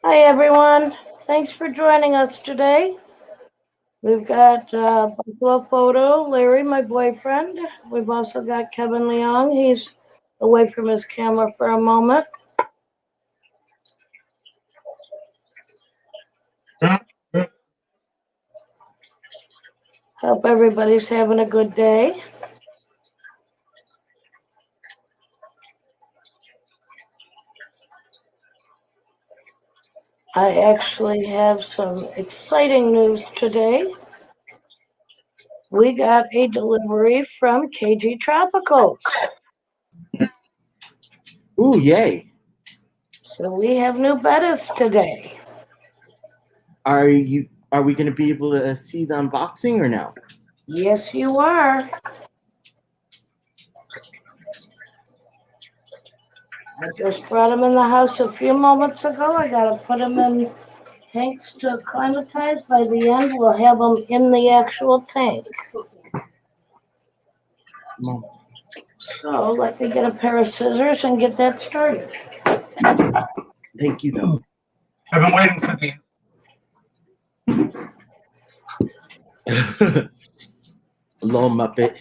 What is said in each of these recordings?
Hi everyone, thanks for joining us today. We've got Buffalo Photo, Larry, my boyfriend. We've also got Kevin Leong. He's away from his camera for a moment. Hope everybody's having a good day. I actually have some exciting news today. We got a delivery from KG Tropicals. Ooh, yay. So we have new bettas today. Are we going to be able to see the unboxing or no? Yes, you are. I just brought them in the house a few moments ago. I gotta put them in tanks to acclimatize. By the end, we'll have them in the actual tank. Mom. So let me get a pair of scissors and get that started. Thank you, though. I've been waiting for these. Little Muppet.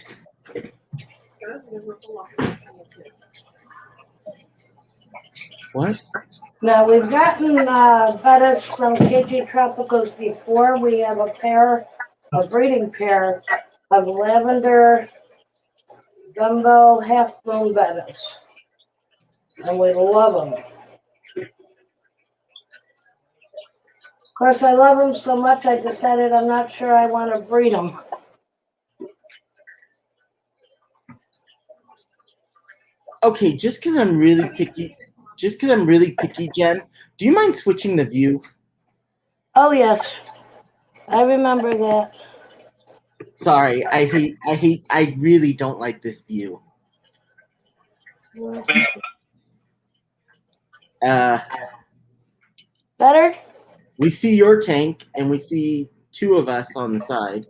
What? Now we've gotten bettas from KG Tropicals before. We have a breeding pair of lavender gumbo half moon bettas, and we love them. Of course, I love them so much, I decided I'm not sure I want to breed them. Okay, just because I'm really picky, Jen, do you mind switching the view? Oh, yes. I remember that. Sorry, I really don't like this view. Better? We see your tank, and we see two of us on the side.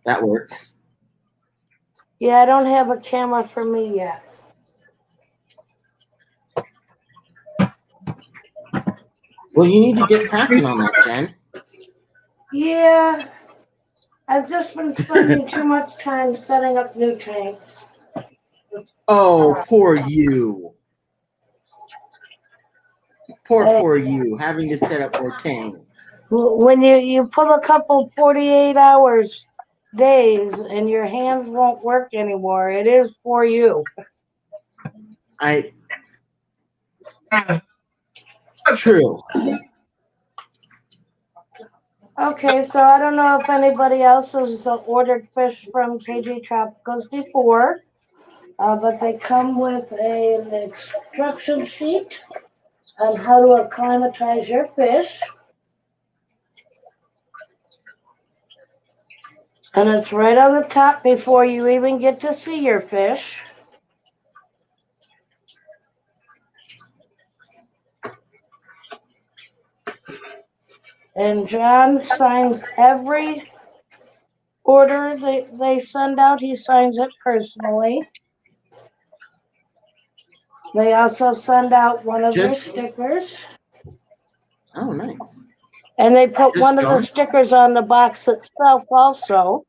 That works. Yeah, I don't have a camera for me yet. Well, you need to get cracking on that, Jen. Yeah, I've just been spending too much time setting up new tanks. Oh, poor you. Poor you, having to set up more tanks. When you pull a couple 48 hours days and your hands won't work anymore, it is for you. True. Okay, so I don't know if anybody else has ordered fish from KG Tropicals before, but they come with an instruction sheet on how to acclimatize your fish. And it's right on the top before you even get to see your fish. And John signs every order they send out. He signs it personally. They also send out one of their stickers. Oh, nice. And they put one of the stickers on the box itself also.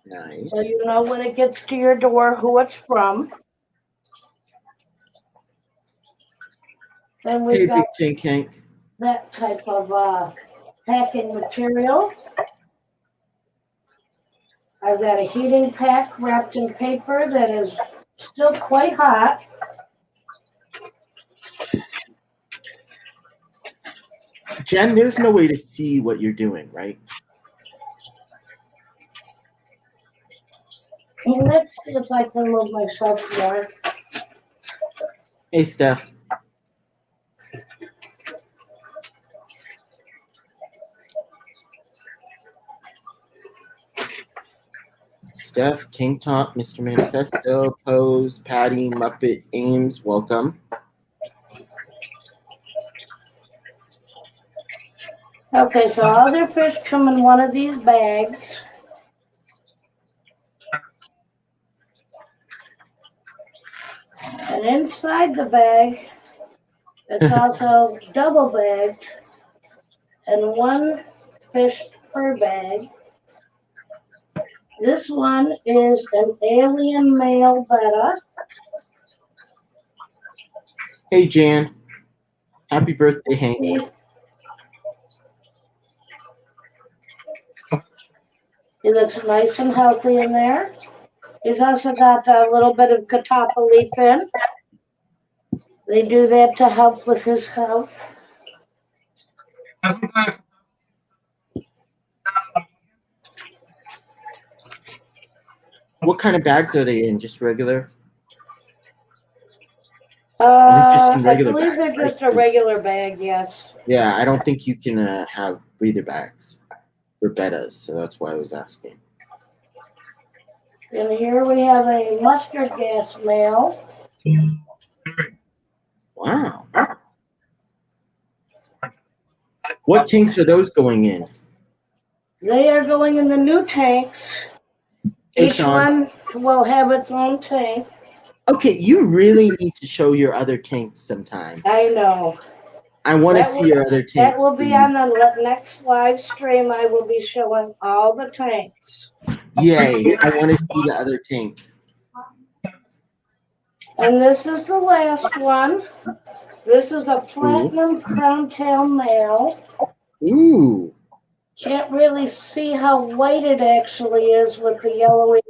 Nice. So you know when it gets to your door who it's from. Then we've got Big tank. that type of packing material. I've got a heating pack wrapped in paper that is still quite hot. Jen, there's no way to see what you're doing, right? Let's see if I can move myself more. Hey, Steph. Steph, Tank Top, Mr. Manifesto, Pose, Patty, Muppet, Ames, welcome. Okay, so all their fish come in one of these bags. And inside the bag It's also double bagged and 1 fish per bag. This one is an alien male betta. Hey, Jan. Happy birthday, Hank. He looks nice and healthy in there. He's also got a little bit of catappa leaf in. They do that to help with his health. Doesn't that What kind of bags are they in? Just regular? Just in I regular believe they're bags, right? just a regular bag, yes. Yeah, I don't think you can have breather bags for bettas, so that's why I was asking. And here we have a mustard gas male. Wow. What tanks are those going in? They are going in the new tanks. Hey, Each Sean. one will have its own tank. Okay, you really need to show your other tanks sometime. I know. I want to That see will- your other tanks. That will be please. on the next live stream. I will be showing all the tanks. Yay, I want to see the other tanks. And this is the last one. This is a platinum crown tail male. Ooh. Can't really see how white it actually is with the yellowy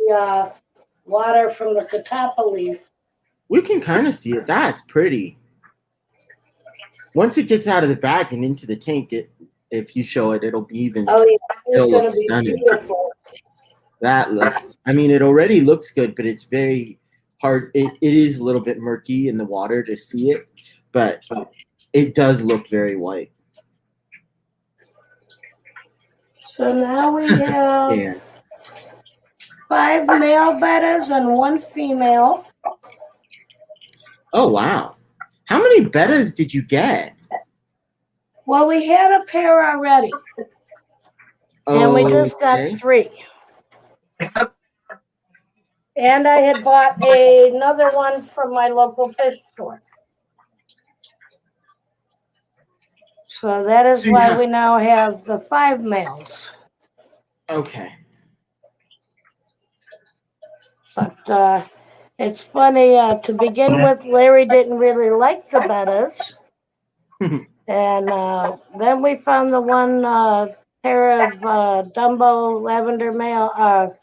water from the catappa leaf. We can kind of see it. That's pretty. Once it gets out of the bag and into the tank, if you show it, it'll be even. Oh, yeah, it's It'll going look to be stunning. beautiful. That looks. I mean, it already looks good, but it's very hard. It is a little bit murky in the water to see it, but it does look very white. So now we have Yeah. 5 male bettas and 1 female. Oh wow! How many bettas did you get? Well, we had a pair already, and we just got Okay. 3. And I had bought another one from my local fish store. So that is why we now have the 5 males. Okay. But it's funny, to begin with, Larry didn't really like the bettas. And then we found the one pair of Dumbo lavender male,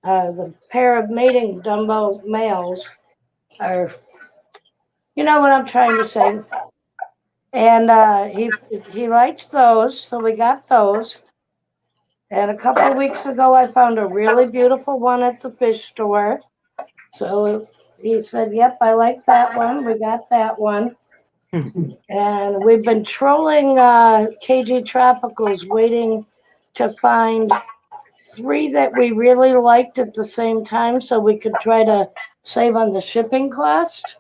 the pair of mating Dumbo males, or you know what I'm trying to say. And he liked those, so we got those. And a couple of weeks ago, I found a really beautiful one at the fish store. So he said, yep, I like that one. We got that one. And we've been trolling KG Tropicals, waiting to find 3 that we really liked at the same time so we could try to save on the shipping cost.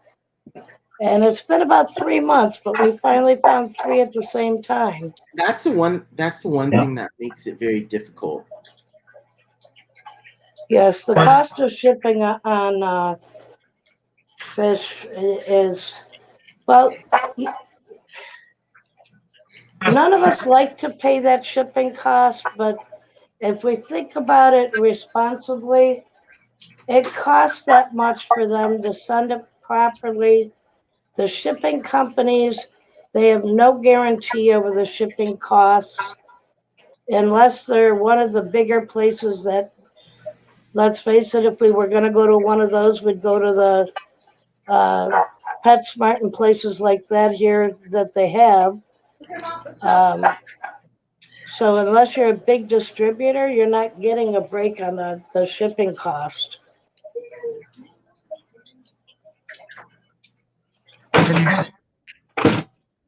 And it's been about 3 months, but we finally found 3 at the same time. That's the one thing that makes it very difficult. Yes, the cost of shipping on fish is, well, none of us like to pay that shipping cost, but if we think about it responsibly, it costs that much for them to send it properly. The shipping companies, they have no guarantee over the shipping costs unless they're one of the bigger places that, let's face it, if we were going to go to one of those, we'd go to the PetSmart and places like that here that they have. So unless you're a big distributor, you're not getting a break on the shipping cost.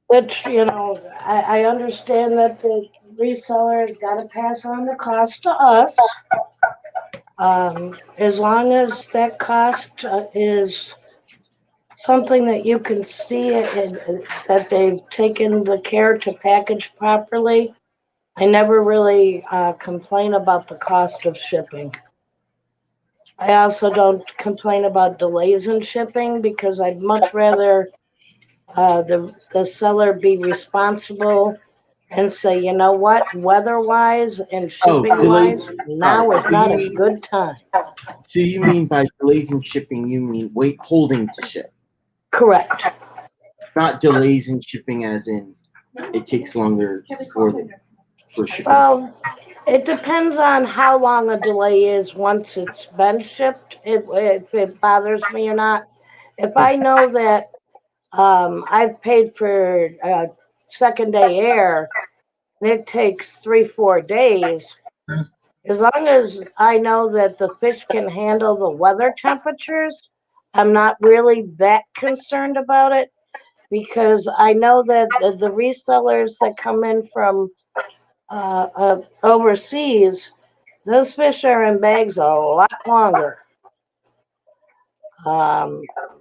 Which, I understand that the reseller has got to pass on the cost to us. As long as that cost is something that you can see that they've taken the care to package properly, I never really complain about the cost of shipping. I also don't complain about delays in shipping because I'd much rather the seller be responsible and say, you know what, weather-wise and Oh, delays. shipping-wise, now is not a good time. So you mean by delays in shipping, you mean holding to ship, Correct. not delays in shipping as in it takes longer for shipping. Well, it depends on how long a delay is once it's been shipped, if it bothers me or not. If I know that I've paid for second day air and it takes 3-4 days, as long as I know that the fish can handle the weather temperatures, I'm not really that concerned about it, because I know that the resellers that come in from overseas, those fish are in bags a lot longer.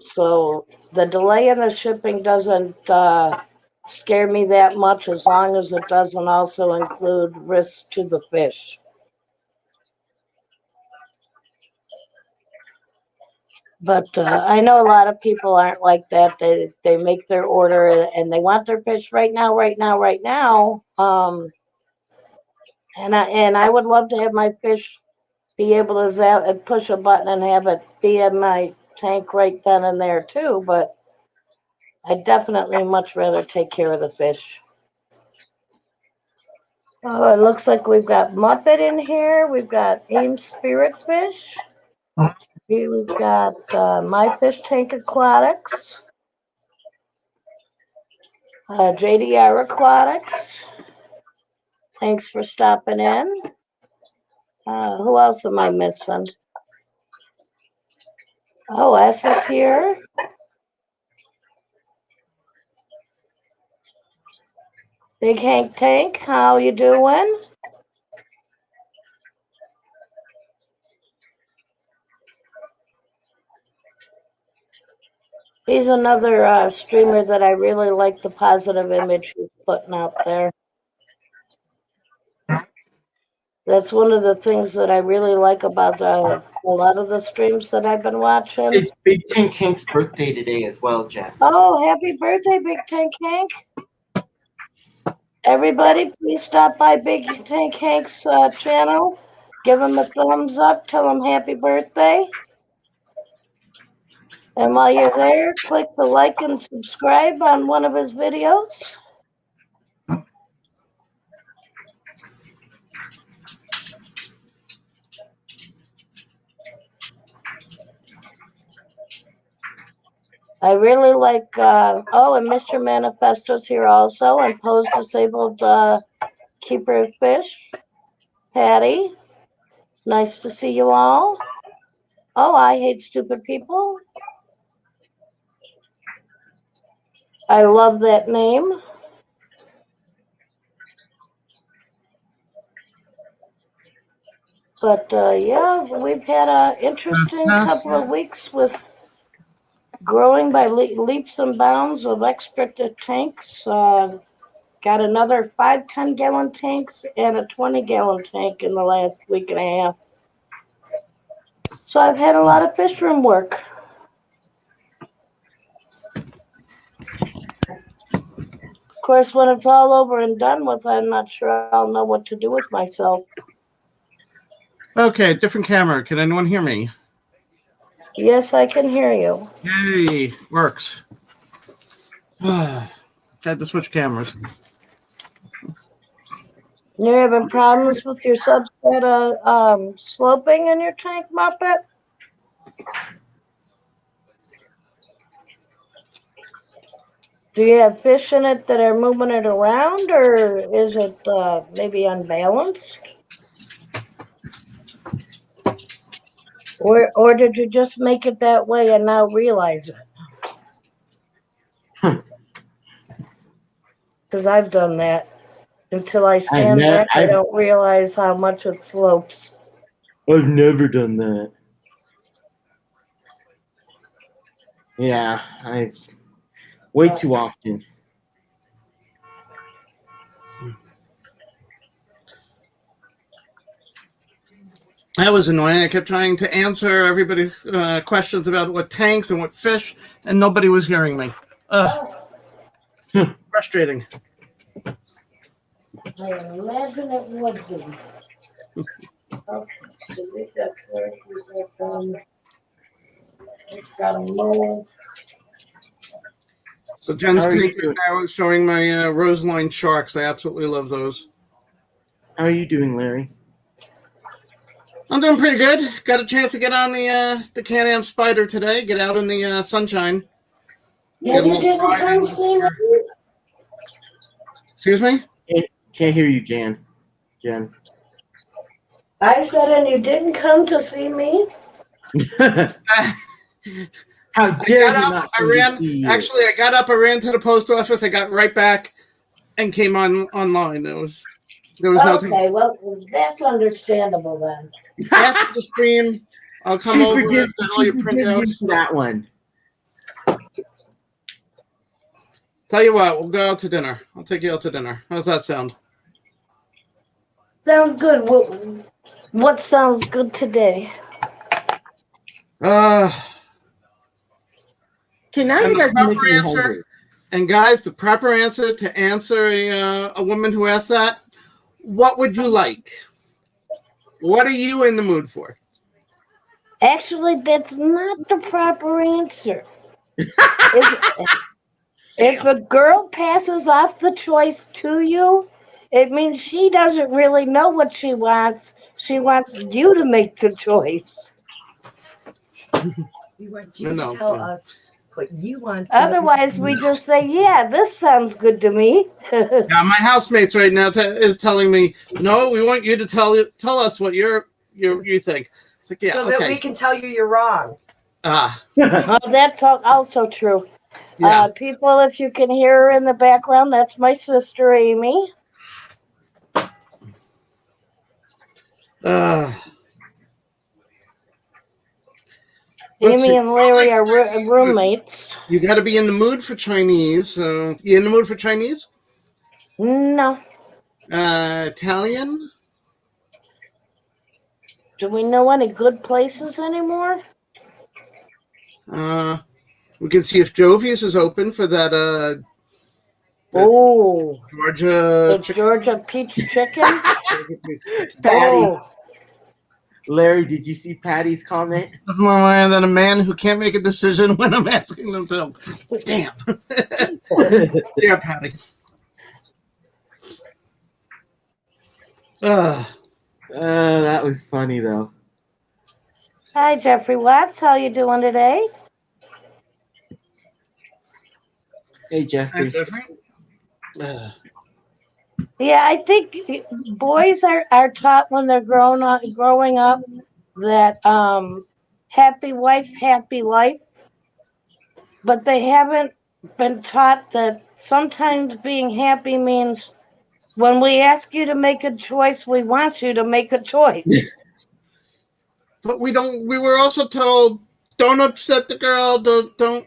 So the delay in the shipping doesn't scare me that much, as long as it doesn't also include risks to the fish. But I know a lot of people aren't like that. They make their order and they want their fish right now, right now, right now. And I would love to have my fish be able to push a button and have it be in my tank right then and there too. But I'd definitely much rather take care of the fish. Oh, it looks like we've got Muppet in here. We've got Aim Spirit Fish. We've got My Fish Tank Aquatics. JDR Aquatics. Thanks for stopping in. Who else am I missing? Oh, S is here. Big Hank Tank, how you doing? He's another streamer that I really like the positive image he's putting out there. That's one of the things that I really like about a lot of the streams that I've been watching. It's Big Tank Hank's birthday today as well, Jack. Oh, happy birthday, Big Tank Hank. Everybody, please stop by Big Tank Hank's channel. Give him a thumbs up. Tell him happy birthday. And while you're there, click the like and subscribe on one of his videos. I really like, oh, and Mr. Manifesto's here also, and Poe's Disabled Keeper of Fish. Patty, nice to see you all. Oh, I Hate Stupid People. I love that name. But yeah, we've had an interesting couple of weeks with growing by leaps and bounds of extra tanks. Got another 5 10-gallon tanks and a 20-gallon tank in the last week and a half. So I've had a lot of fish room work. Of course, when it's all over and done with, I'm not sure I'll know what to do with myself. Okay, different camera. Can anyone hear me? Yes, I can hear you. Yay, works. Had to switch cameras. You're having problems with your substrate sloping in your tank, Muppet? Do you have fish in it that are moving it around, or is it maybe unbalanced? Or did you just make it that way and now realize it? Because I've done that. Until I stand back, I don't realize how much it slopes. I've never done that. Yeah, I've way too often. That was annoying. I kept trying to answer everybody's questions about what tanks and what fish, and nobody was hearing me. Ugh. Frustrating. I imagine it would be. Okay, so we've got carrots, we've got we've got a mold. So Jen's How are you tank right doing? now is showing my roseline sharks. I absolutely love those. How are you doing, Larry? I'm doing pretty good. Got a chance to get on the Can-Am Spider today. Get out in the sunshine. Yeah, Get a you little didn't come riding. see me? Excuse me? Can't hear you, Jen. Jen. I said, and you didn't come to see me? How dare I got he up, not I come to ran. see you? Actually, I got up, I ran to the post office, I got right back and came online. There was no time. Okay, well, that's understandable then. After the stream, I'll come over and get all she your forgives you printouts. for that one. Tell you what, we'll go out to dinner. I'll take you out to dinner. How's that sound? Sounds good. What sounds good today? Okay, now And you the guys are proper making me answer, hungry. and guys, the proper answer to answer a woman who asks that, what would you like? What are you in the mood for? Actually, that's not the proper answer. If a girl passes off the choice to you, it means she doesn't really know what she wants. She wants you to make the choice. We want you No, to tell yeah. us what you want. Otherwise, we just say, yeah, this sounds good to me. Yeah, my housemates right now is telling me, no, we want you to tell us what you think. It's like, yeah, so okay. that we can tell you you're wrong. Ah, Oh, that's also true. yeah. People, if you can hear her in the background, that's my sister, Amy. Let's see. Amy and Larry are roommates. You got to be in the mood for Chinese. You in the mood for Chinese? No. Italian? Do we know any good places anymore? We can see if Jovi's is open for that Oh, Georgia the Georgia peach chicken. Patty. Oh, Larry, did you see Patty's comment? Nothing more than a man who can't make a decision when I'm asking them to. Damn. Yeah, Patty. That was funny though. hi, Jeffrey Watts. How you doing today? Hey, Jeffrey. Yeah, I think boys are taught when they're growing up that happy wife, happy life, but they haven't been taught that sometimes being happy means when we ask you to make a choice, we want you to make a choice. But we don't. We were also told, don't upset the girl. Don't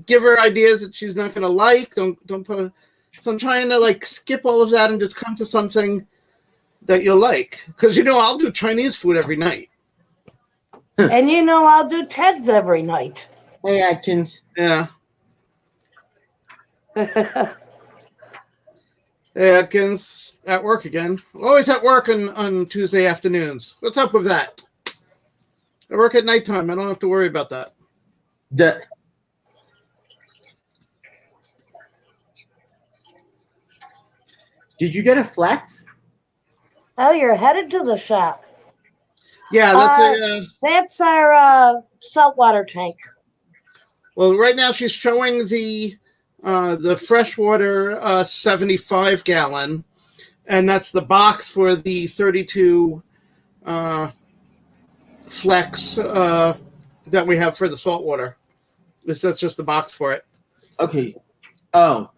give her ideas that she's not going to like. Don't put. So I'm trying to like skip all of that and just come to something that you'll like. Because I'll do Chinese food every night. And I'll do Ted's every night. Hey, Atkins. Yeah. Hey, Atkins, at work again. Always at work on Tuesday afternoons. What's up with that? I work at nighttime. I don't have to worry about that. Did you get a flex? Oh, you're headed to the shop. Yeah, That's our saltwater tank. Well, right now she's showing the freshwater 75-gallon, and that's the box for the 32 flex that we have for the saltwater. That's just the box for it. Okay. Oh.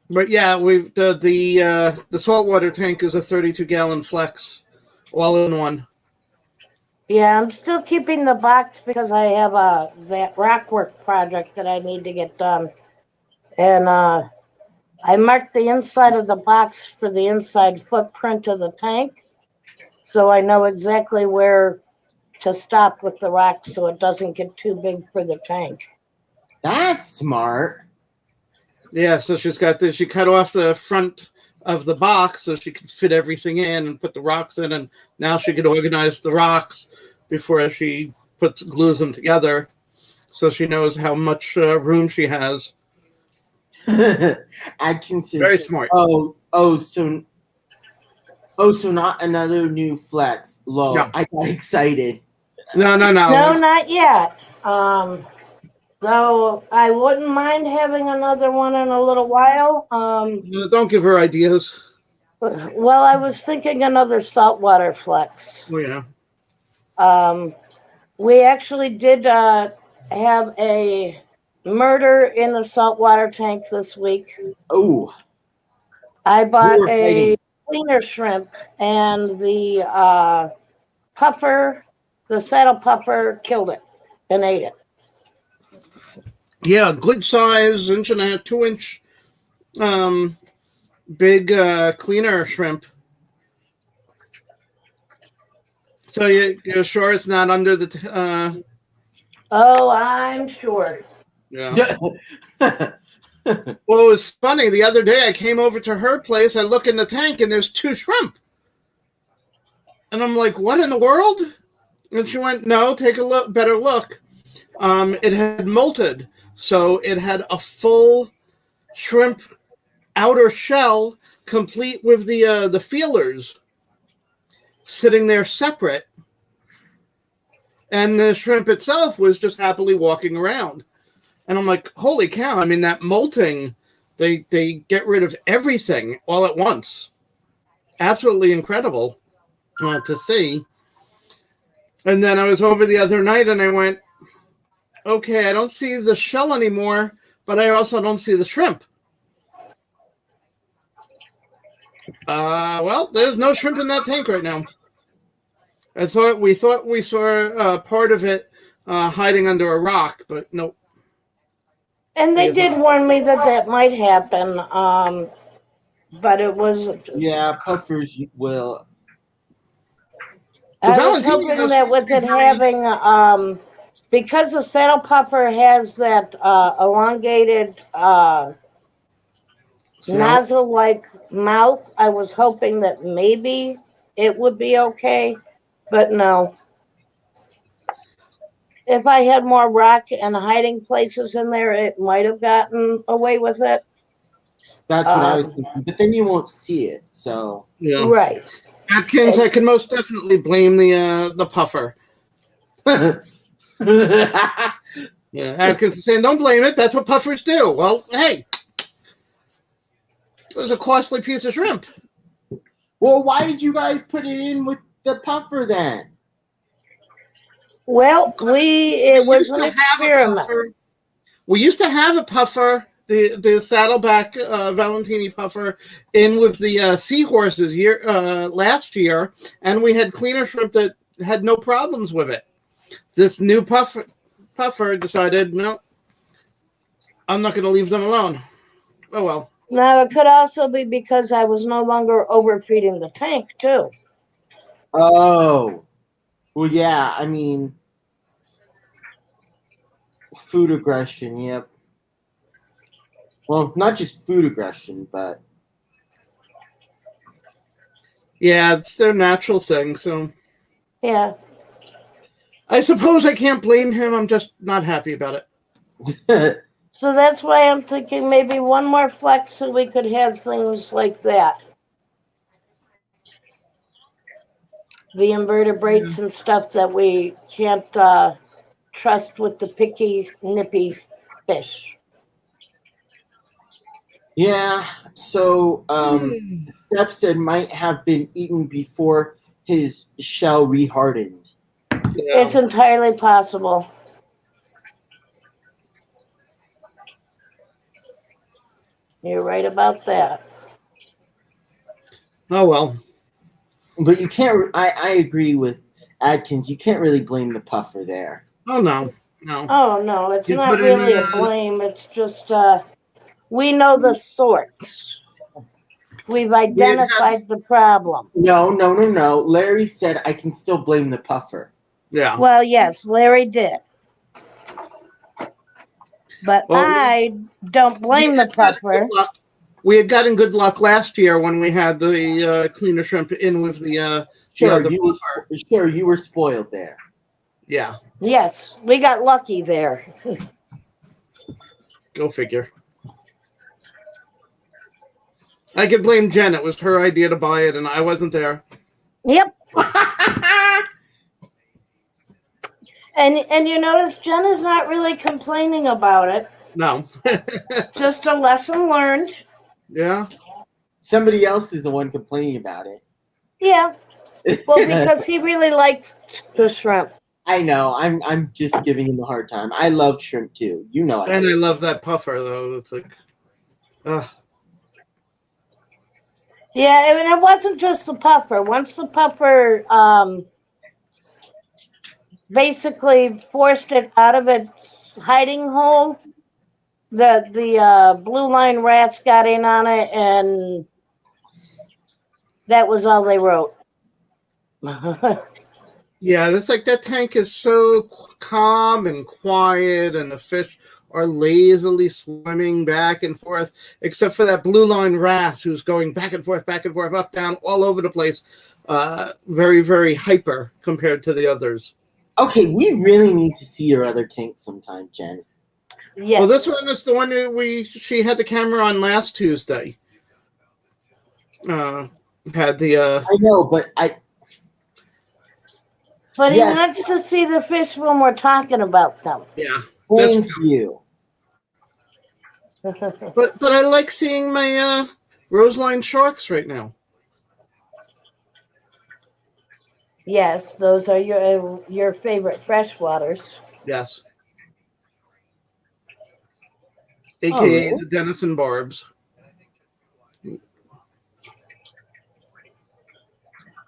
But yeah, the saltwater tank is a 32-gallon flex, all in one. Yeah, I'm still keeping the box because I have that rockwork project that I need to get done. And I marked the inside of the box for the inside footprint of the tank, so I know exactly where to stop with the rocks so it doesn't get too big for the tank. That's smart. Yeah, so she's got this. She cut off the front of the box so she could fit everything in and put the rocks in, and now she could organize the rocks before she glues them together, so she knows how much room she has. Adkins says, Very smart. so not another new flex. Lol, No. I got excited. No. No, not yet. Though I wouldn't mind having another one in a little while. Don't give her ideas. Well, I was thinking another saltwater flex. Oh, yeah. We actually did have a murder in the saltwater tank this week. Oh, I bought were a fighting. cleaner shrimp, and the puffer, the saddle puffer, killed it and ate it. Yeah, good size, 1.5 to 2 inch, big cleaner shrimp. So you're sure it's not under the? Oh, I'm sure. Yeah. Well, it was funny. The other day, I came over to her place. I look in the tank, and there's 2 shrimp. And I'm like, "What in the world?" And she went, "No, take a look, better look. It had molted, so it had a full shrimp outer shell, complete with the feelers, sitting there separate, and the shrimp itself was just happily walking around." And I'm like, "Holy cow!" I mean, that molting, they get rid of everything all at once. Absolutely incredible to see. And then I was over the other night, and I went, "Okay, I don't see the shell anymore, but I also don't see the shrimp." Well, there's no shrimp in that tank right now. We thought we saw part of it hiding under a rock, but nope. And they did warn me that that might happen, but it was. Yeah, puffers will. I was Valentine hoping has that with it something having, because the saddle puffer has that elongated nozzle-like mouth, I was hoping that maybe it would be okay, but no. If I had more rock and hiding places in there, it might have gotten away with it. That's what I was thinking. But then you won't see it. So Yeah. Right. Atkins, I can most definitely blame the puffer. Yeah, Atkins is saying, "Don't blame it. That's what puffers do." Well, hey, it was a costly piece of shrimp. Well, why did you guys put it in with the puffer then? Well, it was an experiment. We used to have a puffer, the saddleback Valentini puffer, in with the seahorses last year, and we had cleaner shrimp that had no problems with it. This new puffer decided, no, I'm not going to leave them alone. Oh well. Now, it could also be because I was no longer overfeeding the tank, too. Oh, well, yeah. I mean, food aggression. Yep. Well, not just food aggression, but Yeah, it's their natural thing. So Yeah. I suppose I can't blame him. I'm just not happy about it. So that's why I'm thinking maybe one more flex so we could have things like that. The invertebrates and stuff that we can't trust with the picky, nippy fish. yeah. So, Steph said might have been eaten before his shell rehardened. It's entirely possible. You're right about that. Oh well. But you can't. I agree with Adkins. You can't really blame the puffer there. Oh no. Oh, no, it's You not put in, really a blame. It's just we know the sorts. We've identified the problem. No. Larry said I can still blame the puffer. Yeah. Well, yes, Larry did. But Well, I don't blame the puffer. We had gotten good luck last year when we had the cleaner shrimp in with the Sure, other you were spoiled there. Yeah, Yes, we got lucky there. go figure. I could blame Jen. It was her idea to buy it, and I wasn't there. Yep. And you notice Jen is not really complaining about it. No. Just a lesson learned. Yeah. Somebody else is the one complaining about it. Yeah. Well, because he really likes the shrimp. I know. I'm just giving him a hard time. I love shrimp too. You know. And I love that puffer though. It's like, Yeah, and it wasn't just the puffer. Once the puffer basically forced it out of its hiding hole, the blue line rats got in on it, and that was all they wrote. yeah, it's like that tank is so calm and quiet, and the fish are lazily swimming back and forth, except for that blue line wrasse who's going back and forth, up, down, all over the place. Very, very hyper compared to the others. Okay, we really need to see your other tank sometime, Jen. Yes. Well, this one is the one that she had the camera on last Tuesday. Had the I know, but But yes. he wants to see the fish when we're talking about them. yeah. Thank you. But I like seeing my roseline sharks right now. Yes, those are your favorite freshwaters. Yes. AKA Oh. the Denison Barbs.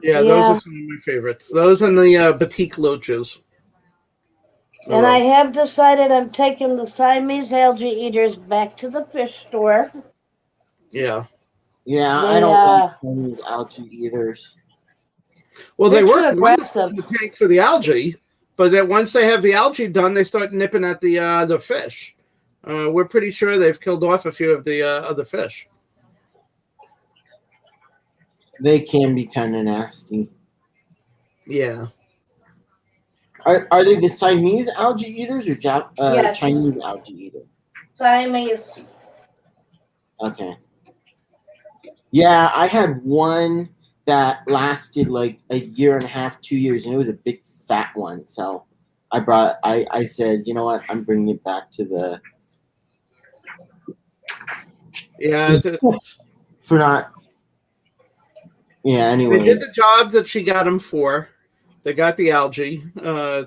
Yeah, those are some of my favorites. Those and the batik loaches. And I have decided I'm taking the Siamese algae eaters back to the fish store. Yeah. Yeah, They, I don't like these algae eaters. Well, they They're too work wonderful aggressive. in the tank for the algae, but that once they have the algae done, they start nipping at the fish. We're pretty sure they've killed off a few of the other fish. They can be kind of nasty. Yeah. Are they the Siamese algae eaters or Yes. Chinese algae eaters? Siamese. Okay. Yeah, I had one that lasted like a year and a half, 2 years, and it was a big fat one. So I said, you know what, I'm bringing it back to the Yeah. for not. Yeah. Anyway, They did the job that she got them for. They got the algae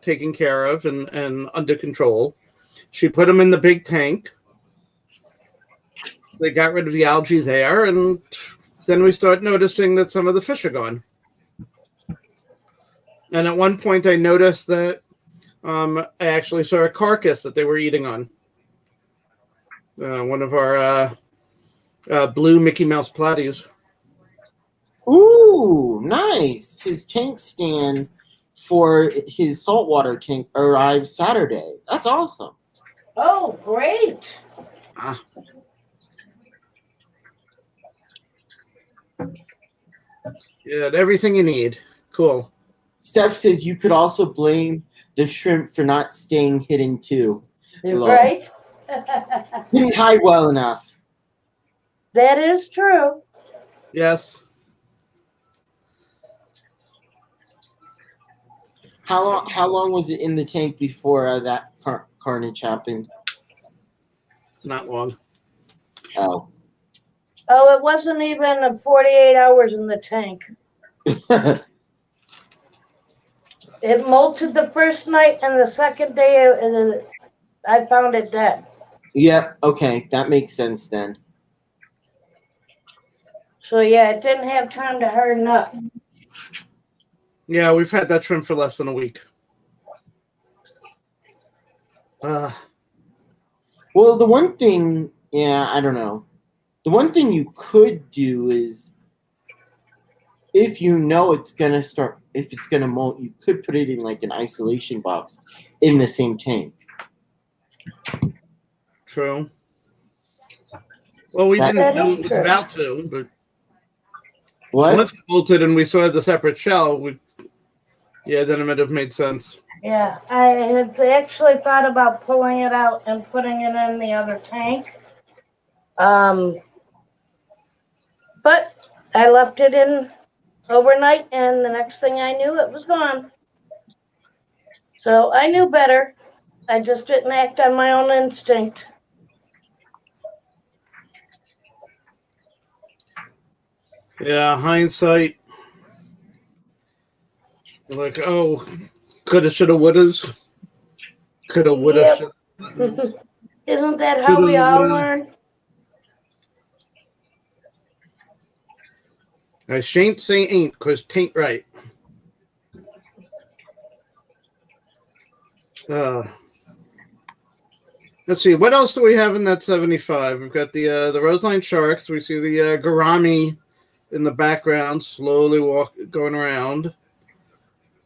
taken care of and under control. She put them in the big tank. They got rid of the algae there, and then we start noticing that some of the fish are gone. And at one point, I noticed that I actually saw a carcass that they were eating on. One of our blue Mickey Mouse platies. ooh, nice. His tank stand for his saltwater tank arrived Saturday. That's awesome. Oh, great. Yeah, everything you need. Cool. Steph says you could also blame the shrimp for not staying hidden too. Hello. Right? Didn't hide well enough. That is true. Yes. How long was it in the tank before that carnage happened? Not long. Oh. Oh, it wasn't even 48 hours in the tank. It molted the first night, and the second day I found it dead. Yep. Okay, that makes sense then. So yeah, it didn't have time to harden up. Yeah, we've had that shrimp for less than a week. Well, the one thing, I don't know. The one thing you could do is, if you know it's gonna molt, you could put it in like an isolation box in the same tank. True. Well, we That- didn't That know is it was true. about to, but What? once it bolted and we saw the separate shell, then it might have made sense. Yeah, I had actually thought about pulling it out and putting it in the other tank. But I left it in overnight, and the next thing I knew, it was gone. So I knew better. I just didn't act on my own instinct. Yeah, hindsight. Like, oh, coulda, shoulda, wouldas. Coulda, woulda, Yep. shoulda. Isn't that how we all learn? I shan't say ain't, 'cause tain't right. Let's see, what else do we have in that 75? We've got the Roseline Sharks. We see the Gourami in the background, slowly going around.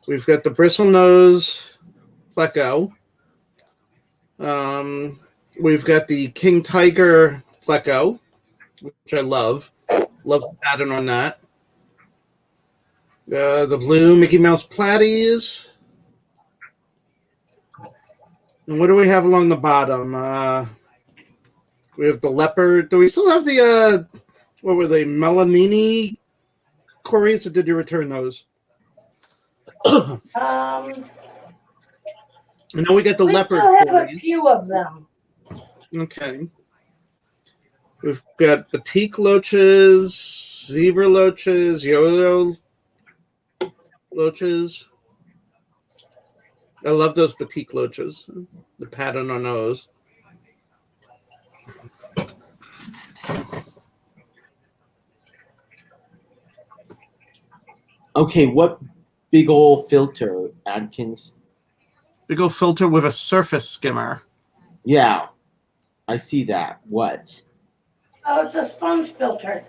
We've got the Bristlenose Pleco. We've got the King Tiger Pleco, which I love. Love the pattern on that. The blue Mickey Mouse Platies. And what do we have along the bottom? We have the leopard. Do we still have the, what were they, Melanini Corys, or did you return those? I know we got the We leopard still have a Corys. few of them. Okay. We've got batik loaches, zebra loaches, yo-yo loaches. I love those batik loaches. The pattern on those. Okay, what big old filter, Adkins? Big old filter with a surface skimmer. Yeah, I see that. What? Oh, it's a sponge filter.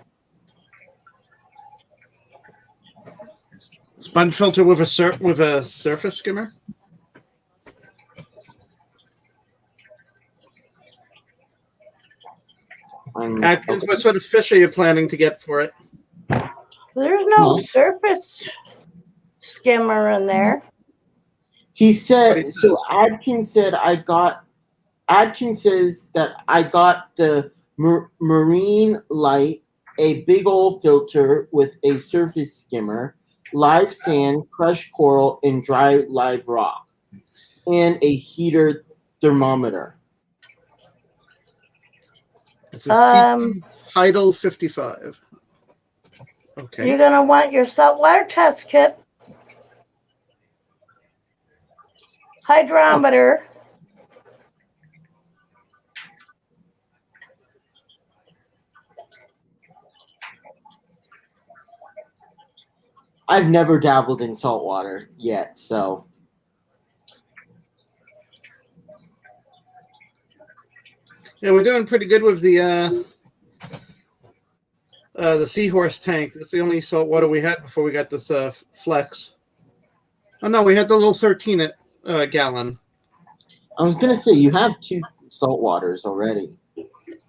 Sponge filter with a surface skimmer. Atkins, what sort of fish are you planning to get for it? There's no No. surface skimmer in there. He What said, he so says. Adkins says that I got the marine light, a big old filter with a surface skimmer, live sand, crushed coral, and dry live rock, and a heater thermometer. It's a Untitled 55. Okay. You're gonna want your saltwater test kit, hydrometer, I've never dabbled in salt water yet, so Yeah, we're doing pretty good with the seahorse tank. That's the only salt water we had before we got this flex. Oh no, we had the little 13 gallon. I was gonna say you have 2 salt waters already.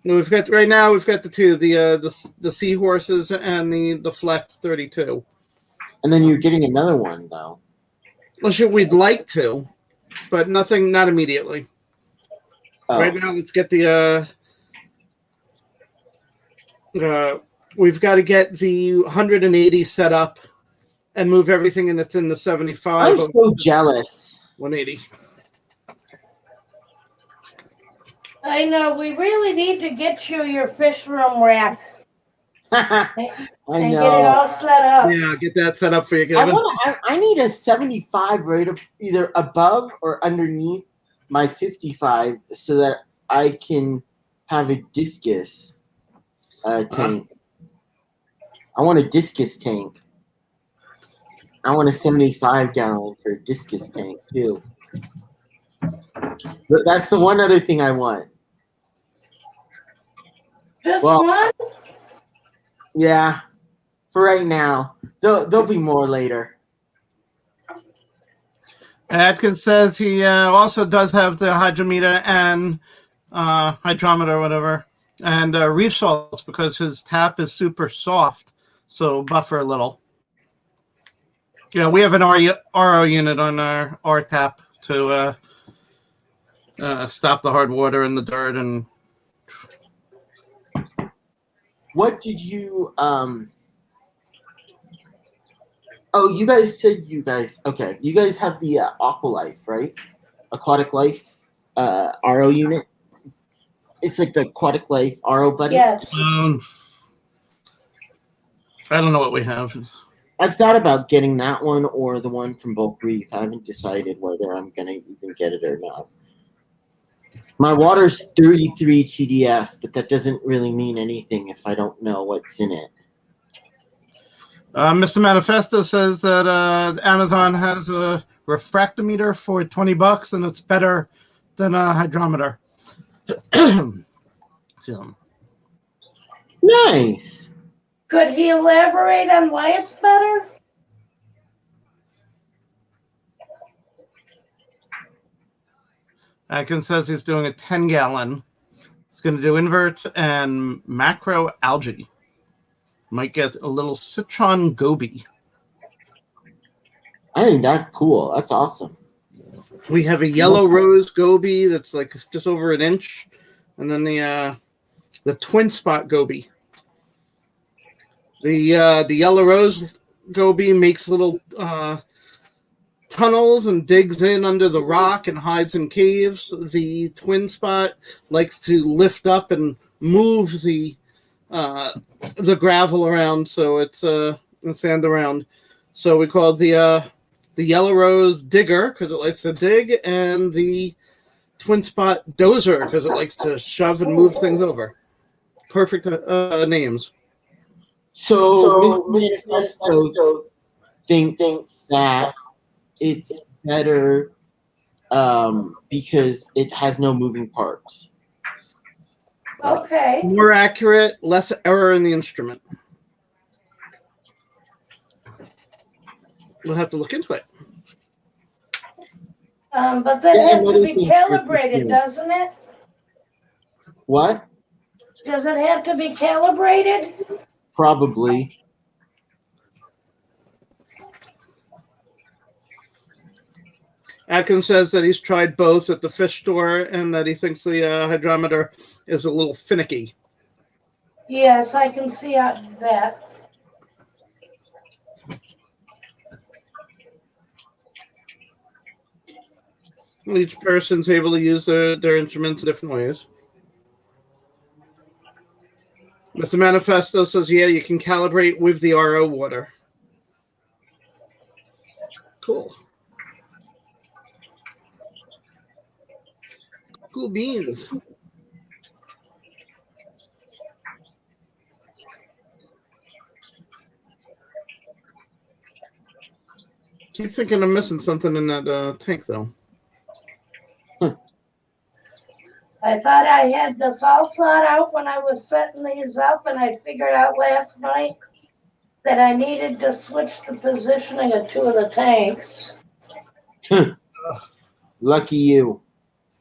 No, we've got the two, the seahorses and the flex 32. And then you're getting another one though. Well, we'd like to, but not immediately. Oh. Right now, let's get the. We've got to get the 180 set up and move everything that's in the 75. I'm so jealous. 180. I know, we really need to get you your fish room rack I and know. get it all set up. Yeah, get that set up for you, I Kevin. I need a 75 right up, either above or underneath my 55 so that I can have a discus tank. I want a discus tank. I want a 75 gallon for a discus tank too. But that's the one other thing I want. Just Well- one? Yeah, for right now. There'll be more later. Atkins says he also does have the hydrometer and hydrometer or whatever, and reef salts because his tap is super soft, so buffer a little. Yeah, we have an RO unit on our tap to stop the hard water in the dirt. And What did you Oh, you guys said okay. You guys have the Aqualife, right? Aquatic Life RO unit. It's like the Aquatic Life RO buddy. Yes. I don't know what we have. I've thought about getting that one or the one from Bulk Reef. I haven't decided whether I'm gonna even get it or not. My water's 33 TDS, but that doesn't really mean anything if I don't know what's in it. Mr. Manifesto says that Amazon has a refractometer for $20, and it's better than a hydrometer. So. Nice. Could he elaborate on why it's better? Atkins says he's doing a 10-gallon. He's going to do inverts and macro algae. Might get a little citron goby. I think that's cool. That's awesome. We have a yellow rose goby that's like just over an inch, and then the twin spot goby. The yellow rose goby makes little tunnels and digs in under the rock and hides in caves. The twin spot likes to lift up and move the gravel around, so it's the sand around. So we call it the yellow rose digger because it likes to dig, and the twin spot dozer because it likes to shove and move things over. Perfect names. So Mr. Manifesto thinks that it's better because it has no moving parts. Okay. More accurate, less error in the instrument. We'll have to look into it. But that Yeah, has to another be thing- calibrated, doesn't it? What? Does it have to be calibrated? Probably. Atkins says that he's tried both at the fish store and that he thinks the hydrometer is a little finicky. Yes, I can see that. Each person's able to use their instruments in different ways. Mr. Manifesto says, yeah, you can calibrate with the RO water. Cool. Cool beans. Keep thinking I'm missing something in that tank, though. I thought I had this all thought out when I was setting these up, and I figured out last night that I needed to switch the positioning of two of the tanks. Lucky you.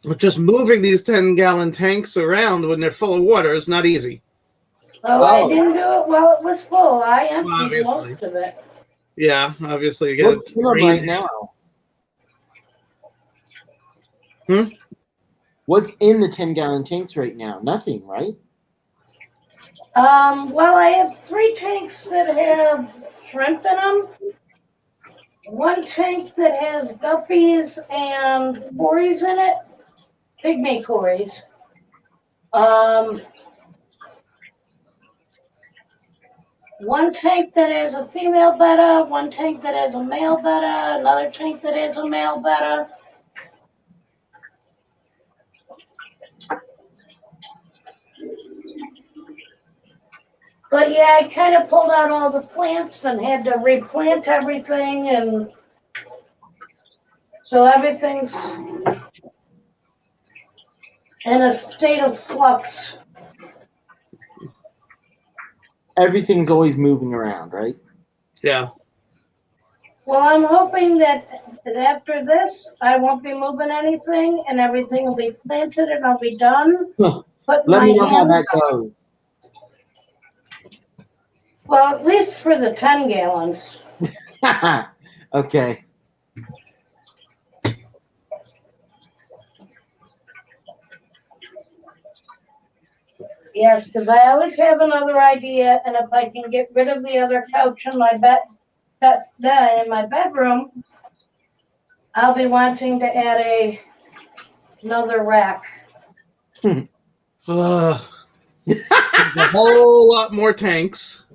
But just moving these 10-gallon tanks around when they're full of water is not easy. Oh, I didn't do it while it was full. I emptied Obviously. most of it. Yeah, obviously you get What's in them right now? What's in the 10-gallon tanks right now? Nothing, right? Well, I have 3 tanks that have shrimp in them. 1 tank that has guppies and cories in it. Pygmy cories. 1 tank that has a female betta, 1 tank that has a male betta, another tank that has a male betta. But yeah, I kind of pulled out all the plants and had to replant everything, and so everything's in a state of flux. Everything's always moving around, right? Yeah. Well, I'm hoping that after this, I won't be moving anything and everything will be planted and I'll be done. Huh. Putting Let my me know how that hands, goes. well, at least for the 10 gallons. Okay. Yes, because I always have another idea, and if I can get rid of the other couch in my in my bedroom, I'll be wanting to add another rack. A whole lot more tanks.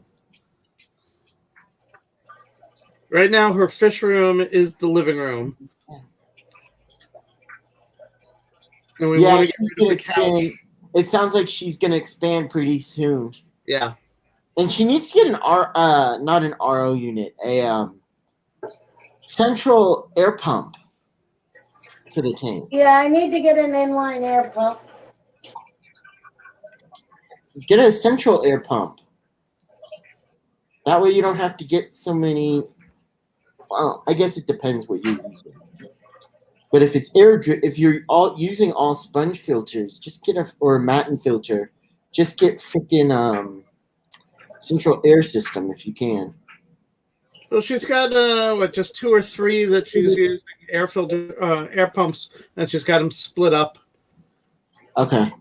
Right now, her fish room is the living room. And we Yeah, want to get she's rid gonna of the couch. expand. It sounds like she's gonna expand pretty soon, Yeah. and she needs to get not an RO unit, a central air pump for the tank. Yeah, I need to get an inline air pump. Get a central air pump. That way you don't have to get so many. Well, I guess it depends what you're using. But if it's if you're all using all sponge filters, just get or a matin filter. Just get freaking central air system if you can. Well, she's got just 2 or 3 that she's using air pumps, and she's got them split up. Okay.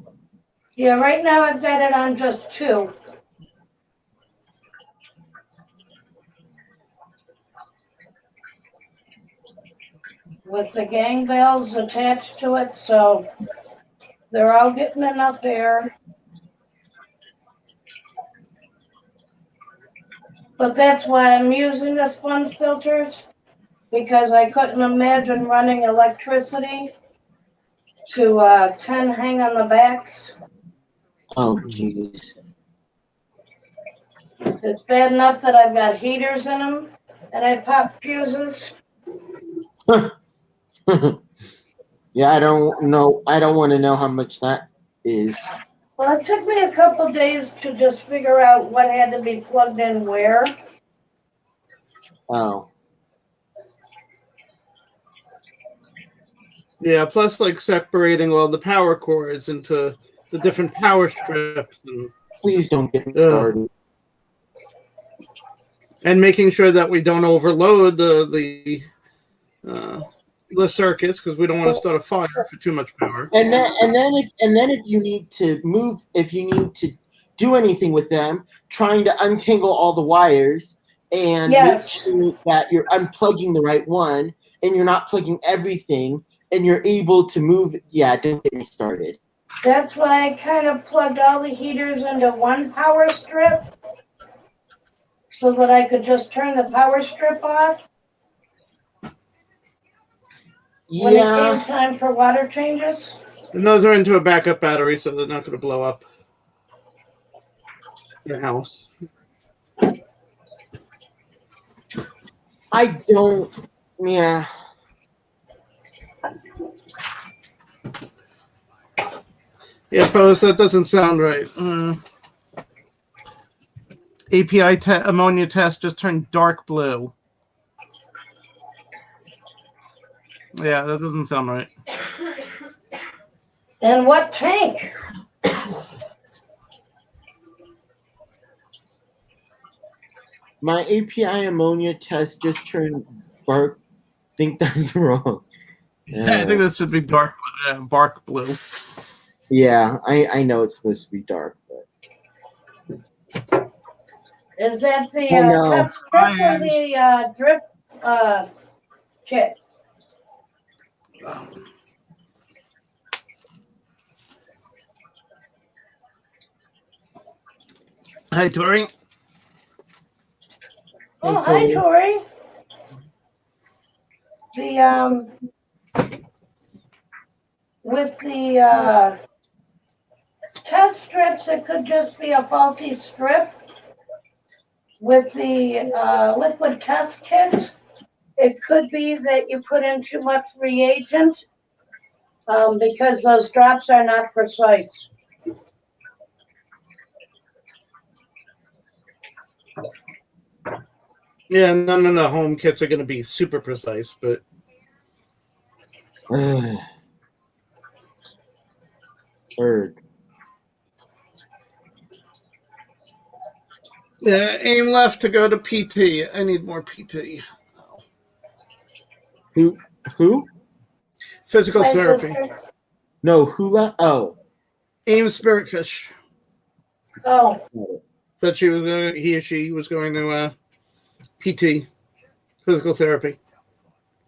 Yeah, right now I've got it on just 2. With the gang valves attached to it, so they're all getting enough air. But that's why I'm using the sponge filters, because I couldn't imagine running electricity to 10 hang on the backs. Oh, jeez. It's bad enough that I've got heaters in them, and I pop fuses. Yeah, I don't know. I don't want to know how much that is. Well, it took me a couple days to just figure out what had to be plugged in where. Oh. Yeah, plus like separating all the power cords into the different power strips Please don't get me started. and making sure that we don't overload the circuits because we don't want to start a fire for too much power. And then if you need to move, if you need to do anything with them, trying to untangle all the wires and Yes. make sure that you're unplugging the right one and you're not plugging everything and you're able to move. Yeah, don't get me started. That's why I kind of plugged all the heaters into one power strip so that I could just turn the power strip off when it Yeah. came time for water changes. And those are into a backup battery, so they're not going to blow up the house. I don't. Yeah. Yeah, Pose, that doesn't sound right. API ammonia test just turned dark blue. Yeah, that doesn't sound right. And what tank? My API ammonia test just turned bark. Think that's wrong. Yeah, I think that should be dark bark blue. Yeah, I know it's supposed to be dark, but Is that the no. test strip or the drip kit? Hi, Tori. Oh, hi, Tori. The with the test strips, it could just be a faulty strip. With the liquid test kits, it could be that you put in too much reagent because those drops are not precise. Yeah, none of the home kits are going to be super precise, but Erg. yeah, aim left to go to PT. I need more PT. Who? Who? Physical My therapy. sister. No, hula. Oh. Aim Spiritfish. Oh, Said she was going. He or she was going to PT, physical therapy.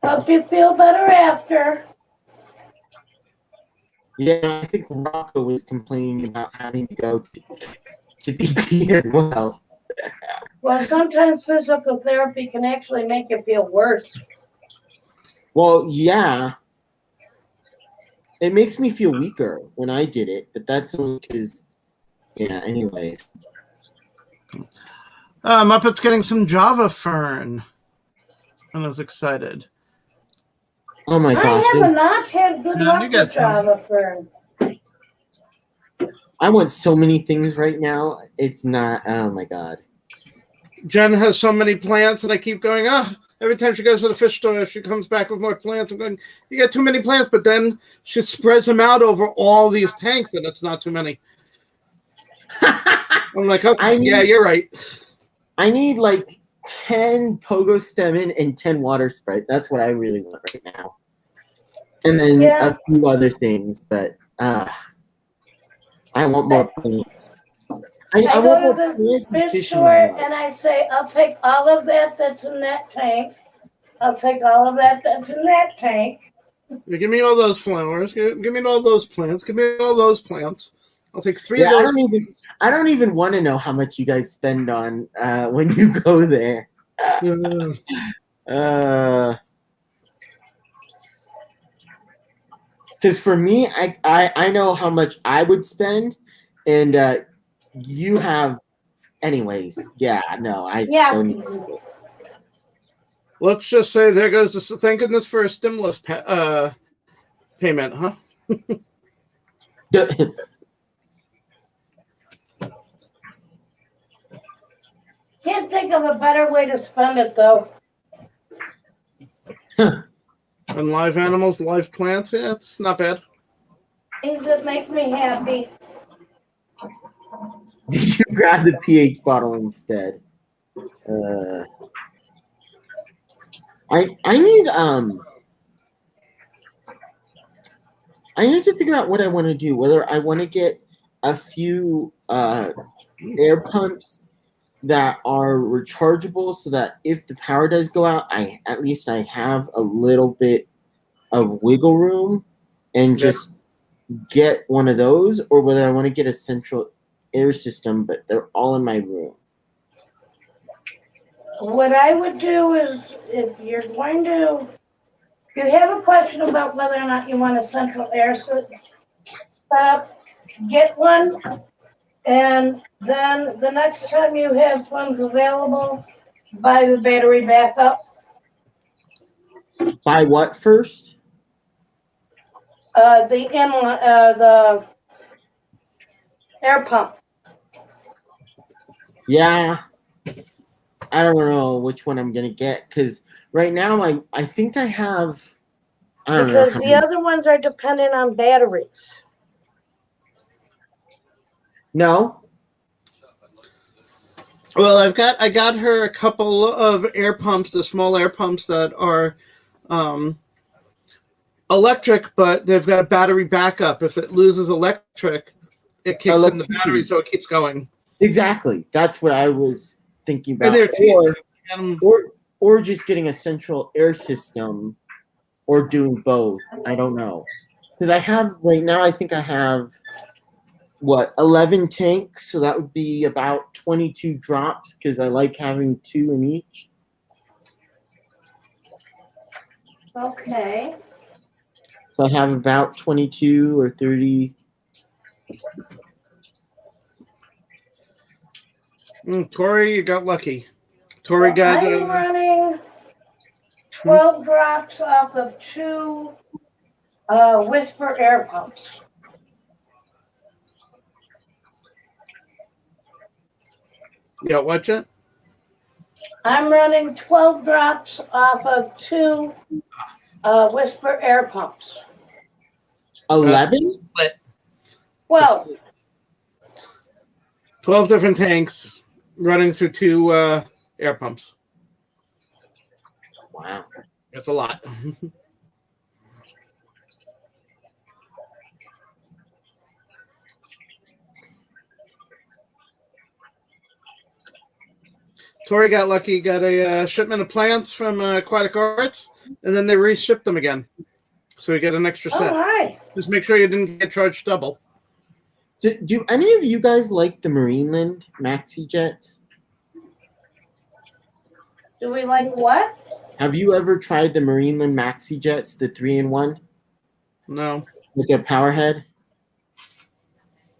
hope you feel better after. Yeah, I think Rocco was complaining about having to go to PT as well. Well, sometimes physical therapy can actually make you feel worse. Well, yeah. It makes me feel weaker when I did it, but that's only because, yeah, anyways. Muppet's getting some Java Fern. And I was excited. Oh my gosh. I have not had good Yeah, luck you got with some. Java Fern. I want so many things right now. It's not, oh my God. Jen has so many plants, and I keep going, every time she goes to the fish store, she comes back with more plants. I'm going, you got too many plants, but then she spreads them out over all these tanks, and it's not too many. I'm like, okay, yeah, you're right. I need like 10 pogo stemmen and 10 water sprite. That's what I really want right now. And then Yeah. a few other things, but I want more plants. I I want go more to the plants and fish in my store life. and I say, I'll take all of that that's in that tank. I'll take all of that that's in that tank. Give me all those flowers. Give me all those plants. Give me all those plants. I'll take 3 of Yeah, those. I don't even want to know how much you guys spend on when you go there. Because for me, I know how much I would spend, and you have, anyways. Yeah, no, I don't. Even Let's just say there goes this. Thanking this for a stimulus payment, huh? Can't think of a better way to spend it though. And live animals, live plants. Yeah, it's not bad. Things that make me happy. Did you grab the pH bottle instead? I need to figure out what I want to do. Whether I want to get a few air pumps that are rechargeable, so that if the power does go out, I have a little bit of wiggle room, and just get one of those, or whether I want to get a central air system, but they're all in my room. What I would do is, if you have a question about whether or not you want a central air system set up, get one, and then the next time you have funds available, buy the battery backup. Buy what first? The air pump. Yeah, I don't know which one I'm gonna get, because right now I think I have. I don't know. Because the other ones are dependent on batteries. No. Well, I got her a couple of air pumps, the small air pumps that are electric, but they've got a battery backup. If it loses electric, it kicks in the battery, so it keeps going. Exactly. That's what I was thinking about. And Or just getting a central air system, or doing both. I don't know. Because I have right now, I think I have 11 tanks, so that would be about 22 drops, because I like having 2 in each. Okay. So I have about 22 or 30. Tori, you got lucky. Tori got. I'm running 12 drops off of 2 Whisper air pumps. Yeah, watch it. I'm running 12 drops off of 2 Whisper air pumps. 11? But 12. 12 different tanks running through 2 air pumps. Wow. That's a lot. Tori got lucky, got a shipment of plants from Aquatic Arts, and then they reshipped them again. So we get an extra All set. right. Just make sure you didn't get charged double. Do any of you guys like the Marineland Maxi Jets? Do we like what? Have you ever tried the Marineland Maxi Jets, the 3-in-1? No. Like a power head?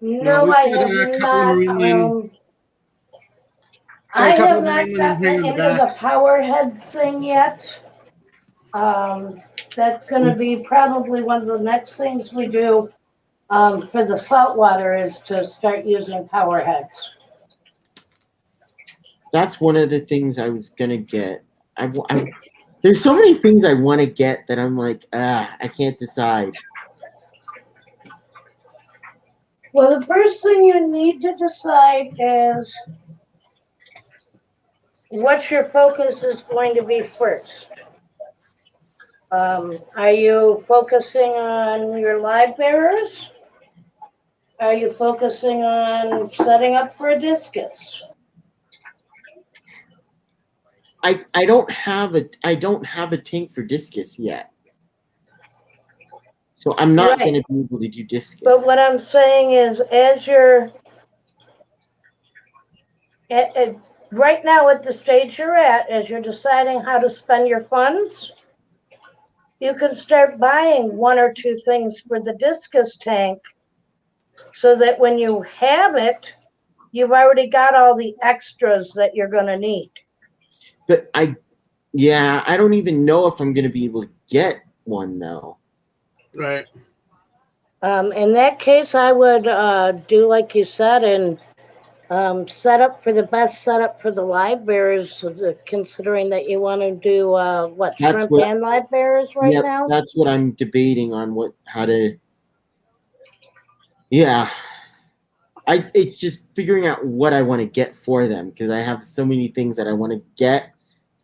No, we've I got have a couple not. of Marineland. I a couple have of not Marineland gotten hanging into back. the power head thing yet. That's going to be probably one of the next things we do for the saltwater is to start using power heads. That's one of the things I was going to get. There's so many things I want to get that I'm like, I can't decide. Well, the first thing you need to decide is what your focus is going to be first. Are you focusing on your live bearers? Are you focusing on setting up for a discus? I don't have a tank for discus yet. So I'm not Right. going to be able to do discus. But what I'm saying is, as you're right now at the stage you're at, as you're deciding how to spend your funds, you can start buying 1 or 2 things for the discus tank so that when you have it, you've already got all the extras that you're going to need. But I don't even know if I'm going to be able to get one though. Right. In that case, I would do like you said and set up for the best setup for the live bearers, considering that you want to do shrimp and live bearers right now? That's what I'm debating on how to. Yeah. It's just figuring out what I want to get for them because I have so many things that I want to get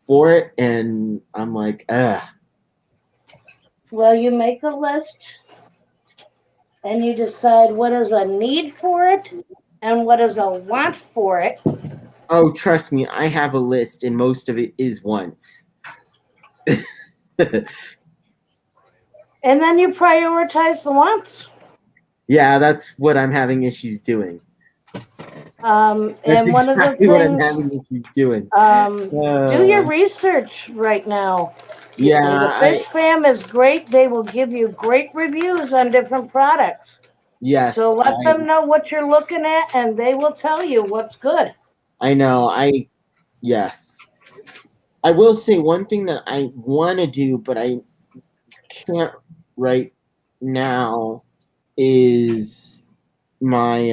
for it, and I'm like, Well, you make a list and you decide what is a need for it and what is a want for it. Oh, trust me, I have a list, and most of it is wants. And then you prioritize the wants. Yeah, that's what I'm having issues doing. And That's one exactly of what I'm the having issues doing. things, do your research right now. Yeah, The Fish Fam is great. They will give you great reviews on different products. Yes. So let them know what you're looking at, and they will tell you what's good. I know. Yes. I will say one thing that I want to do, but I can't right now is my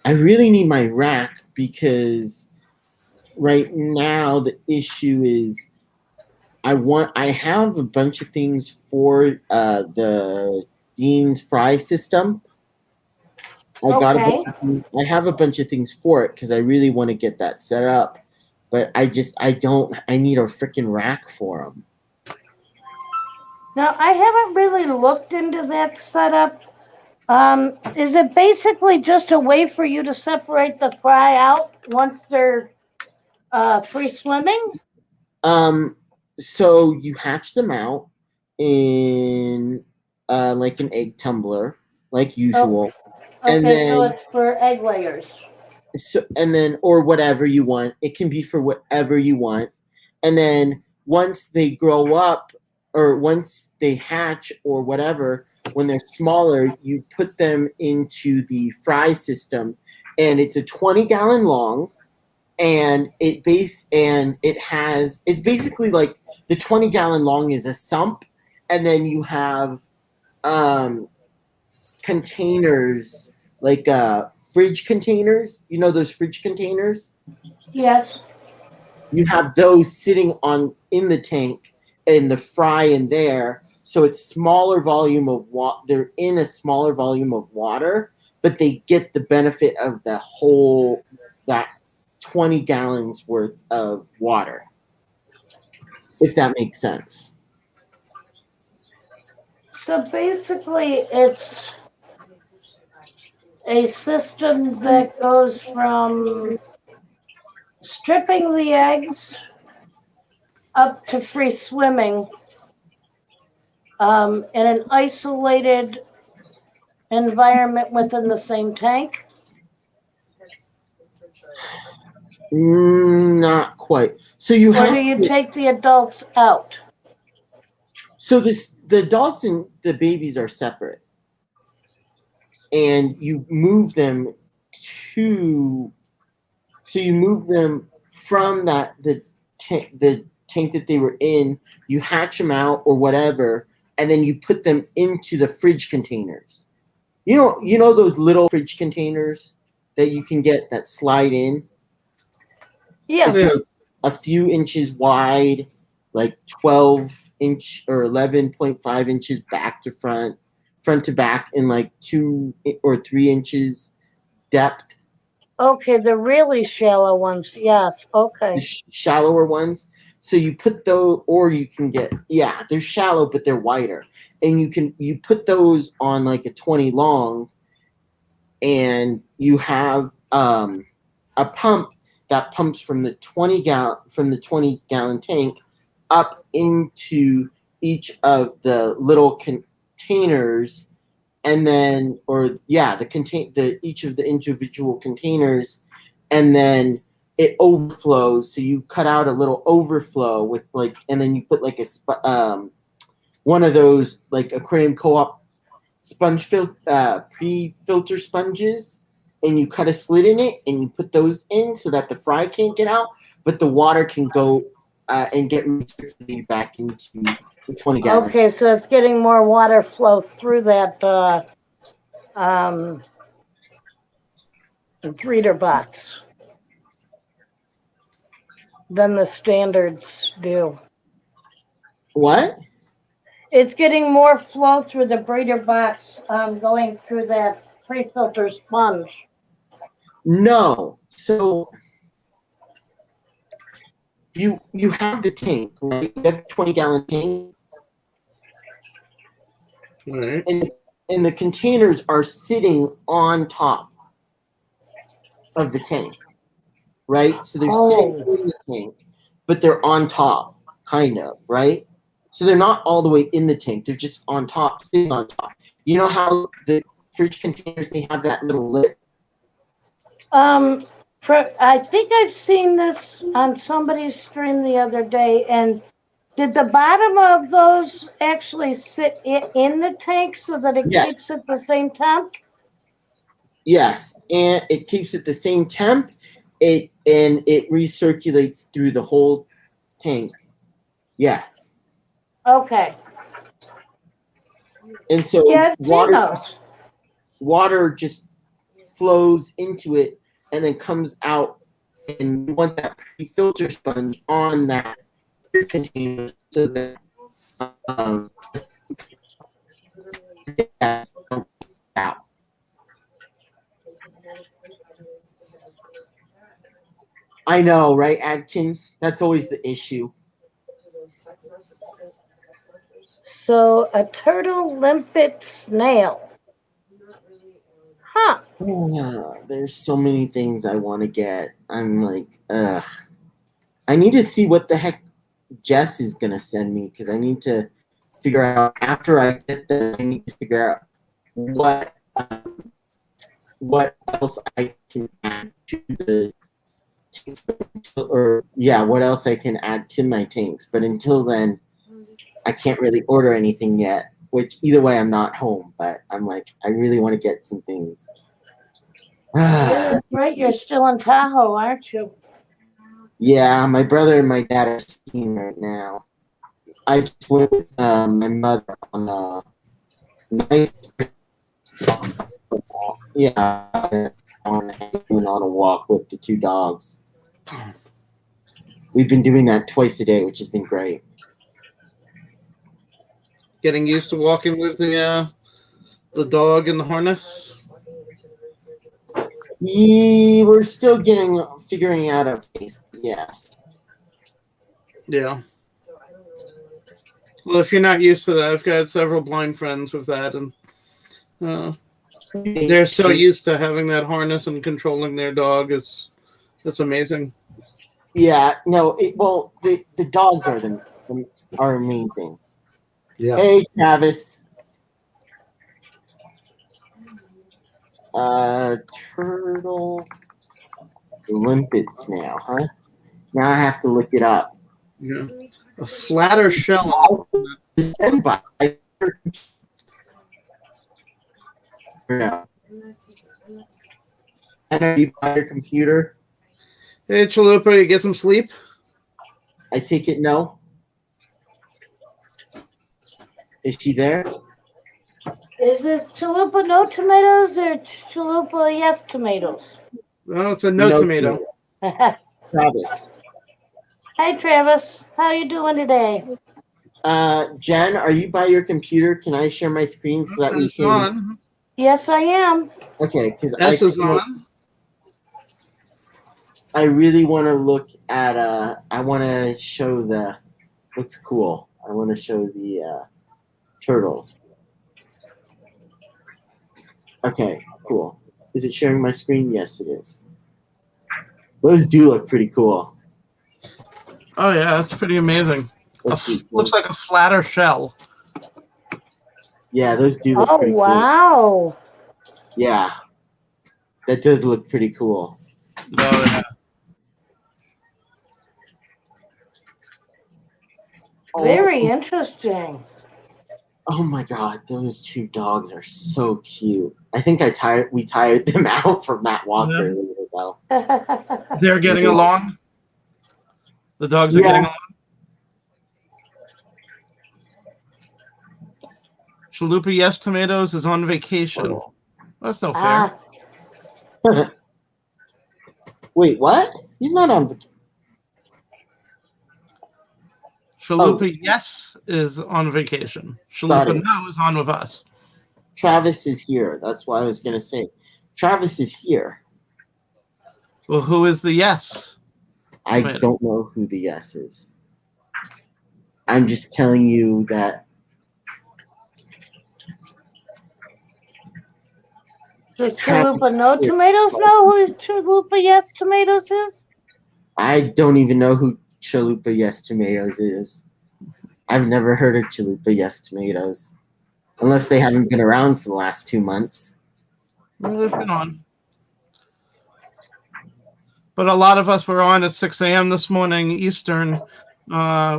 I really need my rack because right now the issue is I have a bunch of things for the Dean's fry system. I have a bunch of things for it because I really want to get that set up, but I need a freaking rack for them. Now, I haven't really looked into that setup. Is it basically just a way for you to separate the fry out once they're free swimming? So you hatch them out in like an egg tumbler, like usual. Okay, and then, so it's for egg layers. Or whatever you want. It can be for whatever you want. And then once they grow up, or once they hatch, or whatever, when they're smaller, you put them into the fry system, and it's a 20-gallon long. And it's basically like the 20-gallon long is a sump, and then you have containers like fridge containers. You know those fridge containers? Yes. You have those sitting in the tank and the fry in there. So it's smaller volume of water. They're in a smaller volume of water, but they get the benefit of that 20 gallons worth of water. If that makes sense. So basically, it's a system that goes from stripping the eggs up to free swimming in an isolated environment within the same tank. Not quite. So you Or have do you to, take the adults out? so the adults and the babies are separate, and you move them from the tank that they were in. You hatch them out or whatever, and then you put them into the fridge containers. You know those little fridge containers that you can get that slide in. Yeah. It's like a few inches wide, like 12-inch or 11.5 inches back to front to back, in like 2 or 3 inches depth. Okay, the really shallow ones. Yes. Okay. The shallower ones. So you put those, or you can get, they're shallow, but they're wider. And you put those on like a 20 long, and you have a pump that pumps from the 20 gallon tank up into each of the little containers, and then each of the individual containers, and then it overflows. So you cut out a little overflow with and then you put like one of those like aquarium co-op sponge pre-filter sponges, and you cut a slit in it, and you put those in so that the fry can't get out, but the water can go and get recirculated back into the 20 gallon. Okay, so it's getting more water flow through that breeder box than the standards do. What? It's getting more flow through the breeder box going through that pre-filter sponge. No. So you have the tank, right? You have a 20 gallon tank. Right. And the containers are sitting on top of the tank, right? So they're sitting in the tank, but they're on top, kind of, right? So they're not all the way in the tank. They're just on top, sitting on top. You know how the fridge containers, they have that little lid? I think I've seen this on somebody's stream the other day, and did the bottom of those actually sit in the tank so that it keeps it the same temp? Yes, and it keeps it the same temp. It recirculates through the whole tank. Yes. Okay. And so water just flows into it and then comes out, and you want that pre-filter sponge on that container so that out. I know, right, Adkins? That's always the issue. So a turtle limpet snail. Huh. There's so many things I want to get. I'm like, ugh. I need to see what the heck Jess is going to send me, because I need to figure out, after I get them, I need to figure out what else I can add to the tanks, what else I can add to my tanks. But until then, I can't really order anything yet, which either way I'm not home, but I'm like, I really want to get some things. Yeah, right, you're still in Tahoe, aren't you? Yeah, my brother and my dad are skiing right now. I just went with my mother on a nice Yeah, I want to go on a walk with the 2 dogs. We've been doing that twice a day, which has been great. Getting used to walking with the dog in the harness. Yeah, we're still figuring out our pace. Yes. Yeah. Well, if you're not used to that, I've got several blind friends with that, and they're so used to having that harness and controlling their dog. It's amazing. Yeah. No. The dogs are amazing. Yeah. Hey, Travis. Turtle limpet snail, huh? Now I have to look it up. Yeah. A flatter shell. Stand by. No. And are you by your computer? Hey, Chalupa, you get some sleep? I take it no. Is she there? Is this chalupa no tomatoes or chalupa yes tomatoes? No, it's a no tomato. Travis. Hi, Travis. How you doing today? Jen, are you by your computer? Can I share my screen so that we It's can? on. Yes, I am. Okay, because S is on. I really want to look at. I want to show the. Looks cool. I want to show the turtle. Okay, cool. Is it sharing my screen? Yes, it is. Those do look pretty cool. Oh yeah, it's pretty amazing. Looks like a flatter shell. Yeah, those do look pretty wow. cool. Yeah, that does look pretty cool. Oh yeah. Very interesting. Oh my god, those 2 dogs are so cute. I think we tired them out from that walk Yeah. earlier though. They're getting along. The dogs are getting along. Chalupa Yes Tomatoes is on vacation. That's no fair. Wait, what? He's not on vacation. Chalupa Yes is on vacation. Chalupa No is on with us. Travis is here. That's what I was going to say. Travis is here. Well, who is the yes? I don't know who the yes is. I'm just telling you that. Does chalupa no tomatoes know who chalupa yes tomatoes is? I don't even know who Chalupa Yes Tomatoes is. I've never heard of Chalupa Yes Tomatoes. Unless they haven't been around for the last 2 months. Well, they've been on. But a lot of us were on at 6 a.m. this morning Eastern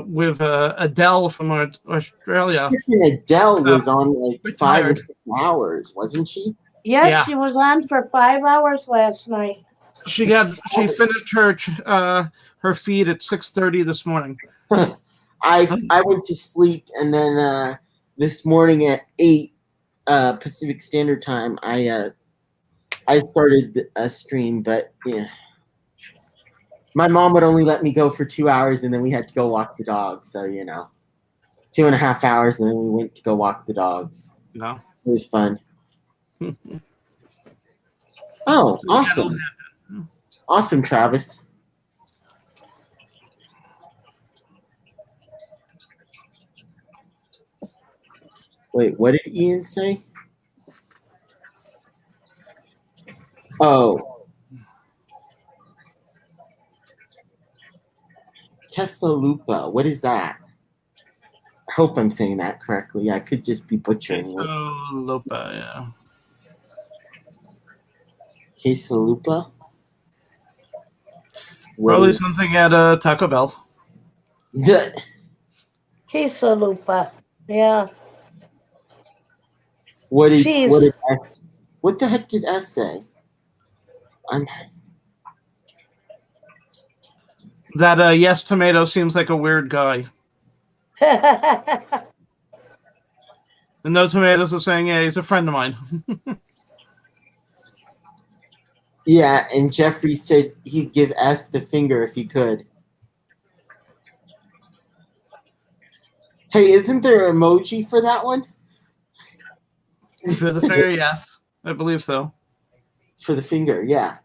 with Adele from Australia. Adele was on like 5 or 6 hours, wasn't she? Yes, she was on for 5 hours last night. She finished her feed at 6:30 this morning. I went to sleep and then this morning at 8 Pacific Standard Time I started a stream, but yeah. My mom would only let me go for 2 hours and then we had to go walk the dogs, so 2.5 hours and then we went to go walk the dogs. No. It was fun. Oh, awesome. Awesome, Travis. Wait, what did Ian say? Oh. Quesalupa. What is that? I hope I'm saying that correctly. I could just be butchering it. Quesalupa, yeah. Quesalupa? Probably something at Taco Bell. Quesalupa. Yeah. What the heck did S say? That Yes Tomato seems like a weird guy. And No Tomatoes are saying, yeah, he's a friend of mine. Yeah, and Jeffrey said he'd give S the finger if he could. Hey, isn't there an emoji for that one? For the finger, yes. I believe so. For the finger, yeah.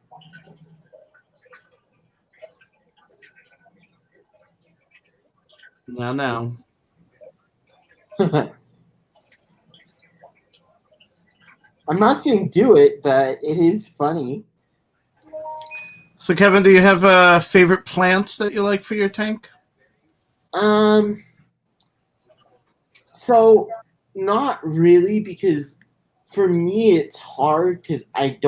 No. I'm not saying do it, but it is funny. So, Kevin, do you have favorite plants that you like for your tank? So not really, because for me it's hard because I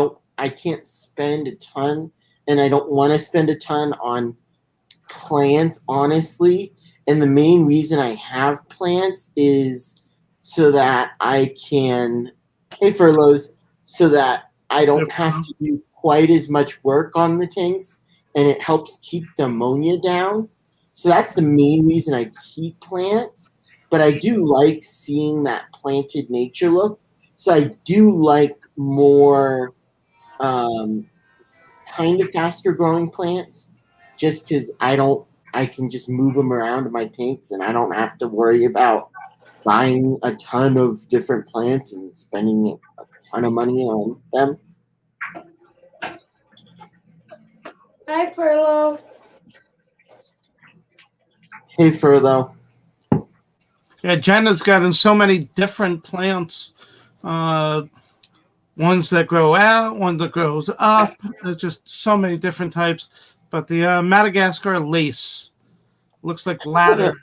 can't spend a ton, and I don't want to spend a ton on plants, honestly. And the main reason I have plants is so that I can, hey furloughs, so that I don't have to do quite as much work on the tanks, and it helps keep the ammonia down. So that's the main reason I keep plants. But I do like seeing that planted nature look. So I do like more kind of faster growing plants, just because I can just move them around in my tanks, and I don't have to worry about buying a ton of different plants and spending a ton of money on them. Hi, Furlough. Hey, Furlough. Yeah, Jenna's gotten so many different plants. Ones that grow out, ones that grows up. There's just so many different types. But the Madagascar lace looks like ladder.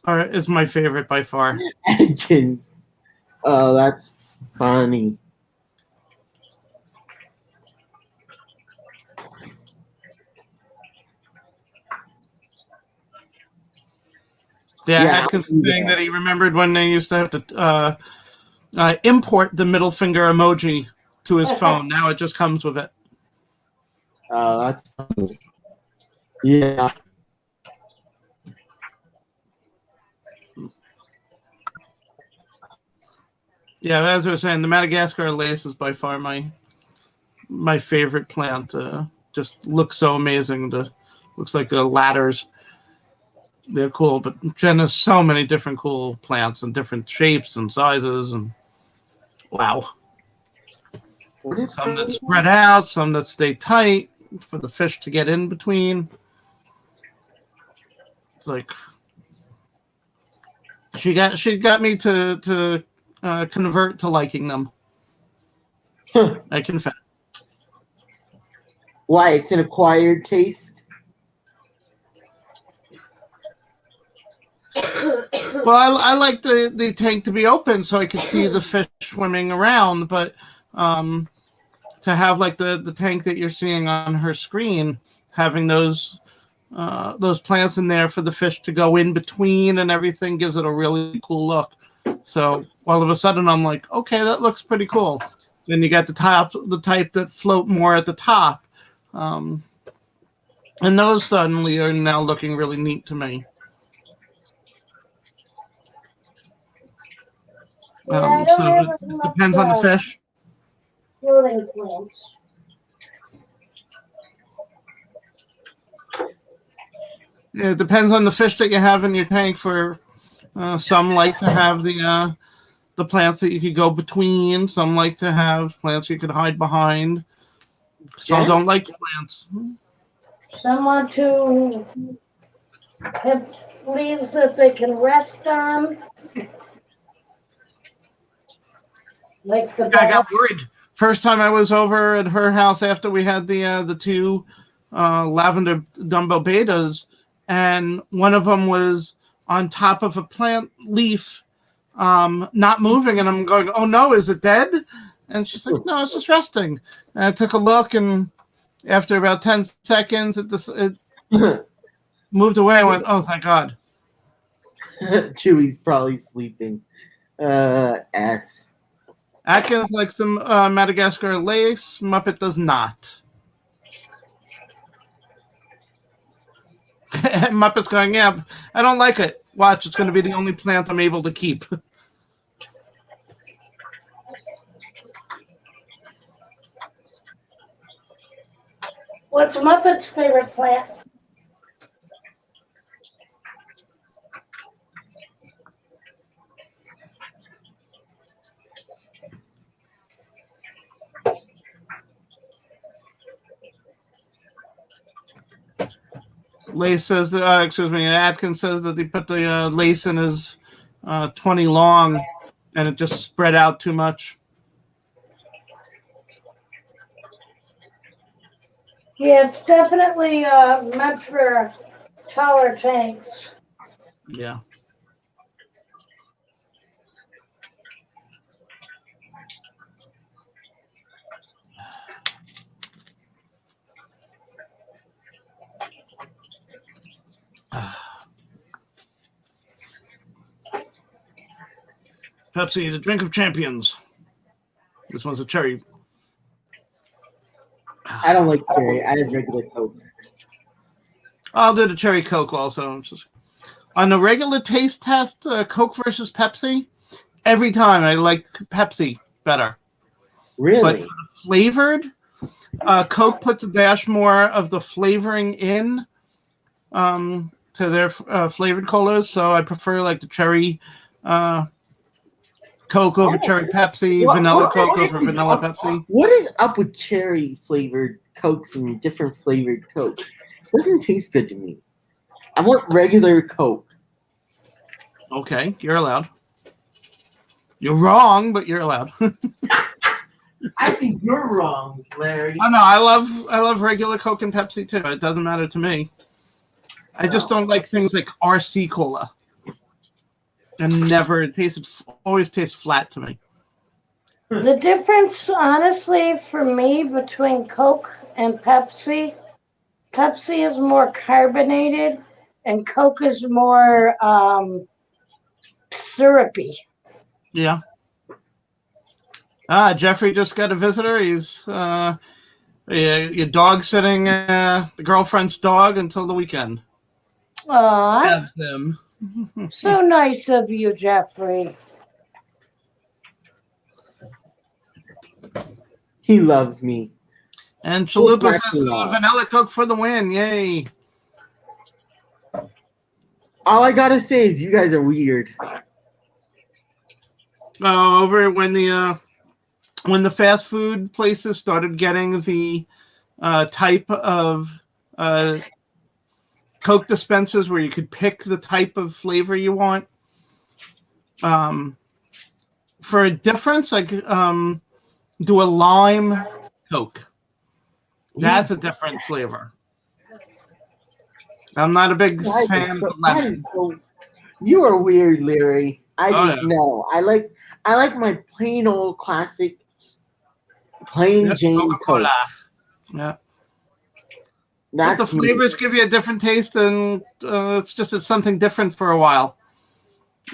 Is my favorite by far. Atkins. Oh, that's funny. Yeah, Yeah, Atkins saying that he remembered when they used to have to import the middle finger emoji to his phone. Now it just comes with it. Oh, that's funny. Yeah. Yeah, as I was saying, the Madagascar lace is by far my favorite plant. Just looks so amazing. Looks like ladders. They're cool, but Jen has so many different cool plants and different shapes and sizes, and wow. Some that spread out, some that stay tight for the fish to get in between. It's like she got me to convert to liking them. I confess. Why? It's an acquired taste? Well, I like the tank to be open so I could see the fish swimming around, but to have like the tank that you're seeing on her screen, having those plants in there for the fish to go in between and everything gives it a really cool look. So all of a sudden I'm like, okay, that looks pretty cool. Then you got the type that float more at the top. And those suddenly are now looking really neat to me. Yeah, I don't So have it enough depends on the fish. floating plants. Yeah, it depends on the fish that you have in your tank. For some like to have the plants that you could go between. Some like to have plants you could hide behind. Some Jen? don't like plants. Some want to have leaves that they can rest on. Like the I got worried. First time I was over at her house after we had the two lavender Dumbo betas, and one of them was on top of a plant leaf, not moving, and I'm going, "Oh no, is it dead?" And she's like, "No, it's just resting." And I took a look, and after about 10 seconds, it moved away. I went, "Oh, thank God." Chewy's probably sleeping. S. Atkins likes some Madagascar lace. Muppet does not. Muppet's going, yeah, I don't like it. Watch, it's going to be the only plant I'm able to keep. What's Muppet's favorite plant? Lace says, Atkins says that he put the lace in his 20 long and it just spread out too much. Yeah, it's definitely meant for taller tanks. Yeah. Pepsi, the drink of champions. This one's a cherry. I don't like cherry. I have regular Coke. I'll do the cherry Coke also. On the regular taste test, Coke versus Pepsi, every time I like Pepsi better. Really? But for the flavored, Coke puts a dash more of the flavoring in to their flavored colas, so I prefer like the cherry Coke over cherry Pepsi, vanilla Coke over vanilla Pepsi. What is up with cherry flavored Cokes and different flavored Cokes? Doesn't taste good to me. I want regular Coke. Okay, you're allowed. You're wrong, but you're allowed. I think you're wrong, Larry. Oh no, I love regular Coke and Pepsi too. It doesn't matter to me. I just don't like things like RC Cola. And always tastes flat to me. The difference, honestly, for me between Coke and Pepsi, Pepsi is more carbonated and Coke is more syrupy. Yeah. Jeffrey just got a visitor. He's your dog sitting the girlfriend's dog until the weekend. Aw, Have them. so nice of you, Jeffrey. He loves me. And Chalupa Who's says Dracula? vanilla Coke for the win. Yay. All I gotta say is you guys are weird. Over when the fast food places started getting the type of Coke dispensers where you could pick the type of flavor you want. For a difference, like do a lime Coke. That's a different flavor. I'm not a big fan of the lemon. You are weird, Larry. I Oh, didn't know. I like my plain old classic plain Jane Coca-Cola. Coke. Yeah. That's But the flavors give you a different taste, and it's something different for a while.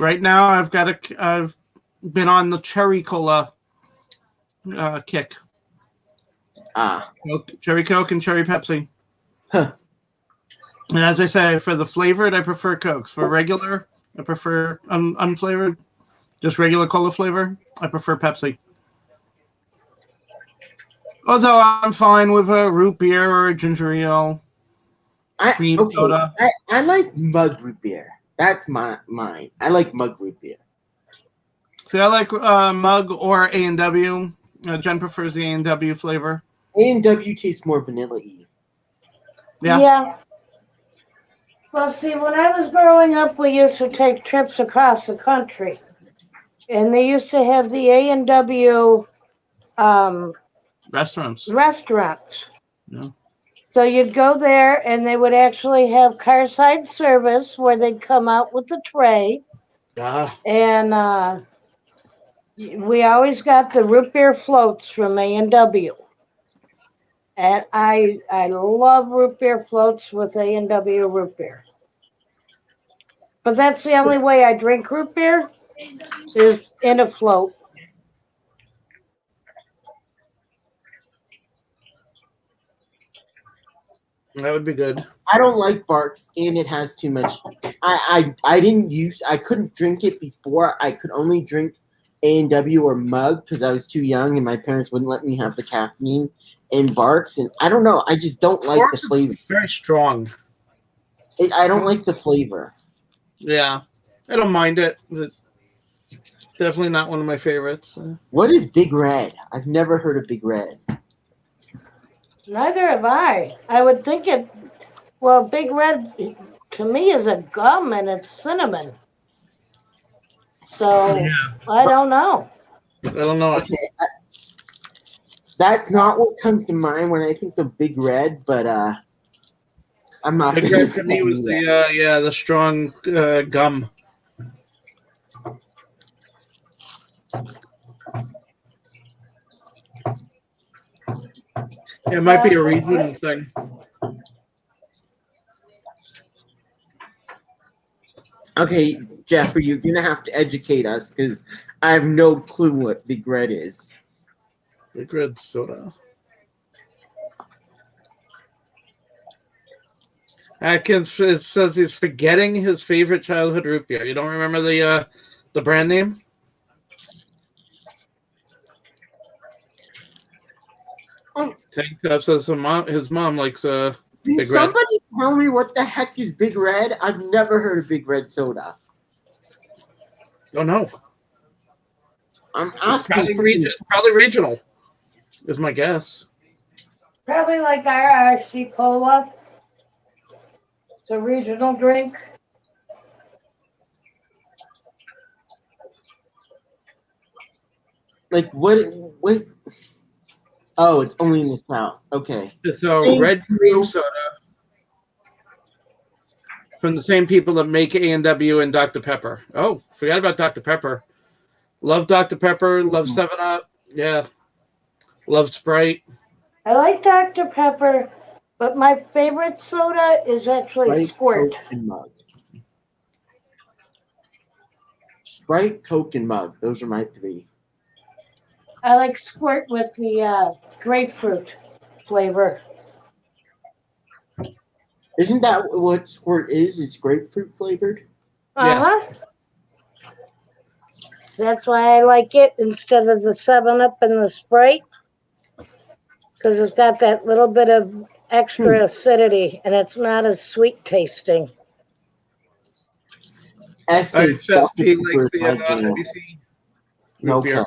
Right now, I've been on the cherry cola kick. Cherry Coke and cherry Pepsi. Huh. And as I say, for the flavored, I prefer Cokes. For regular, I prefer unflavored, just regular cola flavor. I prefer Pepsi. Although I'm fine with a root beer or a ginger ale, cream soda. I like mug root beer. That's mine. I like mug root beer. See, I like mug or A&W. Jen prefers the A&W flavor. A&W tastes more vanilla-y. Yeah. Well, see, when I was growing up, we used to take trips across the country, and they used to have the A&W restaurants. Yeah. So you'd go there, and they would actually have carside service where they'd come out with the tray, and we always got the root beer floats from A&W. And I love root beer floats with A&W root beer. But that's the only way I drink root beer is in a float. That would be good. I don't like Barks, and it has too much. I couldn't drink it before. I could only drink A&W or Mug because I was too young and my parents wouldn't let me have the caffeine in Barks. And I don't know. I just don't like Barks the is flavor. very strong. I don't like the flavor. Yeah, I don't mind it, but definitely not one of my favorites. What is Big Red? I've never heard of Big Red. Neither have I. I would think it. Well, Big Red to me is a gum and it's cinnamon. So Yeah. I don't know. I don't know. Okay, that's not what comes to mind when I think of Big Red, but I'm not. Big gonna Red for me say was that. the strong gum. It might be a regional thing. Okay, Jeffrey, you're gonna have to educate us because I have no clue what Big Red is. Big Red soda. Atkins says he's forgetting his favorite childhood root beer. You don't remember the brand name? Oh. Tank Top says his mom likes Can Big Red. somebody tell me what the heck is Big Red? I've never heard of Big Red soda. Oh no, I'm asking. probably regional is my guess. Probably like IRC Cola. It's a regional drink. Like what? What? Oh, it's only in the South. Okay. It's a red cream soda from the same people that make A&W and Dr. Pepper. Oh, forgot about Dr. Pepper. Love Dr. Pepper. Love 7-Up. Yeah. Love Sprite. I like Dr. Pepper, but my favorite soda is actually Squirt. Coke, and Mug. Sprite, Coke, and Mug. Those are my three. I like Squirt with the grapefruit flavor. Isn't that what Squirt is? It's grapefruit flavored. Uh-huh. That's why I like it instead of the 7-Up and the Sprite. Because it's got that little bit of extra acidity and it's not as sweet tasting. S is HSP Dr. likes the Pepper, IBC root beer. okay.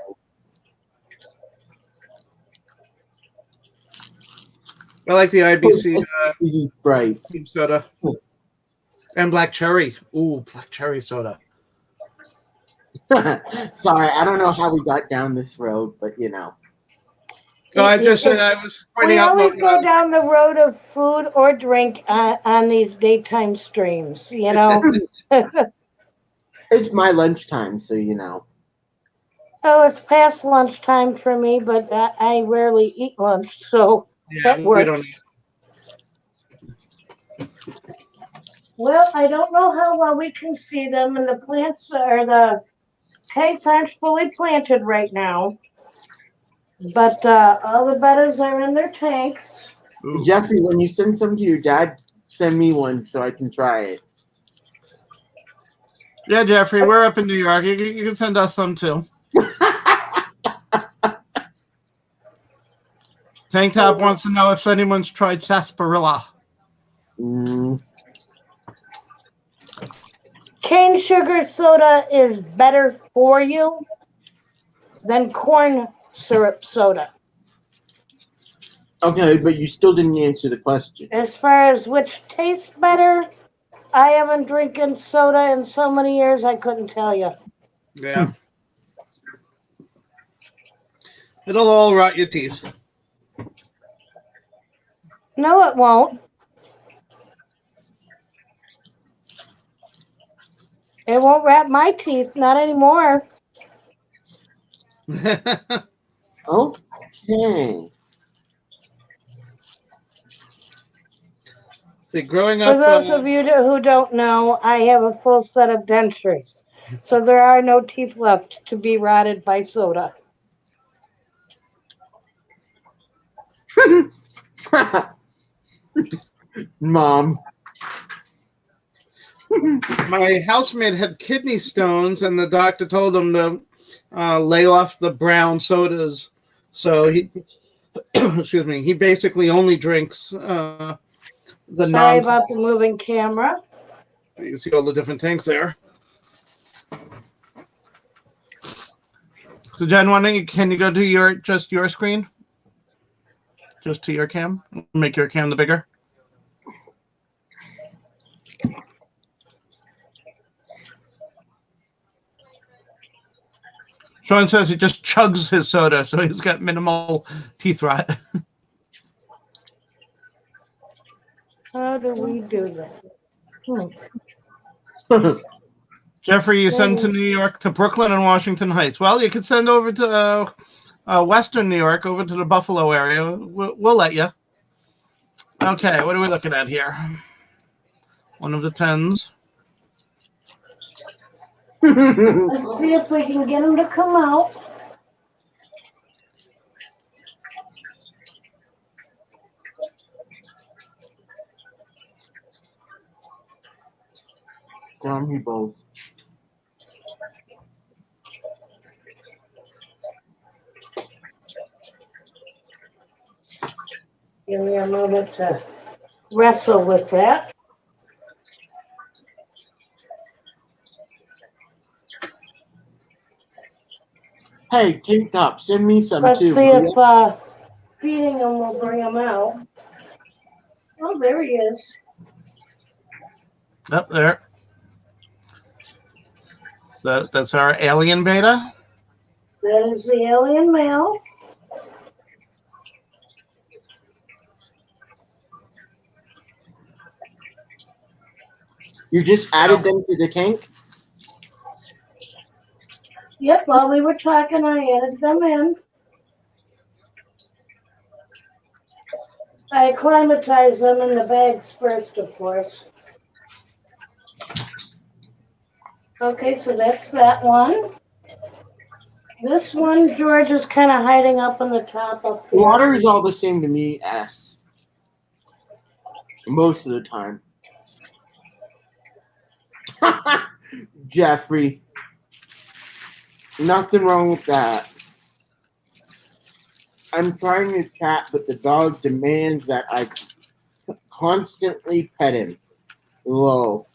I like the IBC Easy Sprite. cream soda. And black cherry. Ooh, black cherry soda. Sorry, I don't know how we got down this road, but you know. No, I was pointing We out. always go down the road of food or drink on these daytime streams, you know. It's my lunchtime, so you know. Oh, it's past lunchtime for me, but I rarely eat lunch, so that we works. Well, I don't know how well we can see them, and the plants or the tanks aren't fully planted right now. But all the bettas are in their tanks. Ooh. Jeffrey, when you send some to your dad, send me one so I can try it. Yeah, Jeffrey, we're up in New York. You can send us some too. Tank Top wants to know if anyone's tried sarsaparilla. Cane sugar soda is better for you than corn syrup soda. Okay, but you still didn't answer the question. As far as which tastes better, I haven't drinking soda in so many years I couldn't tell you. Yeah. It'll all rot your teeth. No, it won't. It won't rot my teeth, not anymore. Okay. See, growing For up. those of you who don't know, I have a full set of dentures. So there are no teeth left to be rotted by soda. Mom. My housemate had kidney stones, and the doctor told him to lay off the brown sodas. So he, excuse me, he basically only drinks the Sorry non. about the moving camera. You can see all the different tanks there. So Jen, can you go to your screen? Just to your cam? Make your cam the bigger. Sean says he just chugs his soda, so he's got minimal teeth rot. How do we do that? Jeffrey, you send to New York, to Brooklyn and Washington Heights. Well, you could send over to Western New York, over to the Buffalo area. We'll let you. Okay, what are we looking at here? One of the 10s. Let's see if we can get him to come out. Down you both. Give me a moment to wrestle with that. Hey, Tank Top, send me some Let's too. see will ya? if feeding him will bring him out. Oh, there he is. Up there. That's our alien beta. That is the alien male. You just added them to the tank? Yep, while we were talking, I added them in. I acclimatized them in the bags first, of course. Okay, so that's that one. This one, George, is kind of hiding up on the top up here. Water is all the same to me, S. Most of the time. Jeffrey. Nothing wrong with that. I'm trying to chat, but the dog demands that I constantly pet him. Whoa.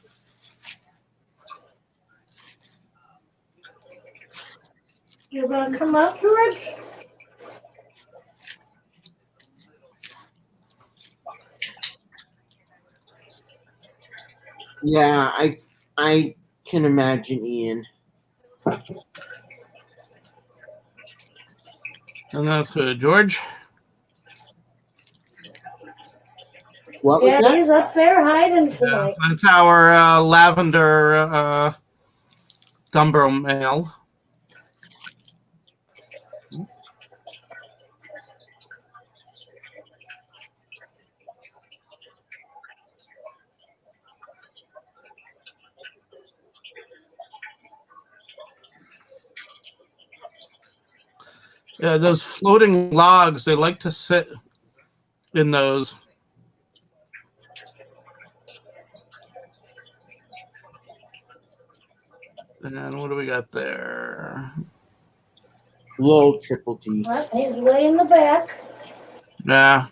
You gonna come out, George? Yeah, I can imagine, Ian. And that's good. George? What was Yeah, that? he's up there hiding tonight. That's our lavender Dumbo male. Yeah, those floating logs, they like to sit in those. And what do we got there? Little triple T. Well, he's way in the back. Yeah.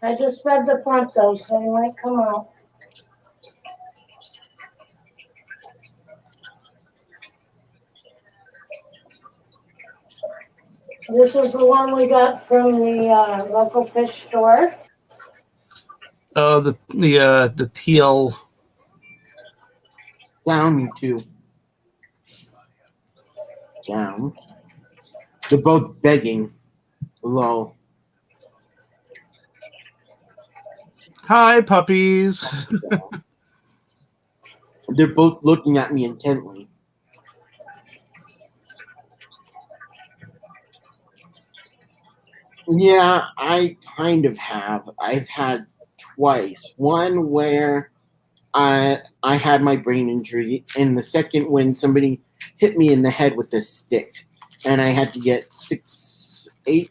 I just fed the front though, so he might come out. This is the one we got from the local fish store. Oh, the teal. Down, you two. Down. They're both begging. Low. Hi, puppies. They're both looking at me intently. Yeah, I kind of have. I've had twice. One where I had my brain injury, and the second when somebody hit me in the head with a stick, and I had to get 8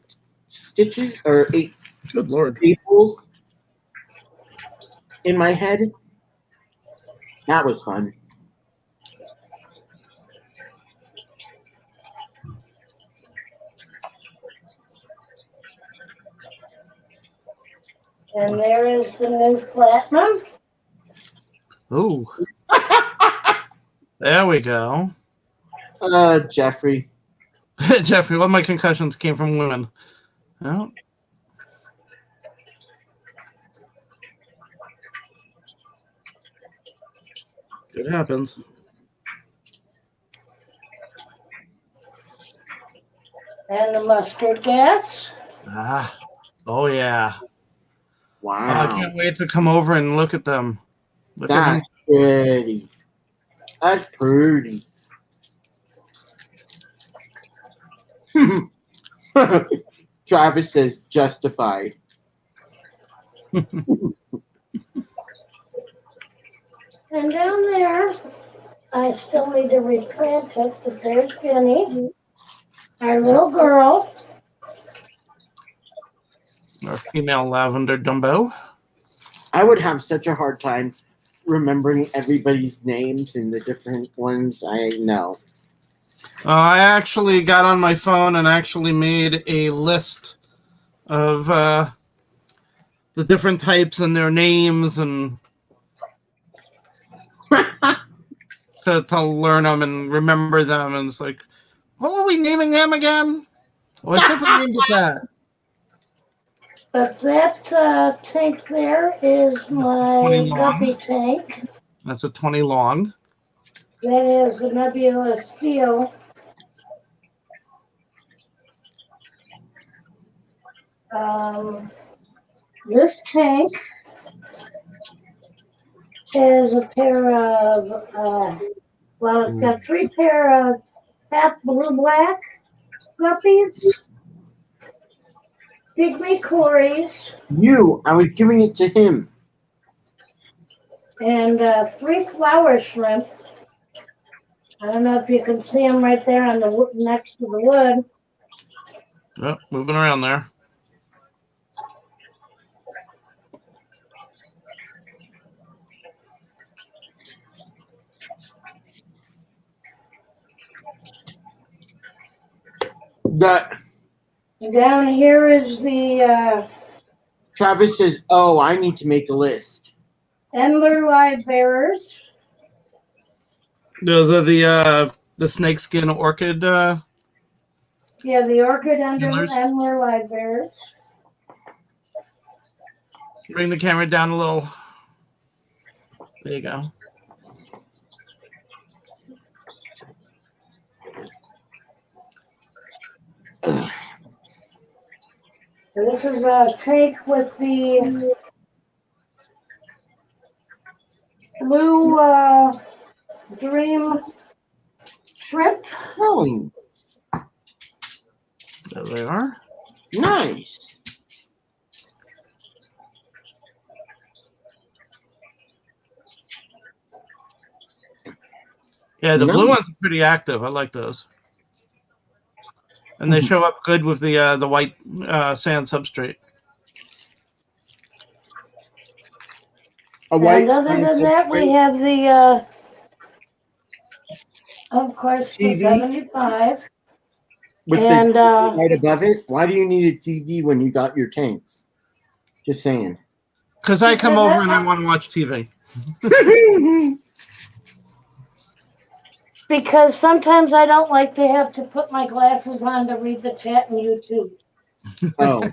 stitches or 8 Good Lord. staples in my head. That was fun. And there is the new platinum. Ooh. There we go. Jeffrey. Jeffrey, all my concussions came from women. Well, it happens. And the mustard gas. Ah. Oh, yeah. Wow. Oh, I can't wait to come over and look at them. Look at him. That's pretty. That's pretty. Travis says justified. And down there, I still need to replant it, but there's Jenny, our little girl. Our female lavender Dumbo. I would have such a hard time remembering everybody's names and the different ones I know. I actually got on my phone and actually made a list of the different types and their names and to learn them and remember them. And it's like, what were we naming them again? Oh, I think we named it that. But that tank there is my 20 long. Guppy Tank. That's a 20 long. That is the Nebula Steel. This tank has a pair of, well, it's got 3 pair of half blue-black Guppies, Pygmy Cories, I was giving it to him. and 3 flower shrimp. I don't know if you can see them right there on the wood, next to the wood. Oh, moving around there. That Down here is the Travis says, "Oh, I need to make a list." Endler Live Bearers. Those are the snakeskin orchid. Yeah, the Orchid Endlers. Endler Live Bearers. Bring the camera down a little. There you go. This is a tank with the blue dream shrimp. Oh, There they are. nice. Yeah, the blue Nice. ones are pretty active. I like those. And they show up good with the white sand substrate. A white And other than that, we have the, of course, the TV? 75. with And the right above it. Why do you need a TV when you got your tanks? Just saying. Because I come over and I want to watch TV. because sometimes I don't like to have to put my glasses on to read the chat and YouTube. Oh.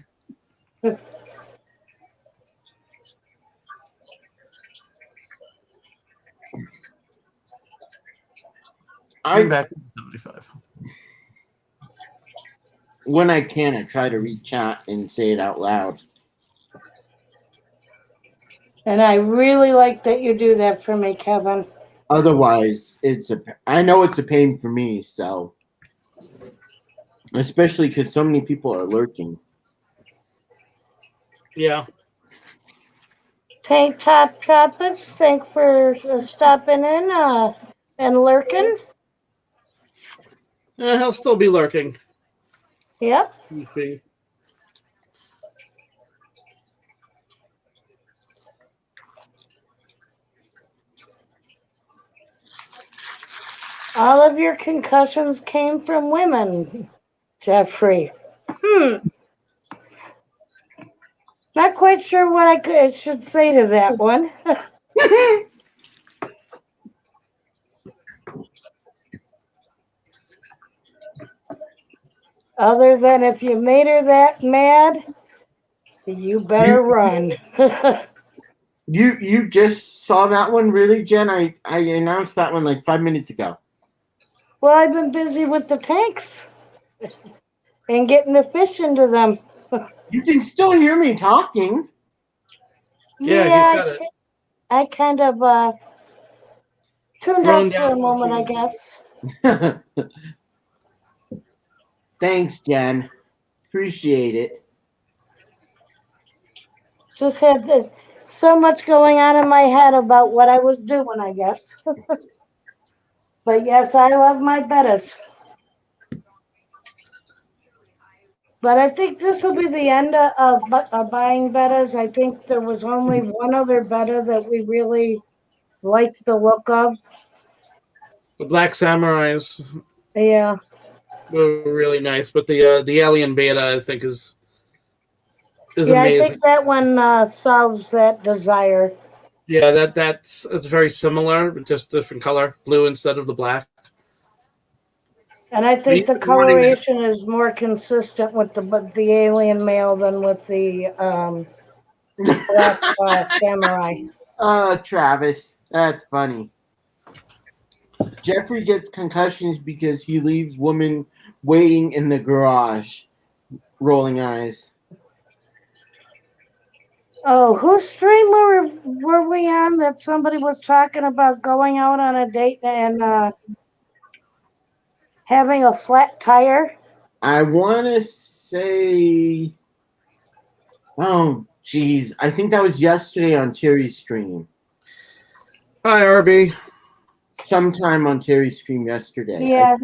I'm back to 75. When I can, I try to read chat and say it out loud. And I really like that you do that for me, Kevin. Otherwise, I know it's a pain for me, so. Especially because so many people are lurking. Yeah. Tank Top Tropics, thanks for stopping in and lurking. He'll still be lurking. Yep. You see. All of your concussions came from women, Jeffrey. Not quite sure what should say to that one. Other than if you made her that mad, you better run. You just saw that one, really, Jen? I announced that one like 5 minutes ago. Well, I've been busy with the tanks and getting the fish into them. You can still hear me talking. Yeah, he Yeah, said it. I kind of tuned Thrown out for a down moment, I to- guess. Thanks, Jen. Appreciate it. Just had so much going on in my head about what I was doing, I guess. But yes, I love my bettas. But I think this will be the end of buying bettas. I think there was only one other betta that we really liked the look of. The Black Samurais Yeah. were really nice, but the Alien Beta I think is Yeah, I amazing. think that one solves that desire. Yeah, that's it's very similar, but just different color, blue instead of the black. And I think the Good morning. coloration is more consistent with the alien male than with the black samurai. Travis, that's funny. Jeffrey gets concussions because he leaves women waiting in the garage. Rolling eyes. Oh, whose stream were we on that somebody was talking about going out on a date and having a flat tire? I want to say, oh, geez, I think that was yesterday on Terry's stream. Hi, RB. Sometime on Terry's stream yesterday. Yeah.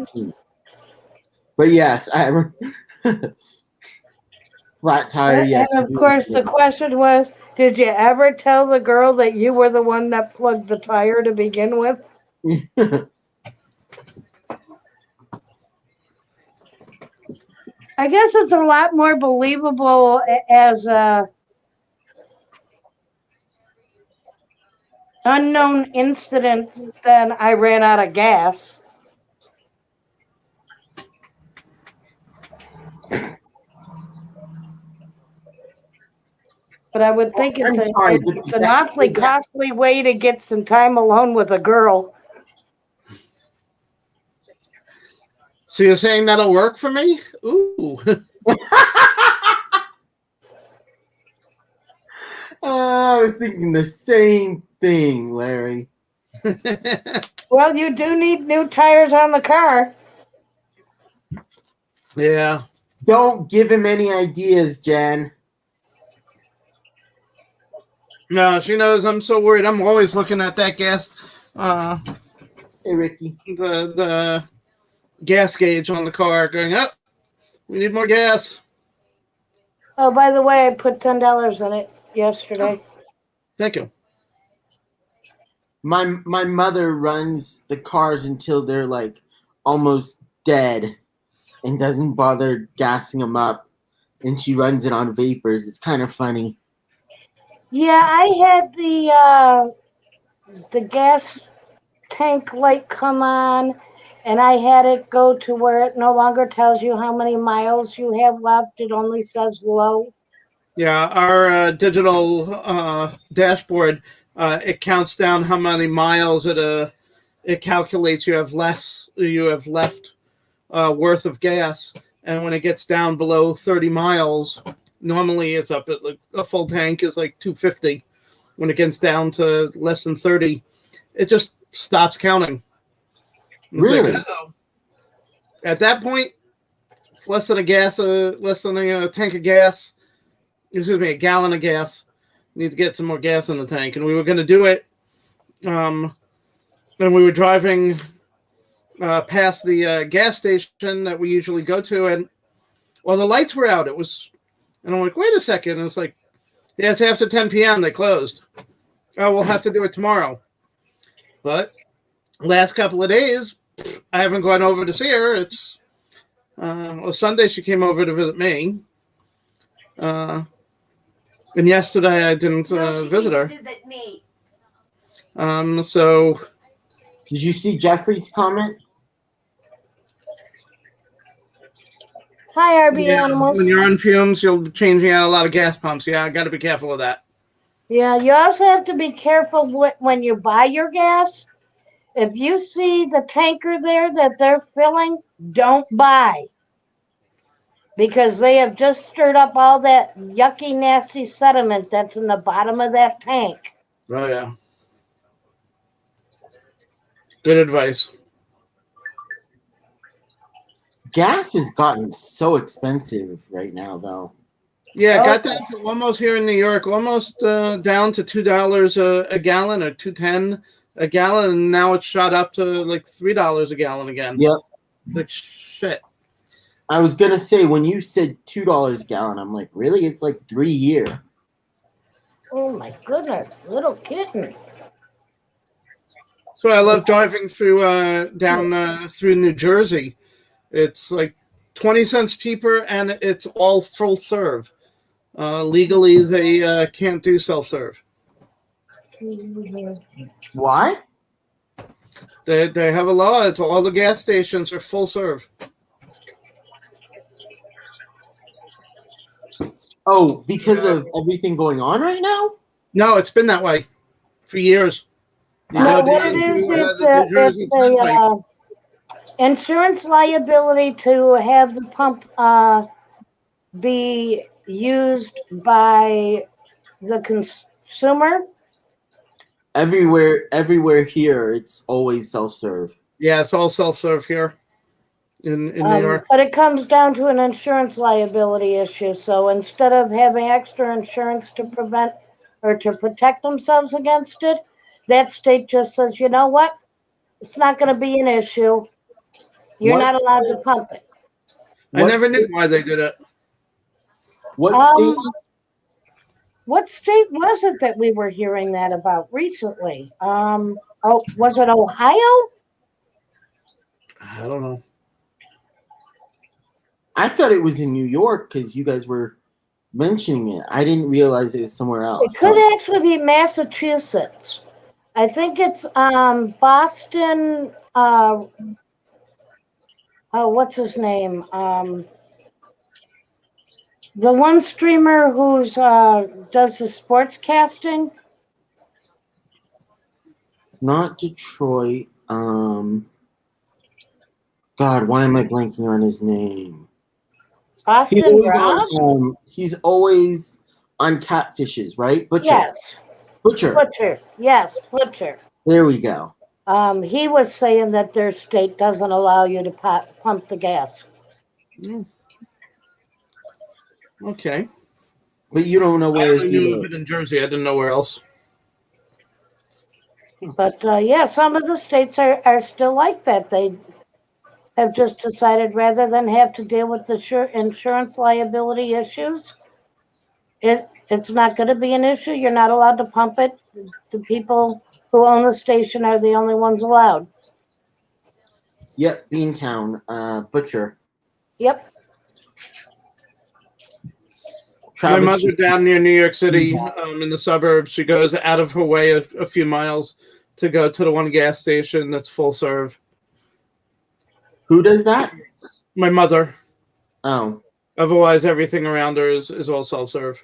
But yes, I flat tire. Yes. And of course, the question was, did you ever tell the girl that you were the one that plugged the tire to begin with? I guess it's a lot more believable as a unknown incident than I ran out of gas. But I would think it's an awfully costly way to get some time alone with a girl. So you're saying that'll work for me? Ooh. I was thinking the same thing, Larry. Well, you do need new tires on the car. Yeah. Don't give him any ideas, Jen. No, she knows I'm so worried. I'm always looking at that gas. Hey, Ricky. The gas gauge on the car going up. We need more gas. Oh, by the way, I put $10 in it yesterday. Thank you. My mother runs the cars until they're like almost dead and doesn't bother gassing them up, and she runs it on vapors. It's kind of funny. Yeah, I had the gas tank light come on, and I had it go to where it no longer tells you how many miles you have left. It only says low. Yeah, our digital dashboard, it counts down how many miles it calculates you have left worth of gas, and when it gets down below 30 miles, normally it's up at like a full tank is like 250. When it gets down to less than 30, it just stops counting. It's Really? like, uh-oh. At that point, it's less than a tank of gas. Excuse me, a gallon of gas. Need to get some more gas in the tank, and we were going to do it. And we were driving past the gas station that we usually go to, and the lights were out. And I'm like, wait a second. And it's like, yeah, it's after 10 p.m. They closed. Oh, we'll have to do it tomorrow. But last couple of days, I haven't gone over to see her. It's Sunday she came over to visit me. And yesterday I didn't visit her. Visit me. So Did you see Jeffrey's comment? Hi, RB yeah, Animals. when you're on fumes, you'll be changing out a lot of gas pumps. Yeah, I got to be careful of that. Yeah, you also have to be careful when you buy your gas. If you see the tanker there that they're filling, don't buy. Because they have just stirred up all that yucky, nasty sediment that's in the bottom of that tank. Oh yeah. Good advice. Gas has gotten so expensive right now, though. Yeah, it got Oh, down to almost here in New York, almost down to $2 a gallon or $2.10 a gallon, and now it's shot up to like $3 a gallon again. Yep. Like shit. I was gonna say when you said $2 a gallon, I'm like, really? It's like 3 year. oh my goodness, little kitten. So I love driving through down through New Jersey. It's like 20 cents cheaper, and it's all full serve. Legally, they can't do self serve. Why? They have a law. It's all the gas stations are full serve. Oh, because of everything going on right now? No, it's been that way for years. You No, go what down it is, through, it's the New Jersey Turnpike. a insurance liability to have the pump be used by the consumer. Everywhere here, it's always self-serve. Yeah, it's all self serve here in New York. But it comes down to an insurance liability issue. So instead of having extra insurance to prevent or to protect themselves against it, that state just says, you know what? It's not going to be an issue. You're not What allowed to state- pump it. I what never knew state- why they did it. What Um, state? what state was it that we were hearing that about recently? Oh, was it Ohio? I don't know. I thought it was in New York because you guys were mentioning it. I didn't realize it was somewhere It else. could So, actually be Massachusetts. I think it's Boston. Oh, what's his name? The one streamer who's does the sports casting. not Detroit. God, why am I blanking on his name? He's Austin always Rob? on. He's always on Catfishes, right? Butcher. Yes, Butcher. Butcher. Yes, Butcher. There we go. He was saying that their state doesn't allow you to pump the gas. Mm. Okay. But you don't know I where only he knew of lives. it in Jersey. I didn't know where else. But yeah, some of the states are still like that. They have just decided rather than have to deal with the insurance liability issues, it's not going to be an issue. You're not allowed to pump it. The people who own the station are the only ones allowed. Yep, Beantown, Butcher. Yep. My Travis. mother down near New York City, in the suburbs, she goes out of her way a few miles to go to the one gas station that's full serve. Who does that? My mother. Oh, Otherwise, everything around her is all self serve.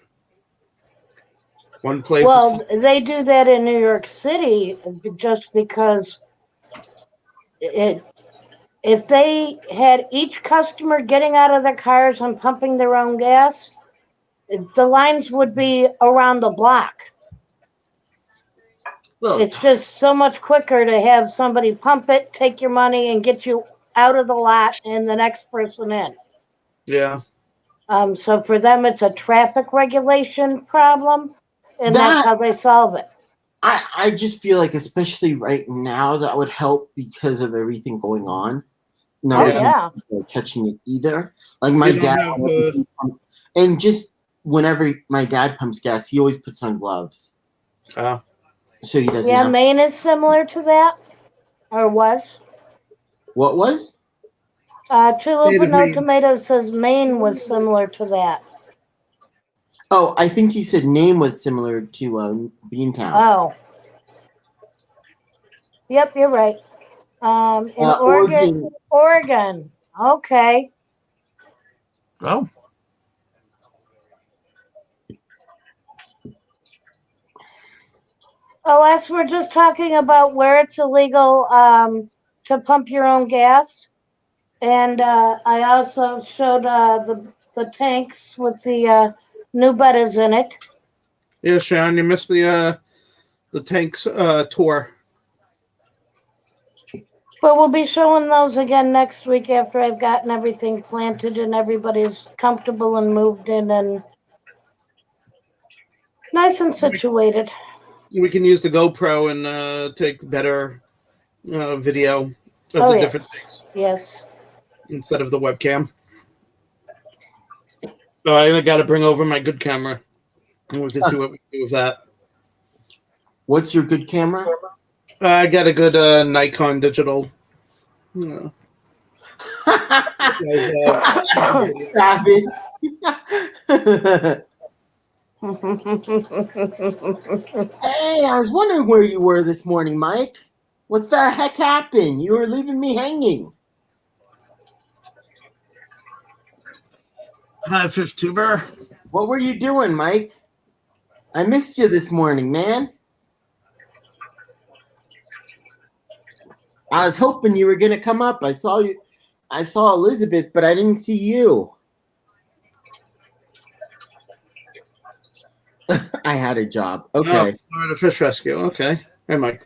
One place. Well, they do that in New York City just because if they had each customer getting out of their cars and pumping their own gas, the lines would be around the block. well, It's just so much quicker to have somebody pump it, take your money, and get you out of the lot and the next person in. Yeah. So for them, it's a traffic regulation problem, and that's That- how they solve it. I just feel like, especially right now, that would help because of everything going on. No, Oh, there's yeah. no catching it either. Like my You don't dad, have, and just whenever my dad pumps gas, he always puts on gloves, so he doesn't. Yeah, have, Maine is similar to that, or was. what was? Tulip State with of No Maine. Tomatoes says Maine was similar to that. Oh, I think you said name was similar to Beantown. Oh. Yep, you're right. In Oregon. Oregon. Okay. Oh. Oh, as we're just talking about where it's illegal to pump your own gas. And I also showed the tanks with the new butters in it. Yeah, Sharon, you missed the tanks tour. But we'll be showing those again next week after I've gotten everything planted and everybody's comfortable and moved in and nice and situated. We can use the GoPro and take better video of Oh, the yes. different things Yes. instead of the webcam. So I got to bring over my good camera, and we can see what we can do with that. What's your good camera? I got a good Nikon digital. Travis. Hey, I was wondering where you were this morning, Mike. What the heck happened? You were leaving me hanging. Hi, Fish Tuber. What were you doing, Mike? I missed you this morning, man. I was hoping you were gonna come up. I saw you. I saw Elizabeth, but I didn't see you. I had a job. Okay. Oh, the fish rescue. Okay. Hey, Mike.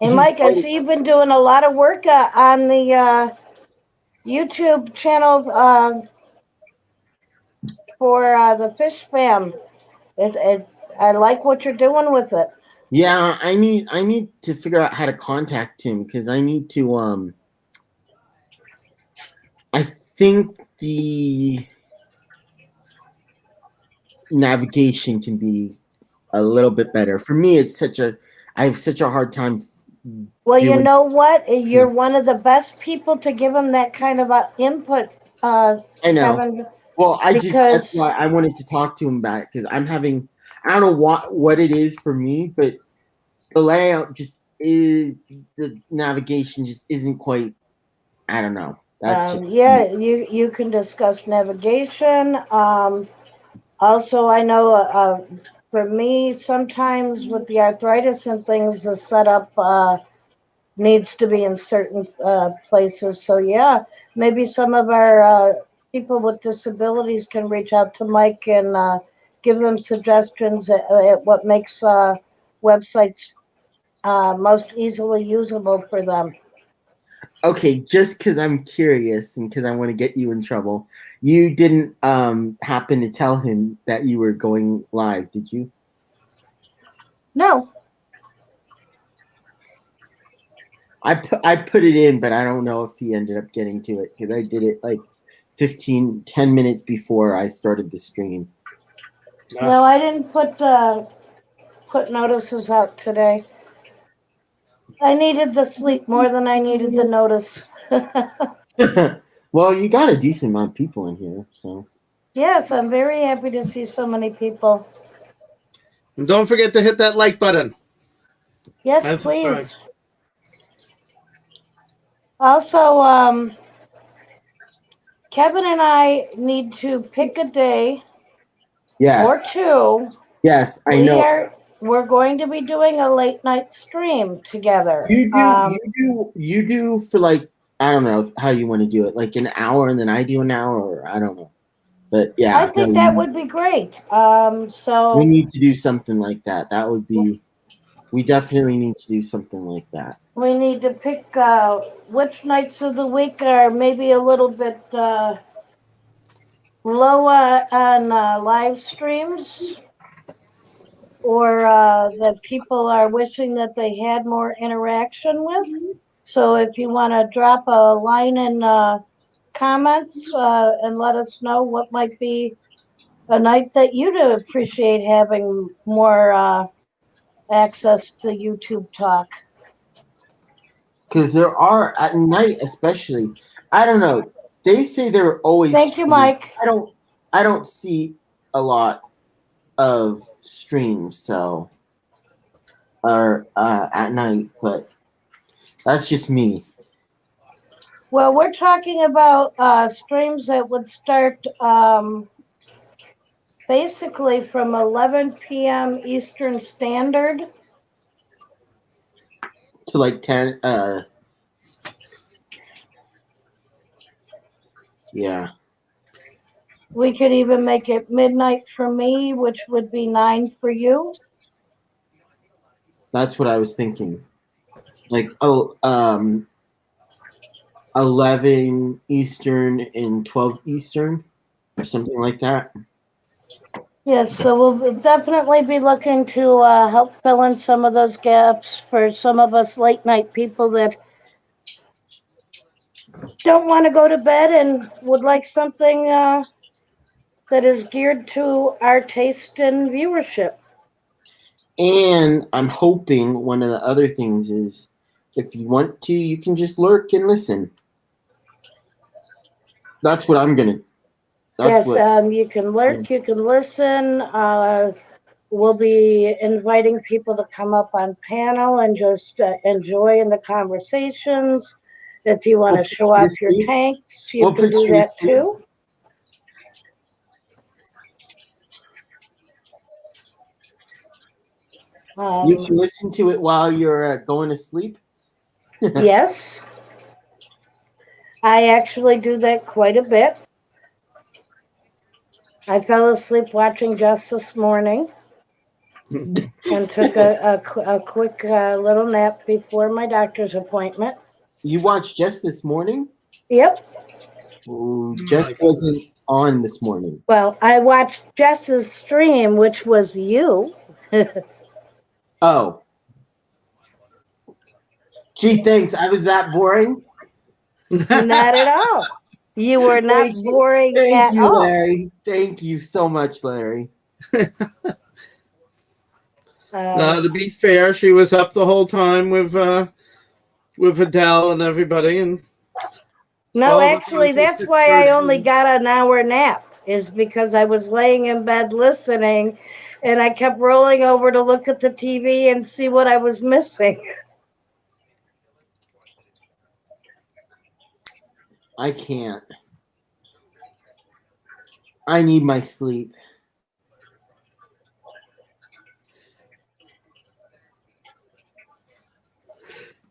Hey, Mike, I see you've been doing a lot of work on the YouTube channel for the fish fam. I like what you're doing with it. Yeah, I need to figure out how to contact him because I need to I think the navigation can be a little bit better. For me, I have such a hard time. Well, you know what? You're one of the best people to give him that kind of input, I know. Kevin. Well, that's why I wanted to talk to him about it because I don't know what it is for me, but the layout the navigation just isn't quite. I don't know. That's just yeah. You can discuss navigation. Also, I know for me sometimes with the arthritis and things, the setup needs to be in certain places. So yeah, maybe some of our people with disabilities can reach out to Mike and give them suggestions at what makes websites most easily usable for them. okay. Just because I'm curious and because I want to get you in trouble, you didn't happen to tell him that you were going live, did you? No. I put it in, but I don't know if he ended up getting to it because I did it like 10 minutes before I started the stream. No, I didn't put notices out today. I needed the sleep more than I needed the notice. Well, you got a decent amount of people in here, so. Yes, I'm very happy to see so many people. And don't forget to hit that like button. Yes, And please. subscribe. Also, Kevin and I need to pick a day Yes. or two. Yes, I know. We're going to be doing a late night stream together. You do for like, I don't know how you want to do it, like an hour and then I do an hour, or I don't know. But yeah. I think that would be great. So we need to do something like that. That would be, we definitely need to do something like that. We need to pick which nights of the week are maybe a little bit low on live streams, or that people are wishing that they had more interaction with. So if you want to drop a line in comments and let us know what might be a night that you'd appreciate having more access to YouTube talk. because there are at night, especially. I don't know. They say they're always. Thank you, streaming. Mike. I don't see a lot of streams, so or at night, but that's just me. Well, we're talking about streams that would start basically from 11 p.m. Eastern Standard. To like 10. Yeah. We could even make it midnight for me, which would be 9 for you. That's what I was thinking. Like 11 Eastern and 12 Eastern or something like that. Yes, so we'll definitely be looking to help fill in some of those gaps for some of us late night people that don't want to go to bed and would like something that is geared to our taste and viewership. And I'm hoping one of the other things is if you want to, you can just lurk and listen. That's what I'm going to. Yes, you can lurk, you can listen. We'll be inviting people to come up on panel and just enjoy in the conversations. If you want to show off your tanks, you can do that too. You can listen to it while you're going to sleep? Yes. I actually do that quite a bit. I fell asleep watching Just this morning and took a quick little nap before my doctor's appointment. You watched Just this morning? Yep. Ooh, Just wasn't on this morning. Well, I watched Jess's stream, which was you. Oh. Gee, thanks. I was that boring? Not at all. You were not boring Thank at you, all. Larry. Thank you so much, Larry. Now, to be fair, she was up the whole time with Adele and everybody, and no, actually, that's why I only got an hour nap, is because I was laying in bed listening, and I kept rolling over to look at the TV and see what I was missing. I can't. I need my sleep.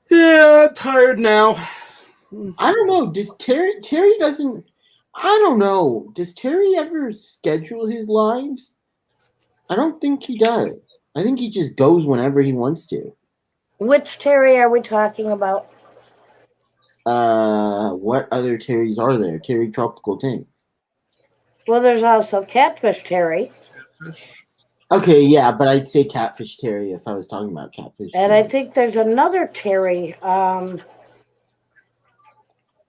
Yeah, I'm tired now. I don't know. Does Terry doesn't. I don't know. Does Terry ever schedule his lives? I don't think he does. I think he just goes whenever he wants to. Which Terry are we talking about? What other Terrys are there? Terry Tropical Tank. Well, there's also Catfish Terry. Okay, yeah, but I'd say Catfish Terry if I was talking about Catfish And Terry. I think there's another Terry. Yeah,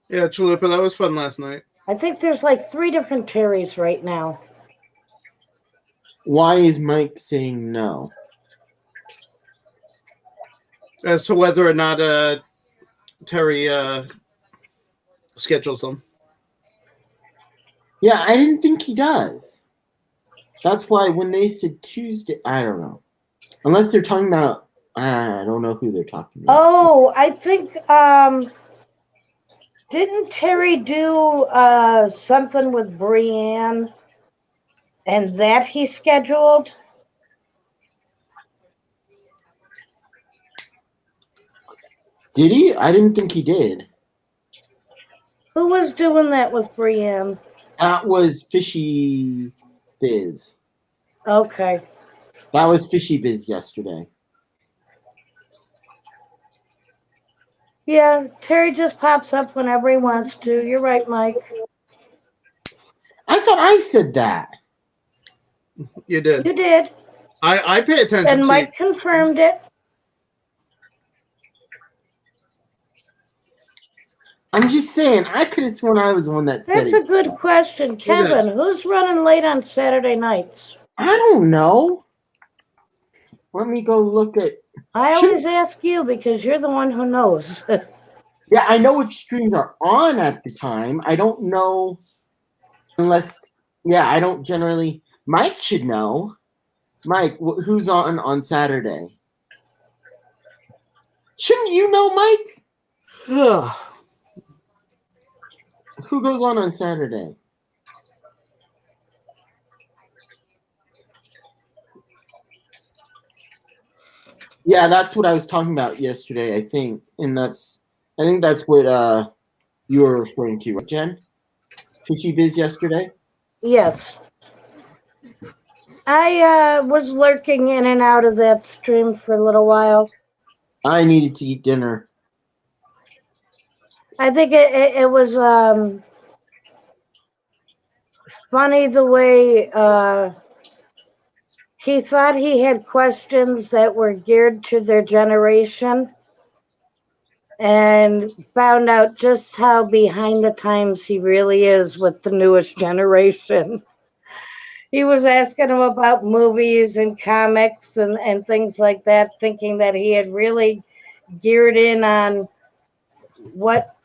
Chalupa, that was fun last night. I think there's like 3 different Terrys right now. Why is Mike saying no? As to whether or not Terry schedules them. Yeah, I didn't think he does. That's why when they said Tuesday, I don't know. Unless they're talking about, I don't know who they're talking about. Oh, I think, didn't Terry do something with Brienne and that he scheduled? Did he? I didn't think he did. Who was doing that with Brienne? That was Fishy Biz. Okay. That was Fishy Biz yesterday. Yeah, Terry just pops up whenever he wants to. You're right, Mike. I thought I said that. You did. You did. I pay attention And to Mike confirmed it. I'm just saying, I could have sworn I was the one that said That's it. a good question. Kevin, who's running late on Saturday nights? I don't know. Let me go look at. I always ask you because you're the one who knows. Yeah, I know which streams are on at the time. I don't know unless. Yeah, I don't generally. Mike should know. Mike, who's on Saturday? Shouldn't you know, Mike? Ugh. Who goes on Saturday? Yeah, that's what I was talking about yesterday, I think. And I think that's what you were referring to, right, Jen? Fishy Biz yesterday? Yes. I was lurking in and out of that stream for a little while. I needed to eat dinner. I think it was funny the way he thought he had questions that were geared to their generation and found out just how behind the times he really is with the newest generation. He was asking him about movies and comics and things like that, thinking that he had really geared in on what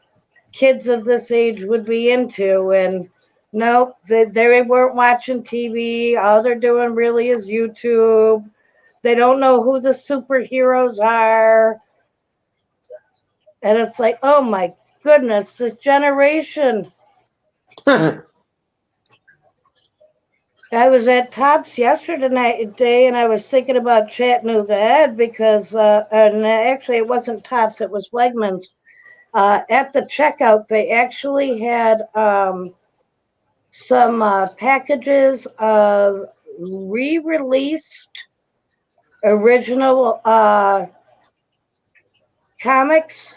kids of this age would be into. And nope, they weren't watching TV. All they're doing really is YouTube. They don't know who the superheroes are. And it's like, oh my goodness, this generation. I was at Tops yesterday, and I was thinking about Chattanooga Ed because, and actually it wasn't Tops, it was Wegmans. At the checkout, they actually had some packages of re-released original comics.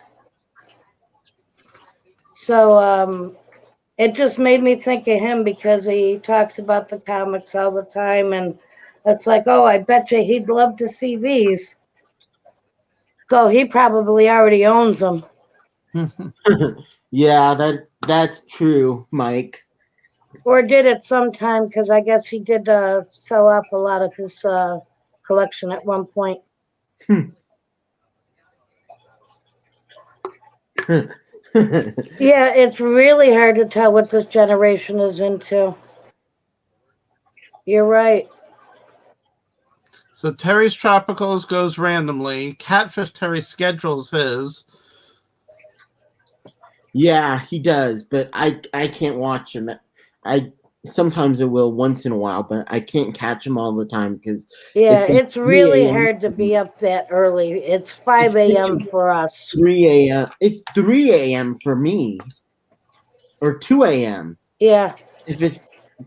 So it just made me think of him because he talks about the comics all the time, and it's like, oh, I bet you he'd love to see these. So he probably already owns them. Yeah, that's true, Mike. Or did at some time, because I guess he did sell off a lot of his collection at one point. Yeah, it's really hard to tell what this generation is into. You're right. So Terry's Tropicals goes randomly. Catfish Terry schedules his. Yeah, he does, but I can't watch him. Sometimes I will once in a while, but I can't catch him all the time because Yeah, like it's 3 really a.m. hard to be up that early. It's 5 a.m. for us. 3 a.m. It's 3 a.m. for me, or 2 a.m. Yeah. If it's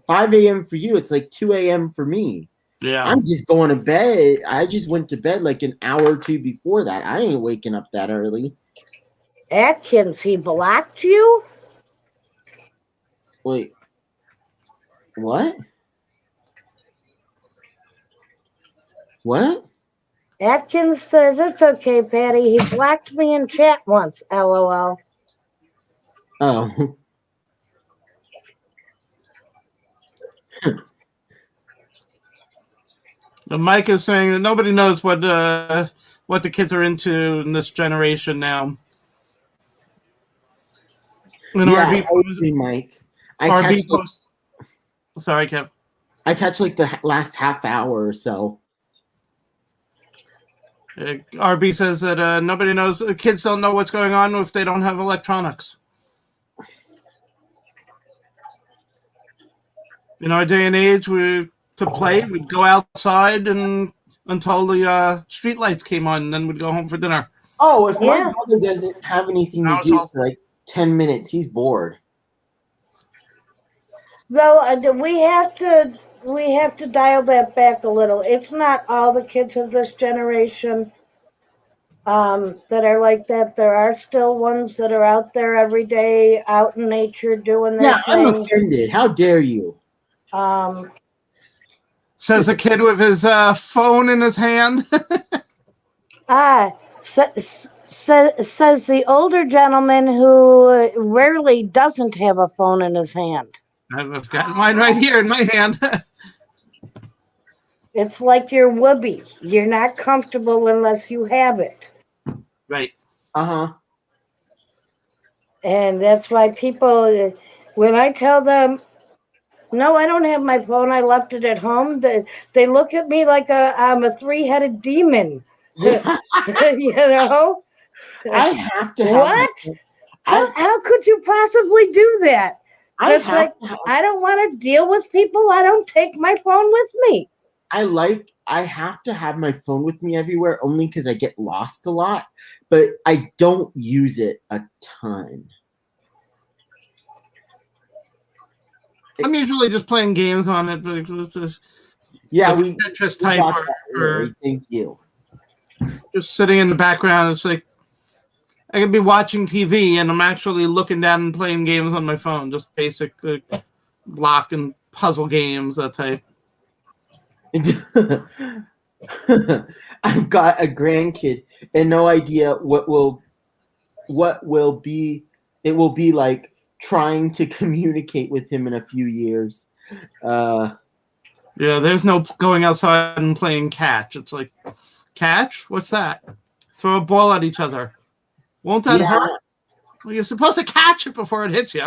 5 a.m. for you, it's like 2 a.m. for me. Yeah. I'm just going to bed. I just went to bed like an hour or two before that. I ain't waking up that early. Atkins, he blocked you? Wait, what? What? Atkins says, it's okay, Patty. He blocked me in chat once, LOL. Oh. Mike is saying that nobody knows what the kids are into in this generation now. And Yeah, RB totally, Mike. Sorry, Kev. I catch like the last half hour or so. RB says that nobody knows. Kids don't know what's going on if they don't have electronics. In our day and age, we'd go outside and until the street lights came on, and then we'd go home for dinner. Oh, if my Yeah. brother doesn't have anything to do for like 10 minutes, he's bored. Though we have to dial that back a little. It's not all the kids of this generation that are like that. There are still ones that are out there every day, out in nature, doing their I'm thing. offended. How dare you? Says a kid with his phone in his hand. Says the older gentleman who rarely doesn't have a phone in his hand. I've got mine right here in my hand. It's like your whoopee. You're not comfortable unless you have it. Right. Uh-huh. And that's why people, when I tell them, no, I don't have my phone, I left it at home, they look at me like I'm a three-headed demon. Yeah, You know? I have to have. What? How could you possibly do that? I It's like, have to have. I don't want to deal with people. I don't take my phone with me. I have to have my phone with me everywhere only because I get lost a lot, but I don't use it a ton. I'm usually just playing games on it, but it's just Yeah, like we Tetris we type got that, or Lily. Thank you. just sitting in the background. It's like I could be watching TV and I'm actually looking down and playing games on my phone, just basic block and puzzle games, that type. I've got a grandkid and no idea what will be it will be like trying to communicate with him in a few years. Yeah, there's no going outside and playing catch. It's like, catch? What's that? Throw a ball at each other. Won't that Yeah. hurt? Well, you're supposed to catch it before it hits you.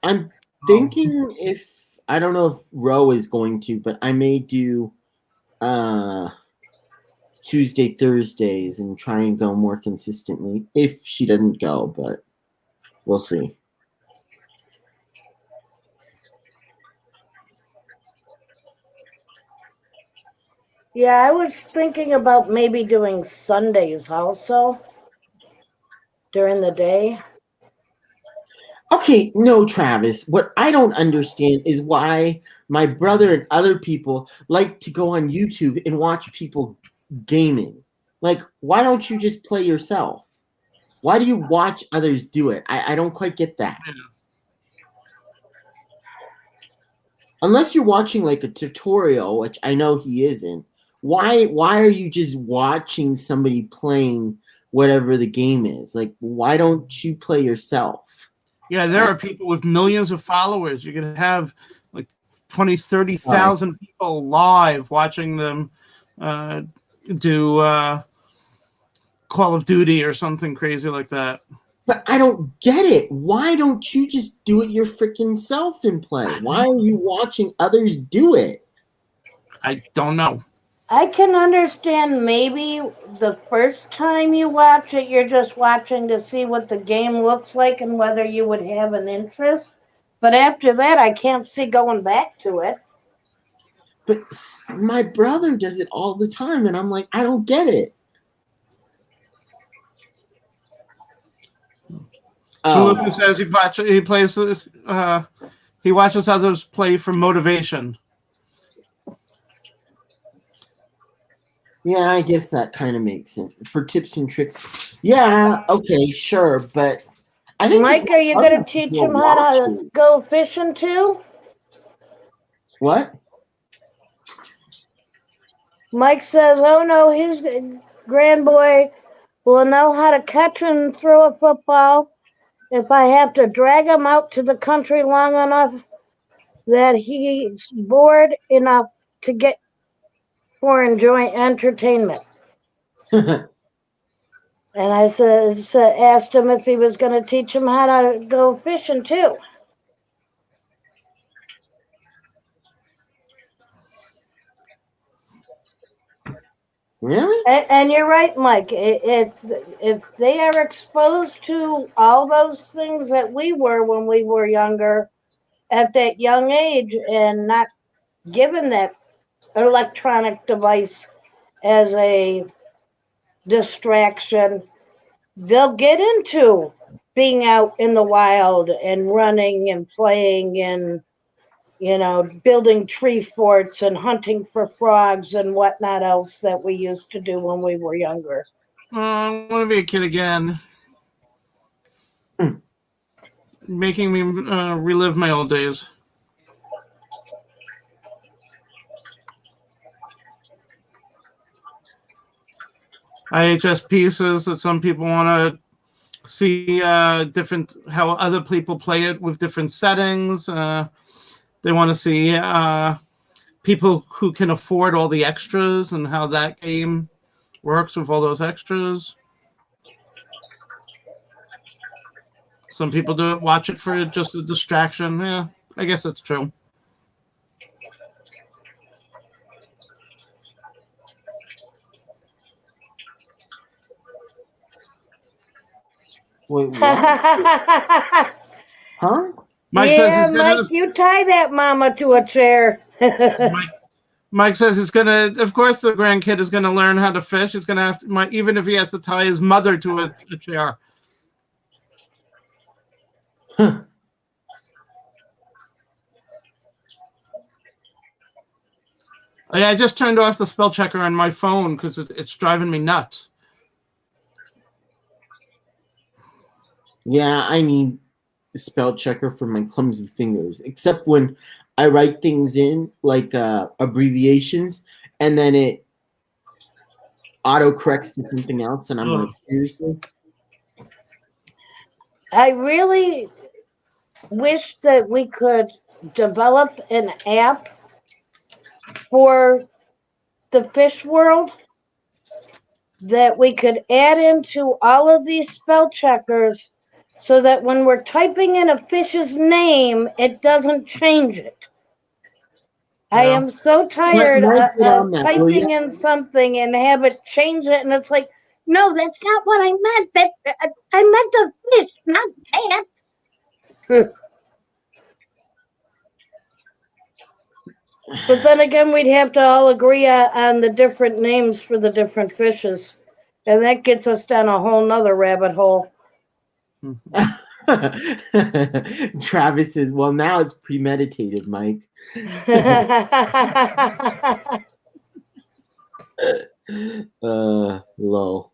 I'm thinking if I don't know if Ro is going to, but I may do Tuesday, Thursdays and try and go more consistently if she doesn't go, but we'll see. Yeah, I was thinking about maybe doing Sundays also during the day. Okay, no, Travis. What I don't understand is why my brother and other people like to go on YouTube and watch people gaming. Like, why don't you just play yourself? Why do you watch others do it? I don't quite get that. Yeah. Unless you're watching like a tutorial, which I know he isn't. Why are you just watching somebody playing whatever the game is? Like, why don't you play yourself? Yeah, there are people with millions of followers. You can have like 20, 30,000 people live watching them do Call of Duty or something crazy like that. But I don't get it. Why don't you just do it your freaking self and play? Why are you watching others do it? I don't know. I can understand maybe the first time you watch it, you're just watching to see what the game looks like and whether you would have an interest. But after that, I can't see going back to it. But my brother does it all the time, and I'm like, I don't get it. Chalupa says he watches others play for motivation. Yeah, I guess that kind of makes sense. For tips and tricks. Yeah, okay, sure, but I think Mike, are you going to teach him how to go fishing too? What? Mike says, oh no, his grandboy will know how to catch and throw a football if I have to drag him out to the country long enough that he's bored enough to get for entertainment. And I asked him if he was going to teach him how to go fishing too. Really? And you're right, Mike. If they are exposed to all those things that we were when we were younger, at that young age, and not given that electronic device as a distraction, they'll get into being out in the wild and running and playing and, building tree forts and hunting for frogs and whatnot else that we used to do when we were younger. I want to be a kid again. Making me relive my old days. IHS pieces that some people want to see different how other people play it with different settings. They want to see people who can afford all the extras and how that game works with all those extras. Some people do it, watch it for just a distraction. Yeah, I guess that's true. Wait, what? Huh? Mike says Yeah, he's gonna. Mike, you tie that mama to a chair. Mike says he's gonna. Of course, the grandkid is gonna learn how to fish. He's gonna have to, even if he has to tie his mother to a chair. Huh. Yeah, I just turned off the spell checker on my phone because it's driving me nuts. Yeah, I need a spell checker for my clumsy fingers. Except when I write things in, like abbreviations, and then it autocorrects to something else, and I'm like, seriously? I really wish that we could develop an app for the fish world that we could add into all of these spell checkers so that when we're typing in a fish's name, it doesn't change it. I am so tired Might get of on that, will ya? typing in something and have it change it, and it's like, no, that's not what I meant. I meant a fish, not that. But then again, we'd have to all agree on the different names for the different fishes. And that gets us down a whole nother rabbit hole. Travis says, well, now it's premeditated, Mike. Lol.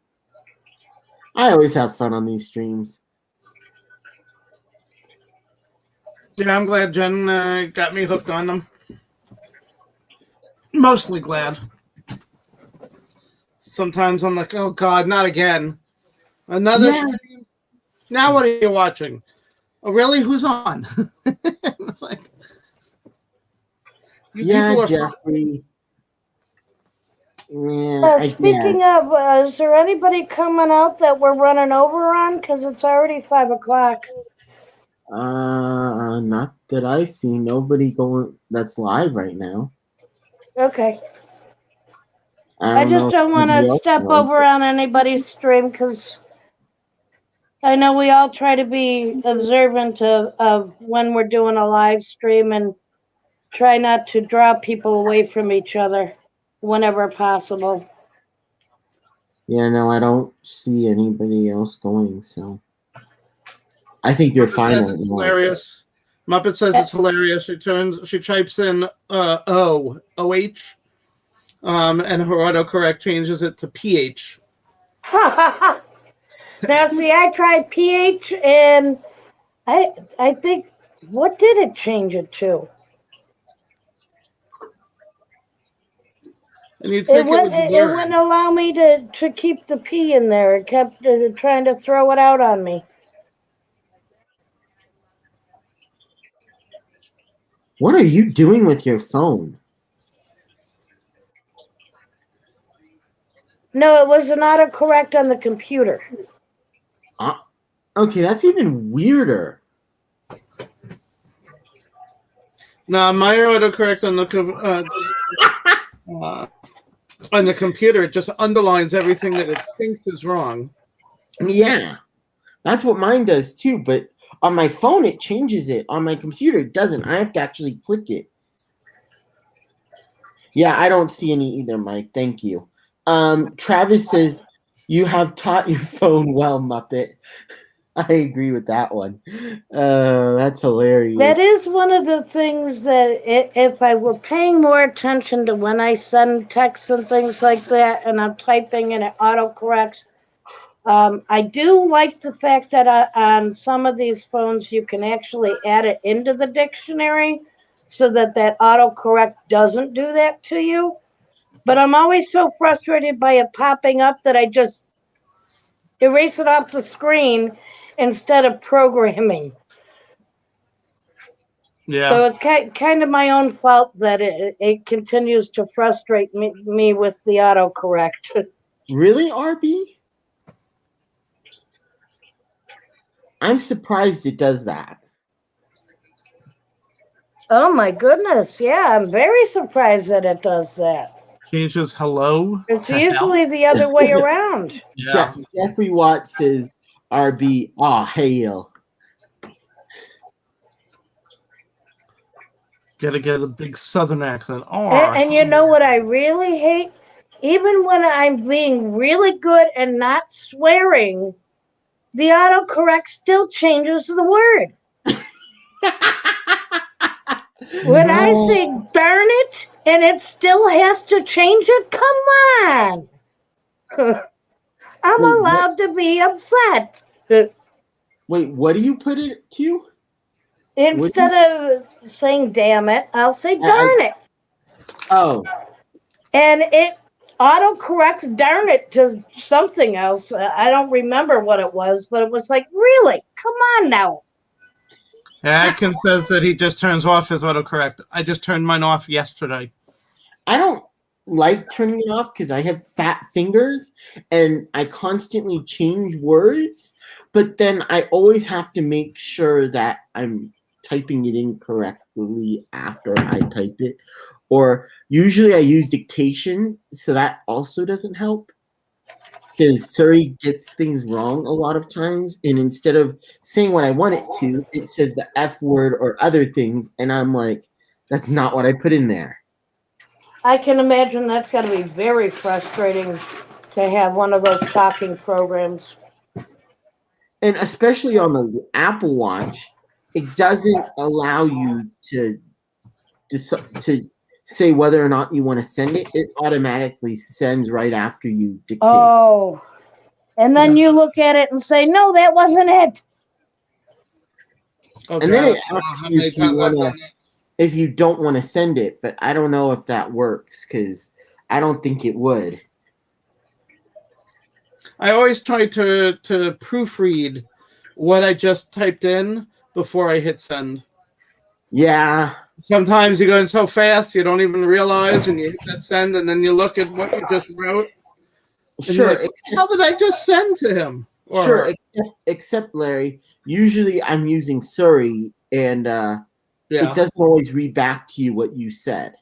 I always have fun on these streams. Yeah, I'm glad Jen got me hooked on them. Mostly glad. Sometimes I'm like, oh God, not again. Another stream? Now what are you watching? Oh, really? Who's on? It's like, you people are Jeffrey. Yeah, speaking of, is there anybody coming out that we're running over on? Because it's already 5 o'clock. Not that I see. Nobody going that's live right now. Okay. I just don't want to step over on anybody's stream because I know we all try to be observant of when we're doing a live stream and try not to draw people away from each other whenever possible. Yeah, no, I don't see anybody else going, so I think you're fine. Says it's hilarious. Muppet says it's hilarious. She types in OH, and her autocorrect changes it to PH. Now, see, I tried PH, and I think, what did it change it to? And you'd think it wouldn't allow me to keep the P in there. It kept trying to throw it out on me. What are you doing with your phone? No, it was an autocorrect on the computer. Okay, that's even weirder. No, my autocorrect on the computer, it just underlines everything that it thinks is wrong. Yeah, that's what mine does too, but on my phone it changes it. On my computer it doesn't. I have to actually click it. Yeah, I don't see any either, Mike. Thank you. Travis says, you have taught your phone well, Muppet. I agree with that one. That's hilarious. That is one of the things that if I were paying more attention to when I send texts and things like that, and I'm typing and it autocorrects, I do like the fact that on some of these phones you can actually add it into the dictionary so that autocorrect doesn't do that to you. But I'm always so frustrated by it popping up that I just erase it off the screen instead of programming. Yeah. So it's kind of my own fault that it continues to frustrate me with the autocorrect. Really, RB? I'm surprised it does that. Oh my goodness. Yeah, I'm very surprised that it does that. Changes hello. It's to usually hell. the other way around. Yeah. Jeffrey Watts says RB, aw, hail. Gotta get a big southern accent. Oh, And you know what I really hate? Even when I'm being really good and not swearing, the autocorrect still changes the word. When I say darn it and it still has to change it, come on. I'm Wait, allowed to be upset. Wait, what do you put it to? Instead of saying damn it, I'll say darn it. Oh, And it autocorrects darn it to something else. I don't remember what it was, but it was like, really? Come on now. Atkins says that he just turns off his autocorrect. I just turned mine off yesterday. I don't like turning it off because I have fat fingers and I constantly change words, but then I always have to make sure that I'm typing it in correctly after I type it. Or usually I use dictation, so that also doesn't help. Because Surrey gets things wrong a lot of times, and instead of saying what I want it to, it says the F word or other things, and I'm like, that's not what I put in there. I can imagine that's got to be very frustrating to have one of those talking programs. And especially on the Apple Watch, it doesn't allow you to say whether or not you want to send it. It automatically sends right after you dictate. Oh. And then you look at it and say, no, that wasn't it. Oh, And then God. it asks you if you don't want to send it, but I don't know if that works because I don't think it would. I always try to proofread what I just typed in before I hit send. Yeah. Sometimes you're going so fast you don't even realize, and you hit that send, and then you look at what you just wrote. Sure. Like, what the hell did I just send to him? Or Sure. her? Except Larry, usually I'm using Surrey, and it doesn't always read back to you what you said.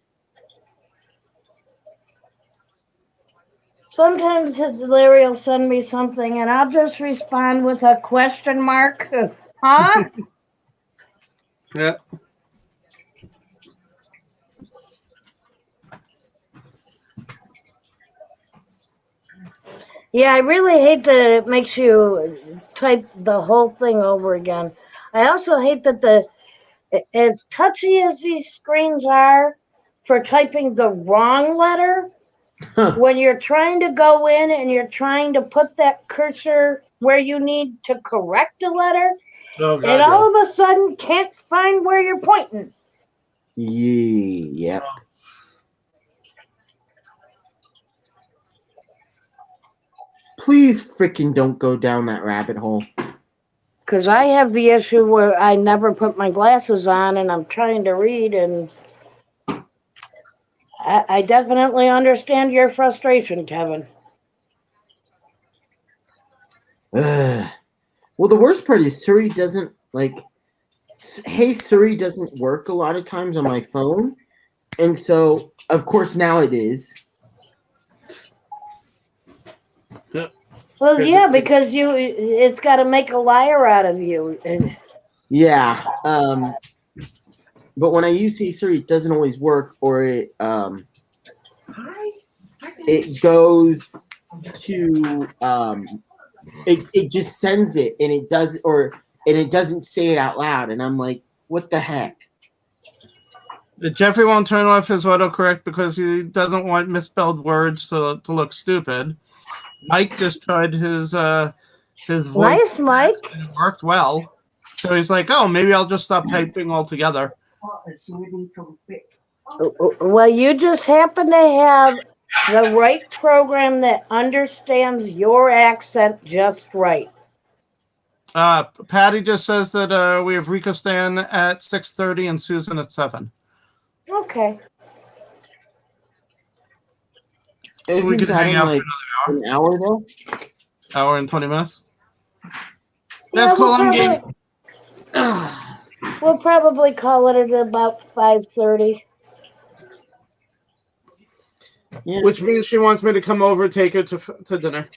Sometimes Larry will send me something and I'll just respond with a question mark. Huh? Yeah. Yeah, I really hate that it makes you type the whole thing over again. I also hate that as touchy as these screens are for typing the wrong letter, when you're trying to go in and you're trying to put that cursor where you need to correct a letter, it all of a sudden can't find where you're pointing. Yep. Please freaking don't go down that rabbit hole. Because I have the issue where I never put my glasses on and I'm trying to read, and I definitely understand your frustration, Kevin. Well, the worst part is Surrey doesn't Hey Surrey doesn't work a lot of times on my phone, and so of course now it is. Well, yeah, because it's got to make a liar out of you. Yeah. But when I use Hey Siri, it doesn't always work, or it goes to it just sends it, and it does, and it doesn't say it out loud, and I'm like, what the heck? Jeffrey won't turn off his autocorrect because he doesn't want misspelled words to look stupid. Mike just tried his voice. Nice, Mike. And it worked well. So he's like, oh, maybe I'll just stop typing altogether. Well, you just happen to have the right program that understands your accent just right. Patty just says that we have Rico Stan at 6:30 and Susan at 7. Okay. Isn't we could that hang in out like for another an hour though? hour and 20 minutes. That's Yeah, cool. I'm game. we'll probably call it at about 5:30. Yeah. Which means she wants me to come over, take her to dinner.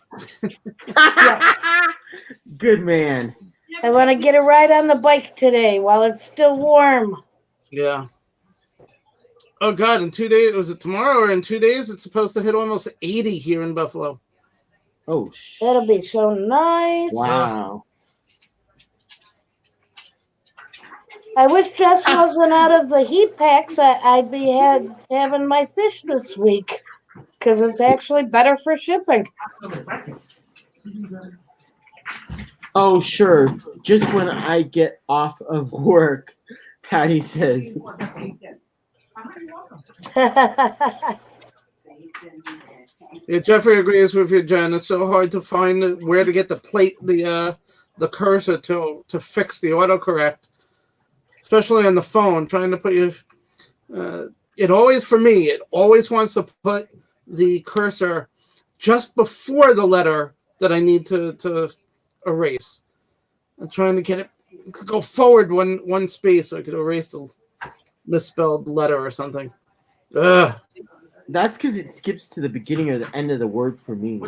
Good man. I want to get a ride on the bike today while it's still warm. Yeah. Oh God! In 2 days, was it tomorrow or in 2 days? It's supposed to hit almost 80 here in Buffalo. Oh, That'll be so nice. wow. I wish Jess wasn't out of the heat packs. I'd be having my fish this week because it's actually better for shipping. Oh, sure. Just when I get off of work, Patty says. Yeah, Jeffrey agrees with you, Jen. It's so hard to find where to get the cursor to fix the autocorrect, especially on the phone. Trying to put your it always wants to put the cursor just before the letter that I need to erase. I'm trying to get it go forward one space so I could erase the misspelled letter or something. Ugh. That's because it skips to the beginning or the end of the word for me.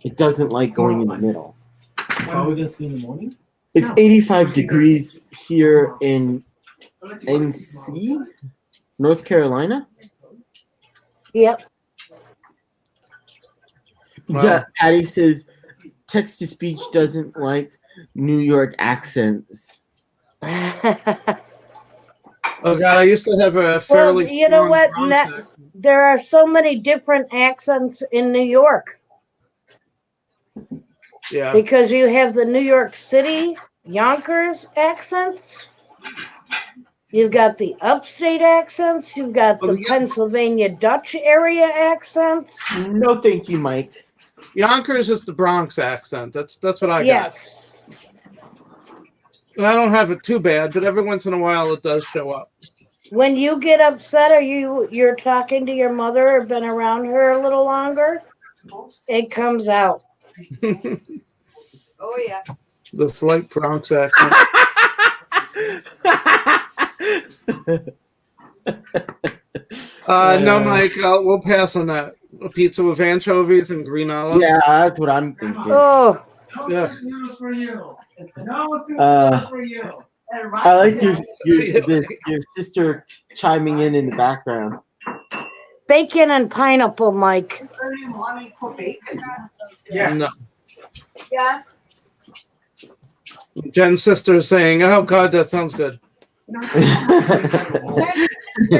It doesn't like going in the middle. Are we going to see in the morning? It's 85 degrees here in NC, North Carolina. Yep. Wow. Patty says text to speech doesn't like New York accents. Oh God, I used to have a fairly. Well, you know strong what? Bronx accent. There are so many different accents in New York Yeah. because you have the New York City, Yonkers accents. You've got the upstate accents. You've got the Pennsylvania Dutch area accents. No, thank you, Mike. Yonkers is the Bronx accent. That's what I Yes. got. And I don't have it too bad, but every once in a while it does show up. When you get upset or you're talking to your mother or been around her a little longer, it comes out. Oh yeah. The slight Bronx accent. No, Mike, we'll pass on that. A pizza with anchovies and green olives. Yeah, that's what I'm thinking. Oh, Yeah. For you. No for you. I like your sister chiming in the background. bacon and pineapple, Mike. Yes. No. Yes. Jen's sister is saying, "Oh God, that sounds good." Your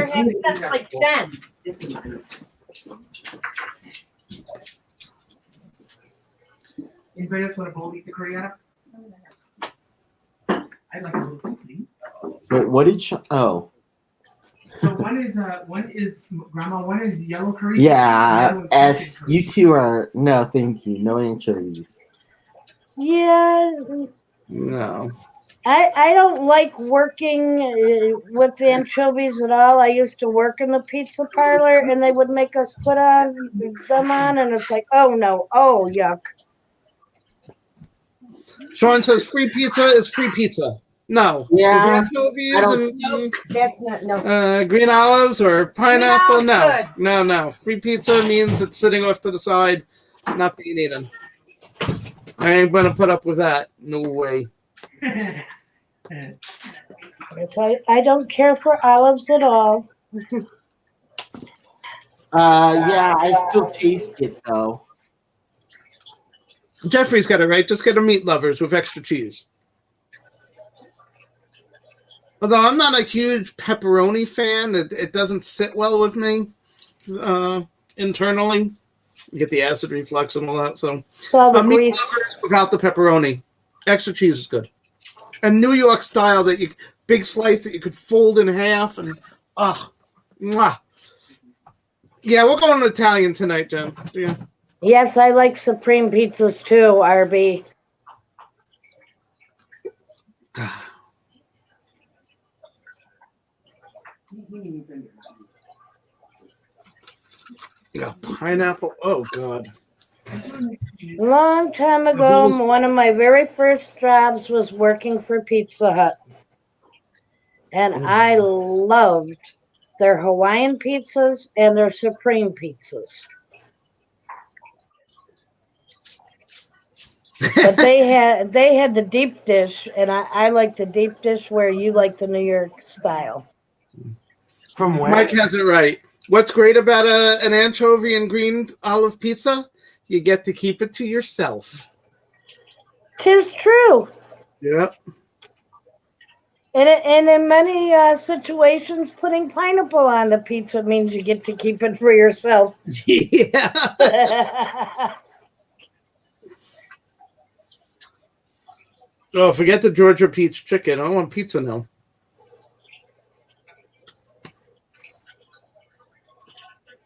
headset's like 10. Anybody else want to bowl eat the Korean? I'd like a little too, please. Wait, what did she? Oh, So one is grandma, one is yellow Korean. yeah. the other one's chicken Korean. You two are no, thank you. No anchovies. Yeah, No. I don't like working with the anchovies at all. I used to work in the pizza parlor, and they would make us put them on, and it's like, oh no, oh yuck. Sean says free pizza is free pizza. No. Yeah, With anchovies and That's not no. green olives or pineapple. Green olives No. No. Free pizza means it's sitting off to the side, not being eaten. I ain't gonna put up with that. No way. So I don't care for olives at all. yeah. I still taste it though. Jeffrey's got it right. Just get a meat lovers with extra cheese. Although I'm not a huge pepperoni fan, it doesn't sit well with me internally. You get the acid reflux and all that. So Well, the meat grease. lovers without the pepperoni. Extra cheese is good. And New York style big slice that you could fold in half and mwah. Yeah, we're going to Italian tonight, Jen. Yeah. Yes, I like supreme pizzas too, RB. Yeah, pineapple. Oh God. Long time ago, one of my very first jobs was working for Pizza Hut. And I loved their Hawaiian pizzas and their Supreme pizzas. But they had the deep dish, and I like the deep dish where you like the New York style. From where? Mike has it right. What's great about an anchovy and green olive pizza? You get to keep it to yourself. 'Tis true. Yep. And in many situations, putting pineapple on the pizza means you get to keep it for yourself. Yeah. Oh, forget the Georgia peach chicken. I want pizza now.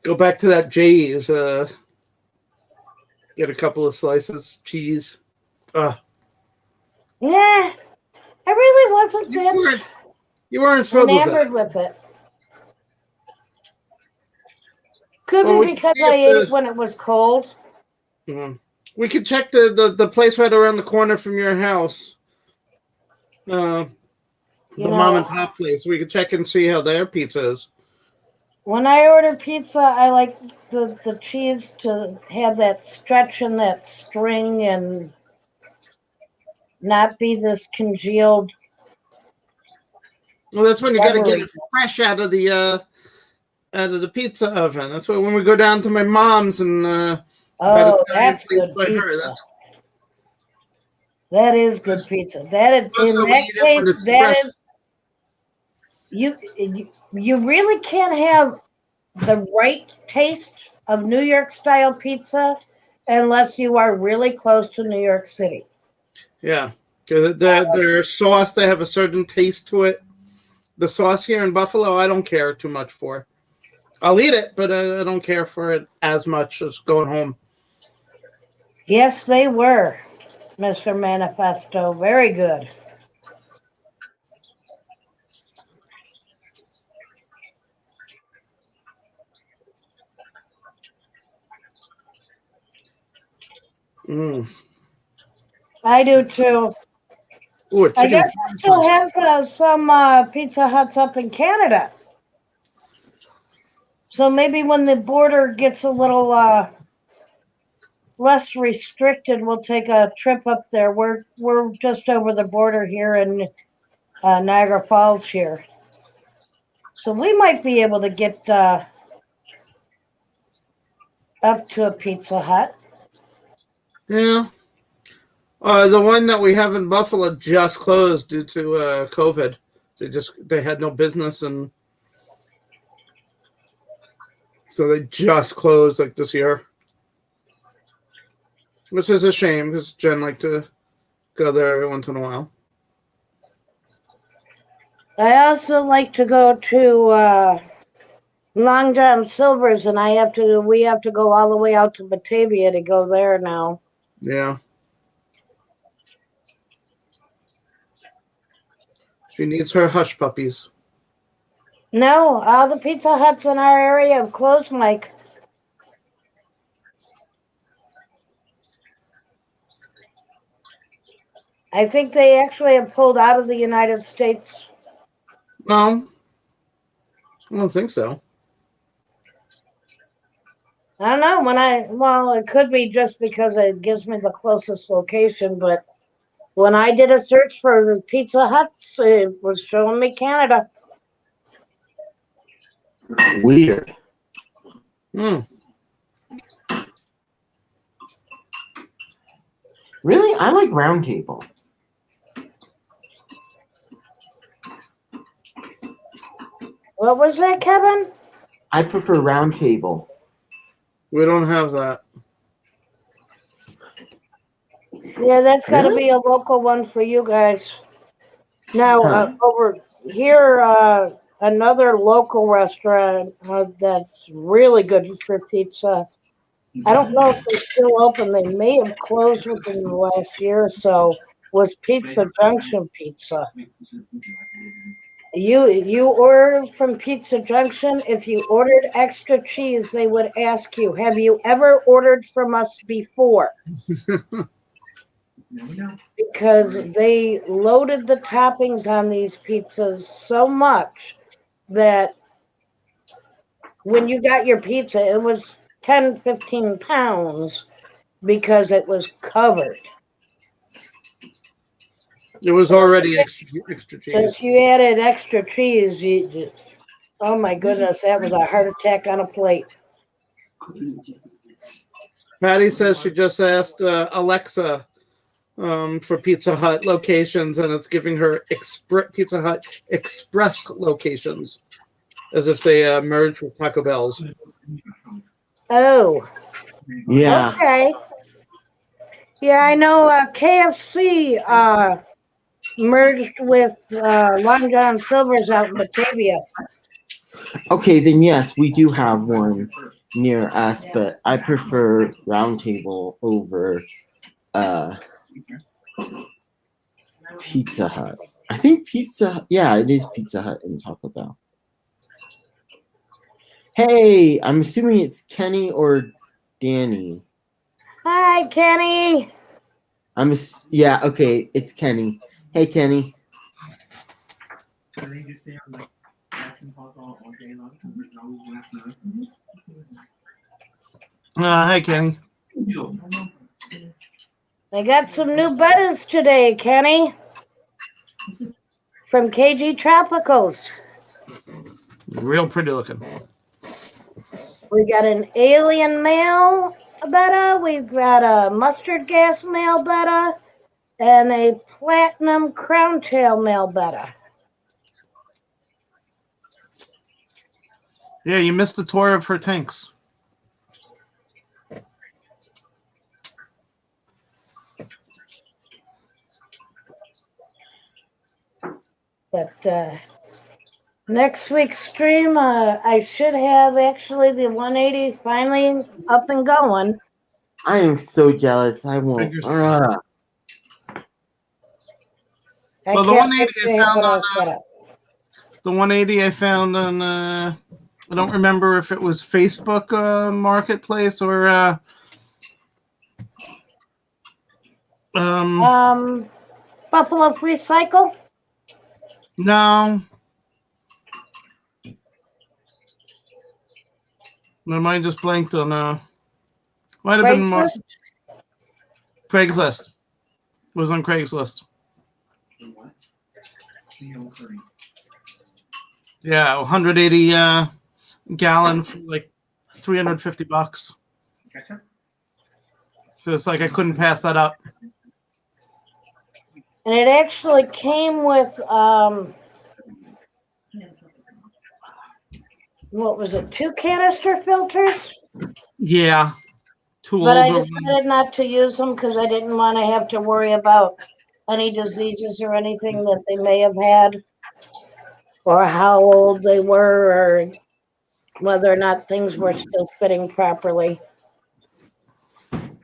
Go back to that Jay's. Get a couple of slices, cheese. Yeah, I really wasn't You weren't thrilled with enamored that. with it. Could Well, be because I ate it when it was cold. We could check the place right around the corner from your house. The mom and pop place. We could check and see how their pizza is. When I order pizza, I like the cheese to have that stretch and that string and not be this congealed. Well, that's when you got to get it fresh out of the pizza oven. That's why when we go down to my mom's and that's good pizza. That is good pizza. You really can't have the right taste of New York style pizza unless you are really close to New York City. Yeah, their sauce, they have a certain taste to it. The sauce here in Buffalo, I don't care too much for. I'll eat it, but I don't care for it as much as going home. Yes, they were, Mr. Manifesto. Very good. I do too. Ooh, I guess I still have some Pizza Huts up in Canada. So maybe when the border gets a little less restricted, we'll take a trip up there. We're just over the border here in Niagara Falls here. So we might be able to get up to a Pizza Hut. Yeah. The one that we have in Buffalo just closed due to COVID. They had no business, and so they just closed like this year, which is a shame because Jen liked to go there every once in a while. I also like to go to Long John Silver's, and we have to go all the way out to Batavia to go there now. Yeah. She needs her hush puppies. No, all the Pizza Huts in our area have closed, Mike. I think they actually have pulled out of the United States. No, I don't think so. I don't know. It could be just because it gives me the closest location, but when I did a search for the Pizza Huts, it was showing me Canada. Weird. Really? I like Round Table. What was that, Kevin? I prefer Round Table. We don't have that. Yeah, that's got to be a local one for you guys. Now, over here, another local restaurant that's really good for pizza. I don't know if they're still open. They may have closed within the last year or so. Was Pizza Junction Pizza. You order from Pizza Junction. If you ordered extra cheese, they would ask you, "Have you ever ordered from us before?" Never know. Because they loaded the toppings on these pizzas so much that when you got your pizza, it was 10, 15 pounds because it was covered. It was already extra So cheese. if you added extra cheese, oh my goodness, that was a heart attack on a plate. Patty says she just asked Alexa for Pizza Hut locations, and it's giving her Pizza Hut Express locations, as if they merged with Taco Bell's. Oh, Yeah. okay. Yeah, I know KFC merged with Long John Silver's out in Batavia. Okay, then yes, we do have one near us, but I prefer Round Table over Pizza Hut. I think yeah, it is Pizza Hut and Taco Bell. Hey, I'm assuming it's Kenny or Danny. Hi, Kenny. Yeah, okay, it's Kenny. Hey, Kenny. Can they just stay on like action talk all day long? There's always last night. Hi, Kenny. I got some new butters today, Kenny. From KG Tropicals. Real pretty looking. We got an alien male betta, we've got a mustard gas male betta, and a platinum crown tail male betta. Yeah, you missed the tour of her tanks. But next week's stream, I should have actually the 180 finally up and going. I am so jealous. I won't. Fingers crossed. I Well, the can't 180 wait to I have found it all on set up. the 180 I found on I don't remember if it was Facebook Marketplace or Buffalo Recycle. no. My mind just blanked on might have been Craigslist. It was on Craigslist. What? Yellow curry. Yeah, 180 gallon for like $350. Ketchup? So it's like I couldn't pass that up. And it actually came with what was it, 2 canister filters? Yeah. Too But I old. decided not to use them because I didn't want to have to worry about any diseases or anything that they may have had, or how old they were, or whether or not things were still fitting properly. I'm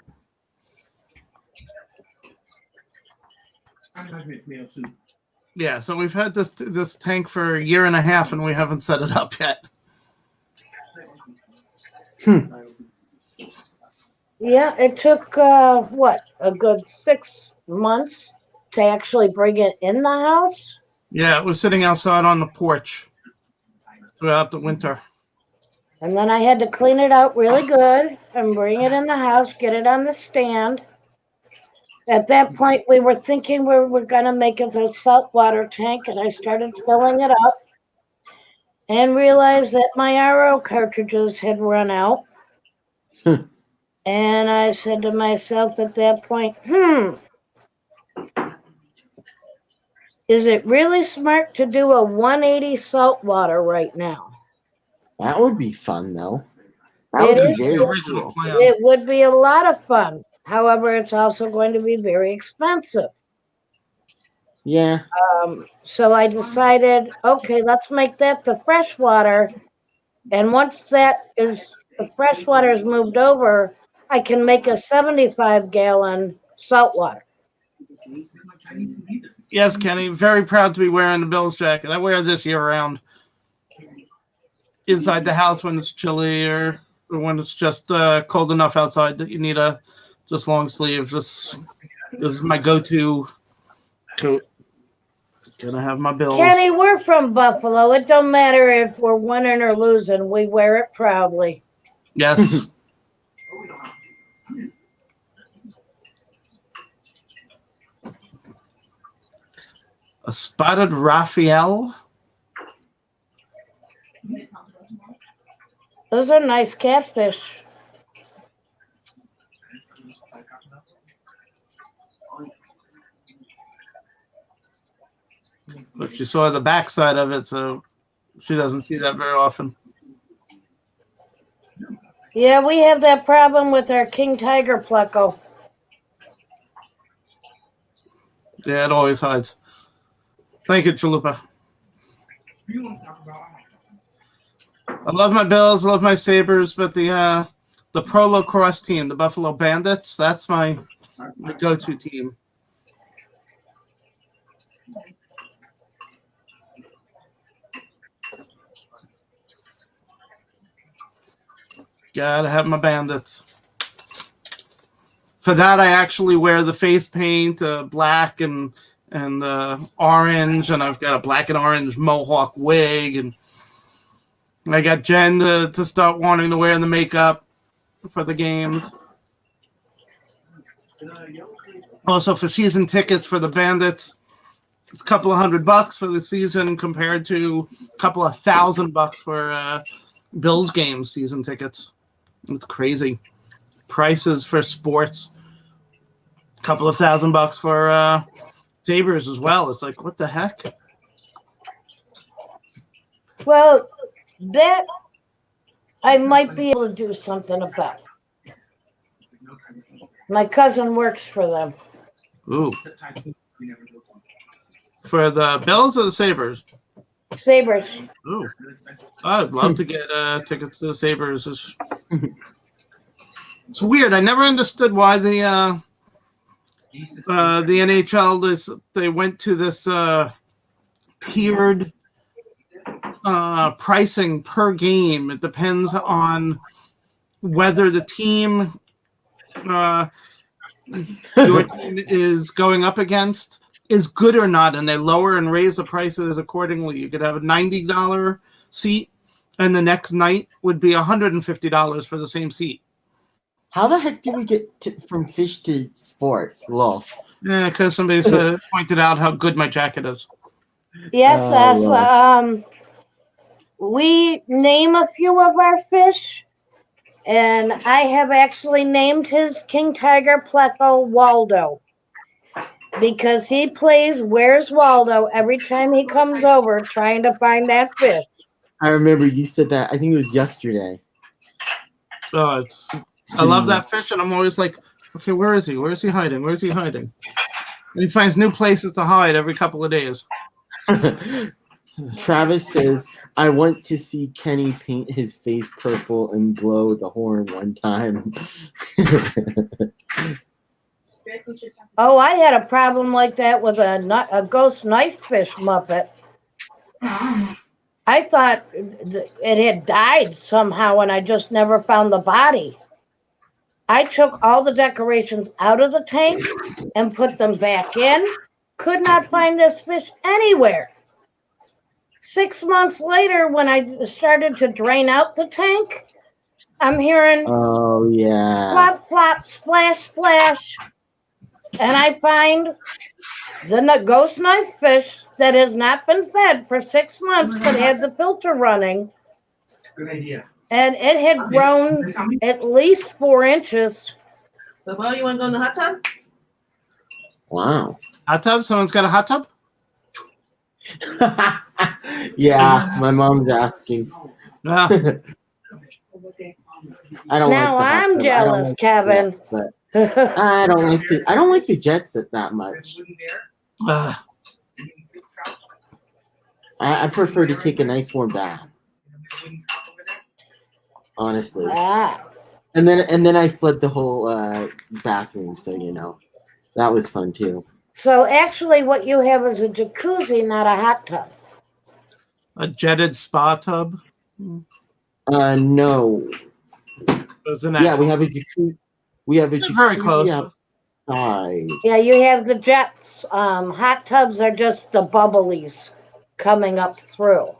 not going to tomato soup. Yeah, so we've had this tank for a year and a half, and we haven't set it up yet. Yeah, it took a good 6 months to actually bring it in the house. Yeah, it was sitting outside on the porch throughout the winter. And then I had to clean it out really good and bring it in the house, get it on the stand. At that point, we were thinking we were going to make it a saltwater tank, and I started filling it up and realized that my RO cartridges had run out. And I said to myself at that point, is it really smart to do a 180 saltwater right now? That would be fun, though. That It would is. be very Original cool. plan. It would be a lot of fun. However, it's also going to be very expensive. Yeah. So I decided, okay, let's make that the freshwater. And once the freshwater is moved over, I can make a 75-gallon saltwater. Yes, Kenny. Very proud to be wearing the Bills jacket. I wear this year round. Inside the house when it's chilly or when it's just cold enough outside that you need a just long sleeve. This is my go-to coat. Gonna have my Bills. Kenny, we're from Buffalo. It don't matter if we're winning or losing. We wear it proudly. Yes. A spotted Raphael. Those are nice catfish. But you saw the backside of it, so she doesn't see that very often. Yeah, we have that problem with our king tiger pleco. Yeah, it always hides. Thank you, Chalupa. I love my Bills, love my Sabres, but the pro lacrosse team, the Buffalo Bandits, that's my go-to team. Gotta have my Bandits. For that, I actually wear the face paint, black and orange, and I've got a black and orange mohawk wig, and I got Jen to start wanting to wear the makeup for the games. Also, for season tickets for the Bandits, it's a couple of $100 for the season compared to a couple of $1,000 for Bills games season tickets. It's crazy. Prices for sports, a couple of $1,000 for Sabres as well. It's like, what the heck? Well, that I might be able to do something about. My cousin works for them. Ooh. For the Bills or the Sabres? Sabres. Ooh. I'd love to get tickets to the Sabres. It's weird. I never understood why the NHL they went to this tiered pricing per game. It depends on whether the team your team is going up against is good or not, and they lower and raise the prices accordingly. You could have a $90 seat, and the next night would be $150 for the same seat. How the heck did we get from fish to sports? Lol. Yeah, because somebody pointed out how good my jacket is. Yes, we name a few of our fish, and I have actually named his king tiger pleco Waldo, because he plays Where's Waldo every time he comes over trying to find that fish. I remember you said that. I think it was yesterday. Oh, I love that fish, and I'm always like, okay, where is he? Where is he hiding? Where is he hiding? And he finds new places to hide every couple of days. Travis says, I want to see Kenny paint his face purple and blow the horn one time. Oh, I had a problem like that with a ghost knife fish Muppet. I thought it had died somehow, and I just never found the body. I took all the decorations out of the tank and put them back in. Could not find this fish anywhere. 6 months later, when I started to drain out the tank, I'm hearing oh yeah, flop, flop, splash, splash. And I find the ghost knife fish that has not been fed for 6 months but had the filter running. Good idea. And it had grown at least 4 inches. Well, you want to go in the hot tub? wow. Hot tub? Someone's got a hot tub? Yeah, my mom's asking. Yeah. I don't Now like the hot I'm tub. jealous, like Kevin. Jets, but I don't like the Jets that much. I prefer to take a nice warm bath. Honestly. Ah. And then I flood the whole bathroom, so you know. That was fun too. So actually what you have is a jacuzzi, not a hot tub. A jetted spa tub. No. There's an Yeah, we actual- have a jacuzzi. We have a They're very jacuzzi close. outside. Yeah, you have the jets. Hot tubs are just the bubblies coming up through.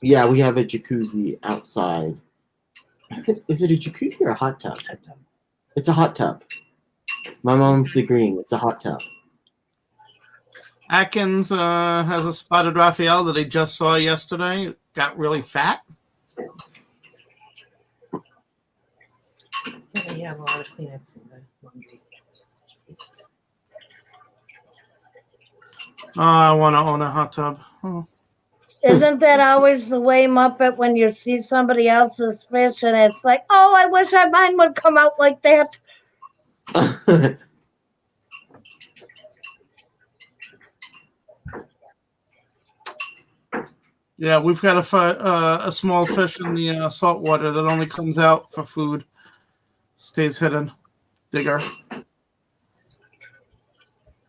Yeah, we have a jacuzzi outside. Is it a jacuzzi or a hot tub? It's a hot tub. My mom's agreeing. It's a hot tub. Atkins has a spotted Raphael that he just saw yesterday. Got really fat. You have a lot of Kleenex in the laundry. Oh, I want to own a hot tub. Oh. Isn't that always the way, Muppet, when you see somebody else's fish and it's like, oh, I wish mine would come out like that? Yeah, we've got a small fish in the salt water that only comes out for food. Stays hidden. Digger.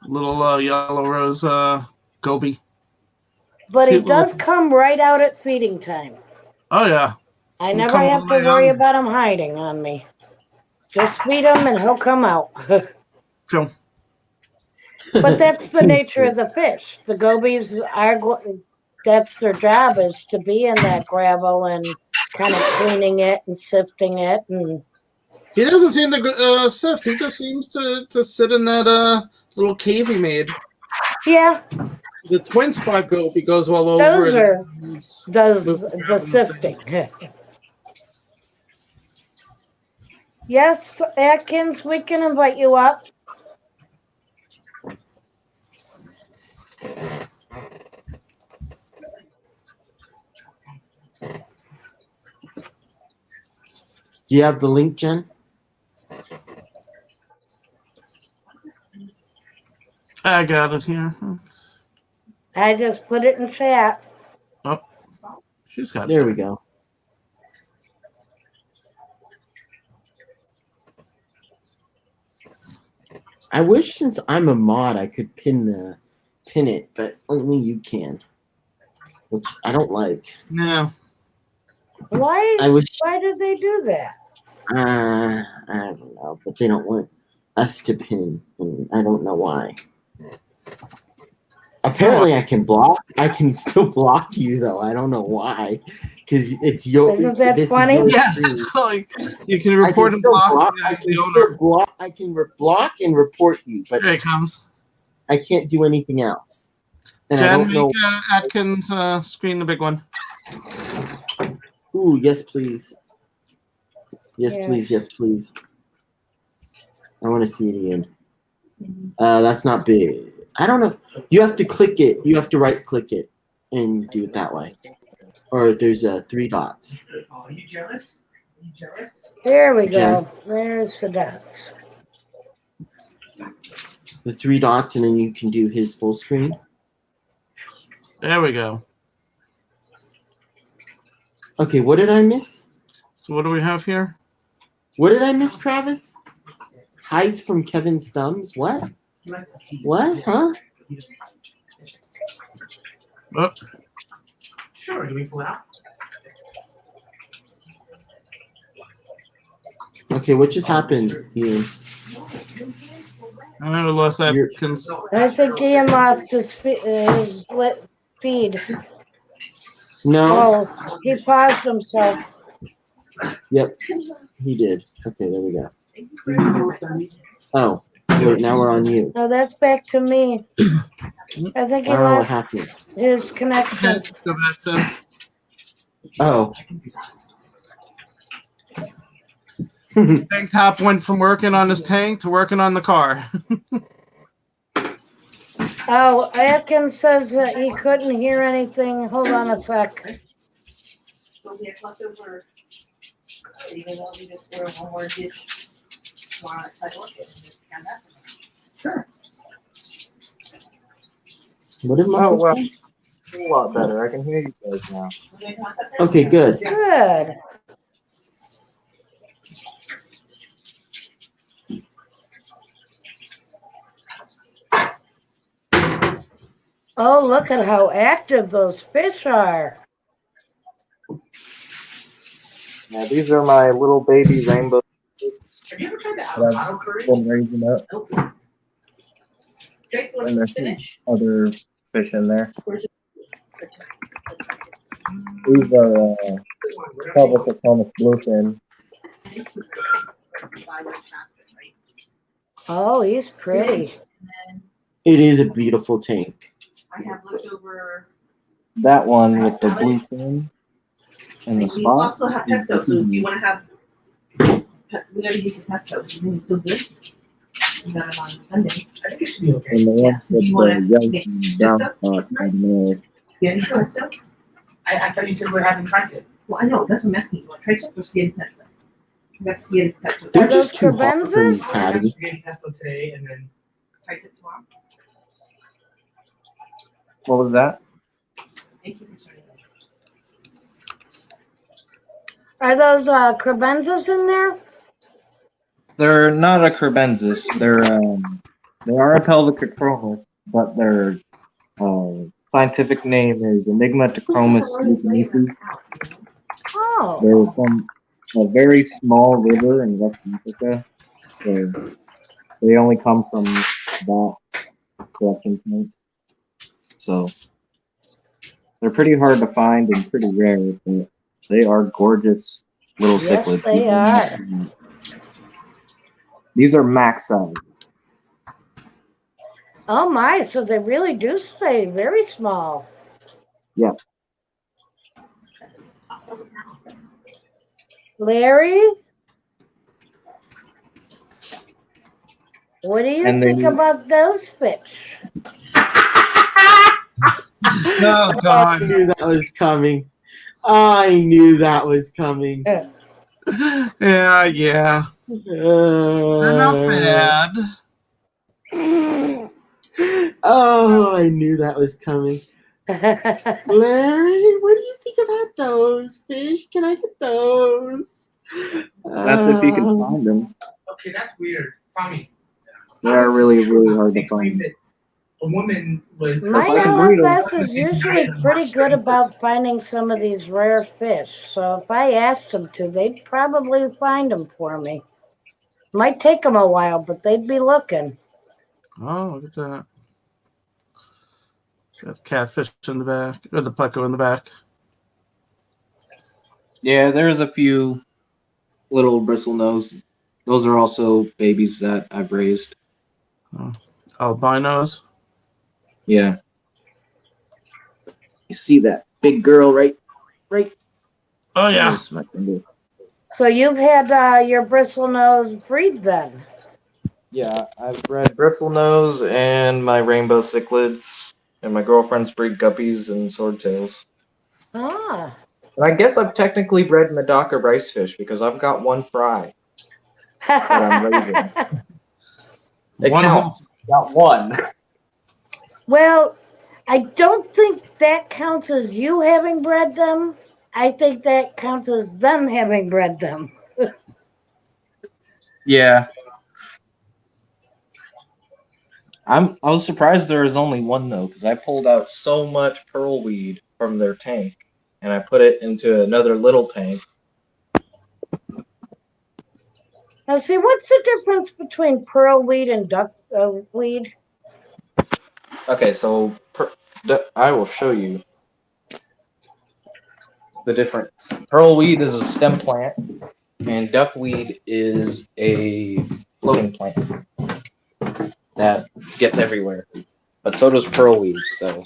Little yellow rose goby. But he Cute little- does come right out at feeding time. Oh, yeah. I He'll never come have all to the way worry out. about him hiding on me. Just feed him and he'll come out. True. But that's the nature of the fish. The gobies are, that's their job, is to be in that gravel and kind of cleaning it and sifting it. And He doesn't seem to sift. He just seems to sit in that little cave he made. yeah, The twin spot goby goes all over those it. are, does Move the around sifting. Yes, Atkins, we can invite you up. Do you have the link, Jen? I got it here. I just put it in chat. Oh, she's got it. There we go. I wish, since I'm a mod, I could pin it, but only you can, which I don't like. Yeah. Why? I wish. Why did they do that? I don't know, but they don't want us to pin, and I don't know why. Apparently, I can block. I can still block you, though. I don't know why, because it's your. Isn't that this is funny? your Yeah, stream. it's like you can I report can and still block. block. Yeah, I can the owner. still block. I can block and report you, but Here it comes. I can't do anything else. And I Jen, don't know. make Atkins screen the big one. Ooh, yes, please. Yes, Yes. please. Yes, please. I want to see it again. That's not big. I don't know. You have to click it. You have to right click it and do it that way. Or there's 3 dots. Oh, are you jealous? Are you jealous? There we Jen. go. There's the dots. The 3 dots, and then you can do his full screen. There we go. Okay, what did I miss? So what do we have here? What did I miss, Travis? Hides from Kevin's thumbs? What? He likes the cheese. What? Huh? He doesn't like it. Oh, Sure, do we pull it out? Okay, what just happened, Ian? I never lost You're- Atkins. I think Ian lost his feed. No? Oh, he paused himself. Yep, he did. Okay, there we go. Oh, wait, now we're on you. No, that's back to me. I think he I don't know what lost happened. his connection. Go back to. Oh. Tank Top went from working on his tank to working on the car. Oh, Atkins says that he couldn't hear anything. Hold on a sec. Don't get leftover. Even though we just throw one more dish. Tomorrow at sidewalk, and just scan that. Sure. What did Muffin well. say? A lot better. I can hear you guys now. Okay, good. Good. Oh, look at how active those fish are. Yeah, these are my little baby rainbow kids Have you ever tried the that avocado I've curry? been raising up. Nope. Drake, you want And to there's some finish? other fish in there. Where's it? These are Public Tacoma bluefin. Oh, he's pretty. It is a beautiful tank. I have leftover. That one with the bluefin and the We spot. also have pesto, so if you want to have, we gotta use the pesto. You think it's still good? We got it on Sunday. I think it should be okay. And the Yeah, one so with you the wanna yellow make and brown pesto? spots on the nose. Spaghetti pesto? I thought you said we haven't tried it. Well, I know, that's what I'm asking. You want tripe or spaghetti pesto? We got spaghetti pesto. They're Are those just too hot for me, crevenzas? I have Patty. spaghetti pesto today, and then Tripe tomorrow. What was that? Thank you for sharing that. Are those crevenzas in there? They're not a crebensis. They are a pelvic acromis, but their scientific name is Enigma tacromis leucinithi. Oh, They're from a very small river in West Africa. So they only come from that collection point. So they're pretty hard to find and pretty rare, but they are gorgeous little yes, cichlids. they are. These are max size. Oh my, so they really do stay very small. Yeah. Larry? What do you And think then- about those fish? Oh I God. knew that was coming. I knew that was coming. Yeah. They're not bad. Oh, I knew that was coming. Larry, what do you think about those fish? Can I get those? That's if you can find them. okay, that's weird, Tommy. They are really, really hard to They claim find. that a woman with My If I can breed 'em. LFS is usually pretty good about finding some of these rare fish. So if I asked them to, they'd probably find them for me. Might take them a while, but they'd be looking. Oh, look at that. Got catfish in the back, or the pleco in the back. Yeah, there's a few little bristlenose. Those are also babies that I've raised. Albinos. Yeah. You see that big girl right? Oh yeah. There's my finger. So you've had your bristlenose breed then? Yeah, I've bred bristlenose and my rainbow cichlids, and my girlfriend's breed guppies and swordtails. Ah. And I guess I've technically bred Medaka ricefish because I've got one fry that I'm raising. It One counts. Got one. Well, I don't think that counts as you having bred them. I think that counts as them having bred them. Yeah. I was surprised there was only one though, because I pulled out so much pearlweed from their tank, and I put it into another little tank. Now, see, what's the difference between pearlweed and duckweed? Okay, so I will show you the difference. Pearlweed is a stem plant, and duckweed is a floating plant that gets everywhere. But so does pearlweed, so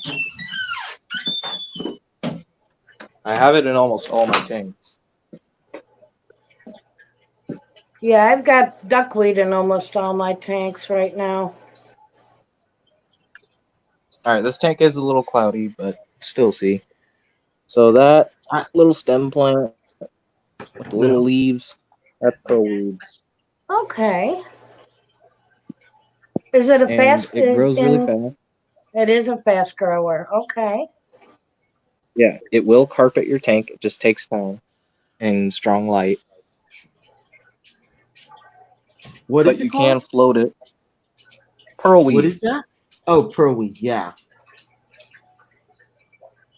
I have it in almost all my tanks. Yeah, I've got duckweed in almost all my tanks right now. Alright, this tank is a little cloudy, but still see. So that little stem plant with the little leaves, that's pearlweed. Okay. Is it a And fast? it grows really fast. It is a fast grower. Okay. Yeah, it will carpet your tank. It just takes time and strong light. What But is it you called? can float it. Pearlweed. What is that? Oh, pearlweed. Yeah.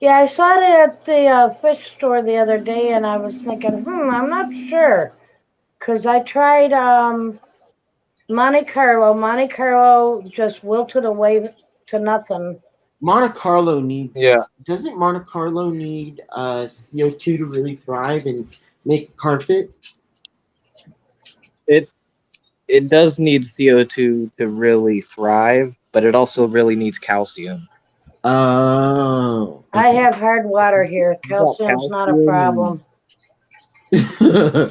Yeah, I saw it at the fish store the other day, and I was thinking, I'm not sure, because I tried Monte Carlo. Monte Carlo just wilted away to nothing. Monte Carlo needs. Yeah. Doesn't Monte Carlo need CO2 to really thrive and make a carpet? It does need CO2 to really thrive, but it also really needs calcium. Oh. I have hard water here. Calcium's not a problem. Yeah,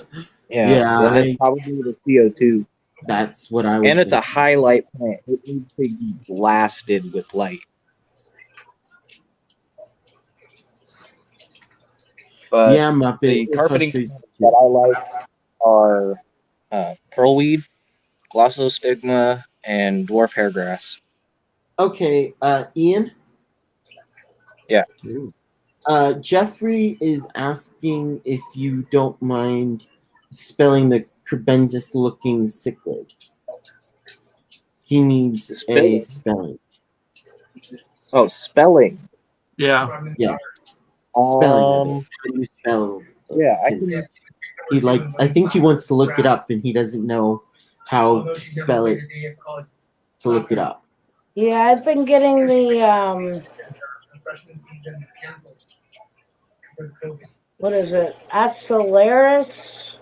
Yeah, then it's probably the CO2. that's what I was. And it's a thinking. highlight plant. It needs to be blasted with light. But Yeah, Muppet. the it carpeting frustrates plants me that I like are pearlweed, glossostigma, and dwarf hairgrass. Okay, Ian? Yeah. Jeffrey is asking if you don't mind spelling the crebensis looking cichlid. He needs a spelling. Oh, spelling. Yeah. Yeah. Spelling. Um, How do you spell? yeah, I his- can. I think he wants to look it up and he doesn't know how to spell it to look it up. Yeah, I've been getting the what is it? Aceleris,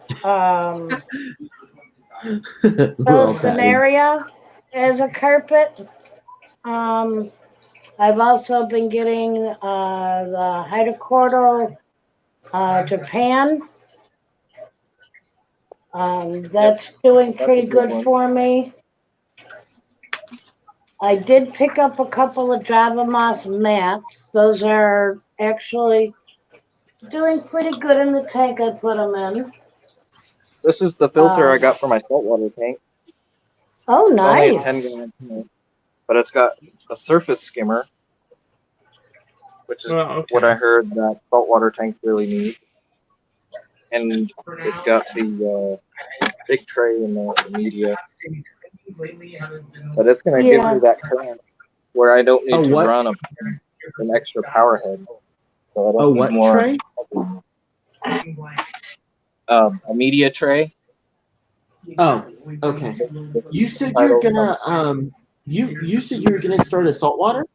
Scenaria as a carpet. I've also been getting the Hydrocordo Japan. That's doing pretty good for me. I did pick up a couple of Java Moss mats. Those are actually doing pretty good in the tank I put them in. This is the filter I got for my saltwater tank. Oh, It's only a nice. 10-gallon tank, but it's got a surface skimmer, which is what I heard that saltwater tanks really need. And it's got the big tray and the media. But it's going to give me that current where I don't need to run an extra power head. So I don't need more. Tray? A media tray. Oh, okay. You said you're gonna you said you were gonna start a saltwater?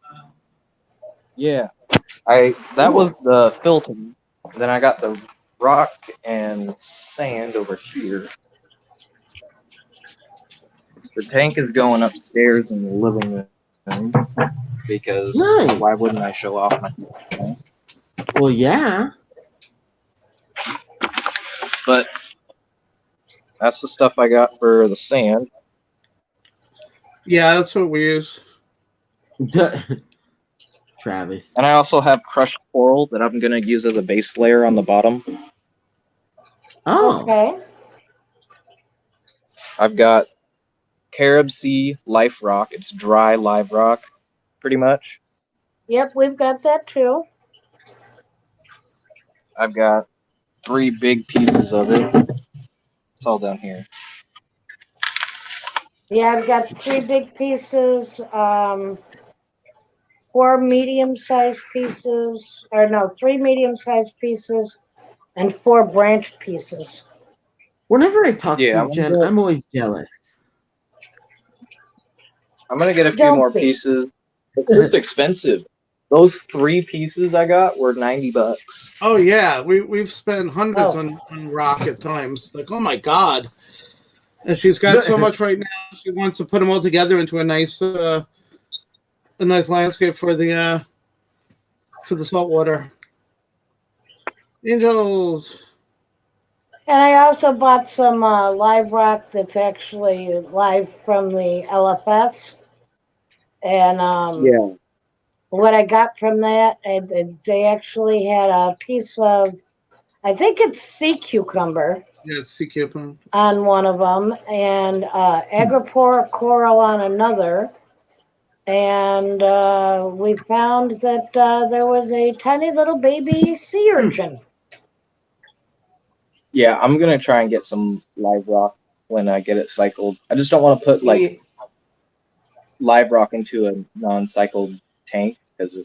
Yeah. That was the filter. Then I got the rock and sand over here. The tank is going upstairs in the living room because why wouldn't I show off my tank? Well, yeah. But that's the stuff I got for the sand. Yeah, that's what we use. Travis. And I also have crushed coral that I'm going to use as a base layer on the bottom. Oh. Okay. I've got Carib Sea Life Rock. It's dry live rock, pretty much. Yep, we've got that too. I've got 3 big pieces of it. It's all down here. Yeah, I've got 3 big pieces, 4 medium-sized pieces, or no, 3 medium-sized pieces, and 4 branch pieces. Whenever I talk to you, Jen, I'm always jealous. I'm going to get a few more pieces. It's just expensive. Those 3 pieces I got were $90. Oh yeah, we've spent hundreds on rock at times. It's like, oh my god! And she's got so much right now. She wants to put them all together into a nice landscape for the saltwater. Angels. And I also bought some live rock that's actually live from the LFS. And what I got from that, they actually had a piece of, I think it's sea cucumber. Yeah, sea cucumber. On one of them, and Agropora coral on another. And we found that there was a tiny little baby sea urchin. Yeah, I'm going to try and get some live rock when I get it cycled. I just don't want to put live rock into a non-cycled tank because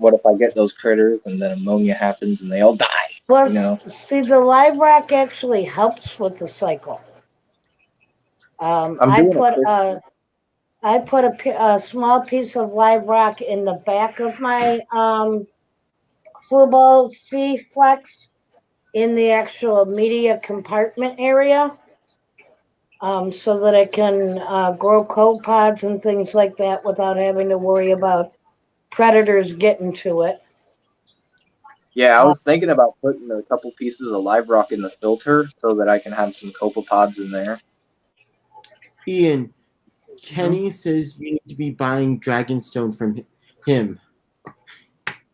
what if I get those critters and then ammonia happens and they all die? Well, You know? see, the live rock actually helps with the cycle. I'm I doing put a a small piece of live rock in the back of my Flubal C Flex in the actual media compartment area, so that it can grow copepods and things like that without having to worry about predators getting to it. Yeah, I was thinking about putting a couple pieces of live rock in the filter so that I can have some copepods in there. Ian, Kenny says you need to be buying Dragonstone from him.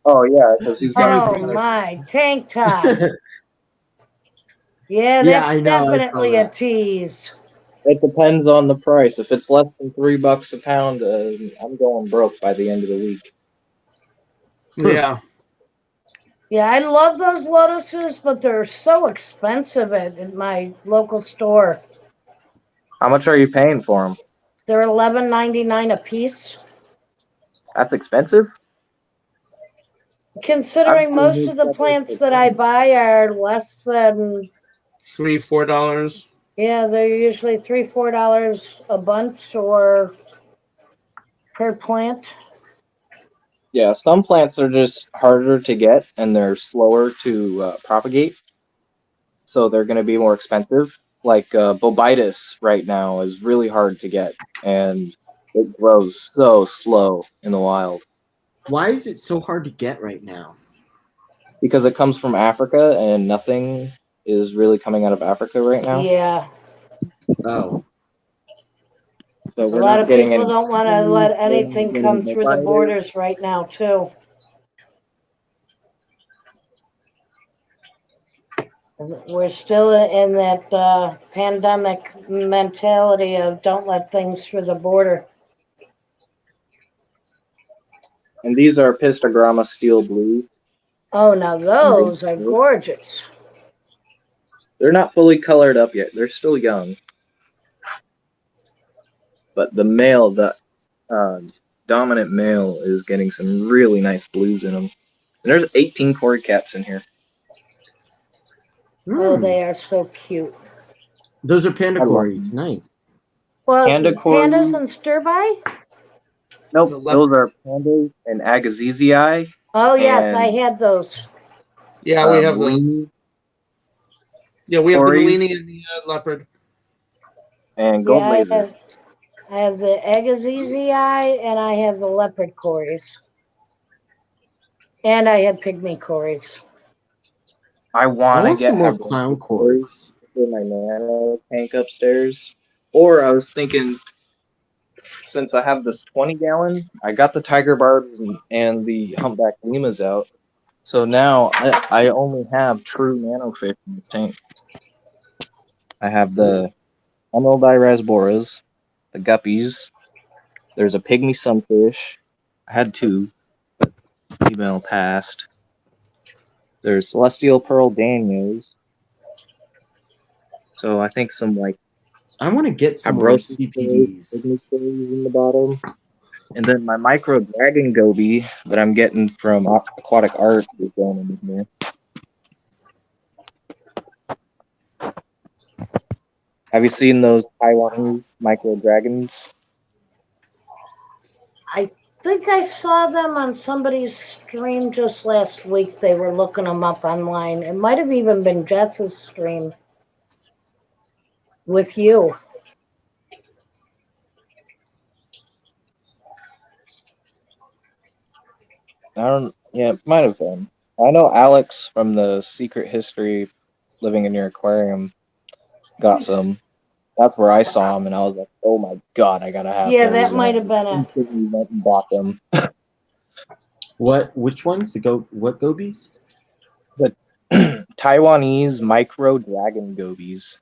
Oh yeah, because he's got. Oh my, tank top. Yeah, Yeah, that's I know, I saw definitely a that. tease. It depends on the price. If it's less than $3 a pound, I'm going broke by the end of the week. Yeah. Yeah, I love those lotuses, but they're so expensive at my local store. How much are you paying for them? They're $11.99 a piece. That's expensive. I've Considering seen most new of the stuff plants for that I buy are less than, $3-4. yeah, they're usually $3-4 a bunch or per plant. Yeah, some plants are just harder to get and they're slower to propagate, so they're going to be more expensive. Like bobitis right now is really hard to get, and it grows so slow in the wild Why is it so hard to get right now? because it comes from Africa, and nothing is really coming out of Africa right now. Yeah, Oh. So a we're lot not of getting people any. don't want to let We're not anything come getting through the bobitis. borders right now, too. We're still in that pandemic mentality of don't let things through the border. And these are Pistogramma steel blue. Oh, now those are gorgeous. They're not fully colored up yet. They're still young. But the male, the dominant male, is getting some really nice blues in them. And there's 18 cord caps in here. Oh, Hmm. they are so cute. Those are panda I love cories. them. Nice. Well, Panda pandas cories. and stir-by? Nope, The those are pandas and Agassizi Oh, yes, I and had those. Yeah, we have the Malini Malini cories and the leopard. and gold Yeah, laser. I have the Agassizi and I have the leopard cories. And I have pygmy cories. I I want to want some get more have clown cories cories. for my nano tank upstairs. Or I was thinking, since I have this 20-gallon, I got the tiger barbs and the humpback limas out. So now I only have true nanofish in this tank. I have the emerald eye rasboras, the guppies. There's a pygmy sunfish. I had two. Female passed. There's celestial pearl danios. So I think some like I want to get some more hybrosis CPDs. pygmy cories in the bottom. And then my micro dragon goby that I'm getting from Aquatic Art is going in here. Have you seen those Taiwanese micro dragons? I think I saw them on somebody's stream just last week. They were looking them up online. It might have even been Jess's stream with you. I don't. Yeah, it might have been. I know Alex from the Secret History Living in Your Aquarium got some. That's where I saw him, and I was like, "Oh my god, I gotta have Yeah, those!" that And I might have been it. instantly went and bought them. What? Which ones? What gobies? The Taiwanese micro dragon gobies.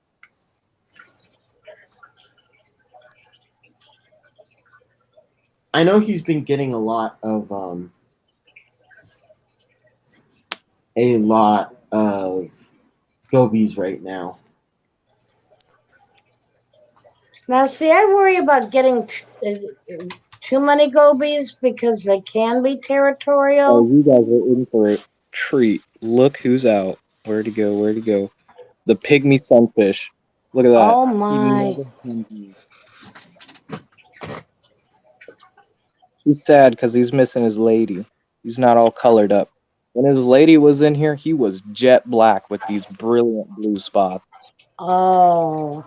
I know he's been getting a lot of gobies right now. Now, see, I worry about getting too many gobies because they can be Oh, territorial. you guys are in for a treat. Look who's out. Where'd he go? Where'd he go? The Pygmy Sunfish. Look at that. Oh He my. never comes in. He's sad because he's missing his lady. He's not all colored up. When his lady was in here, he was jet black with these brilliant blue spots. Oh.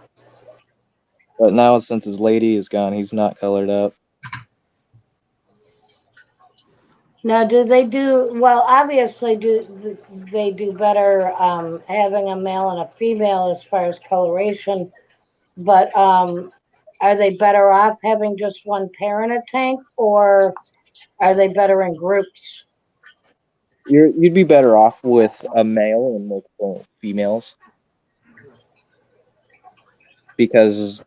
But now, since his lady is gone, he's not colored up. Now, do they do well? Obviously, they do better having a male and a female as far as coloration. But are they better off having just one pair in a tank, or are they better in groups? You'd be better off with a male and multiple females because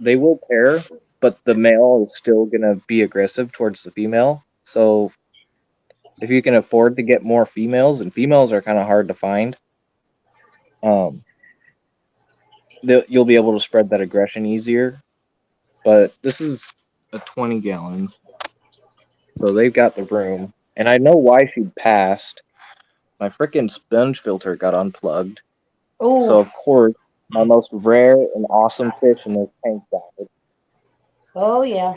they will pair, but the male is still gonna be aggressive towards the female. So if you can afford to get more females, and females are kind of hard to find, you'll be able to spread that aggression easier. But this is a 20-gallon, so they've got the room. And I know why she passed. My freaking sponge filter got unplugged. Oh. So, of course, my most rare and awesome fish in this tank died. Oh yeah.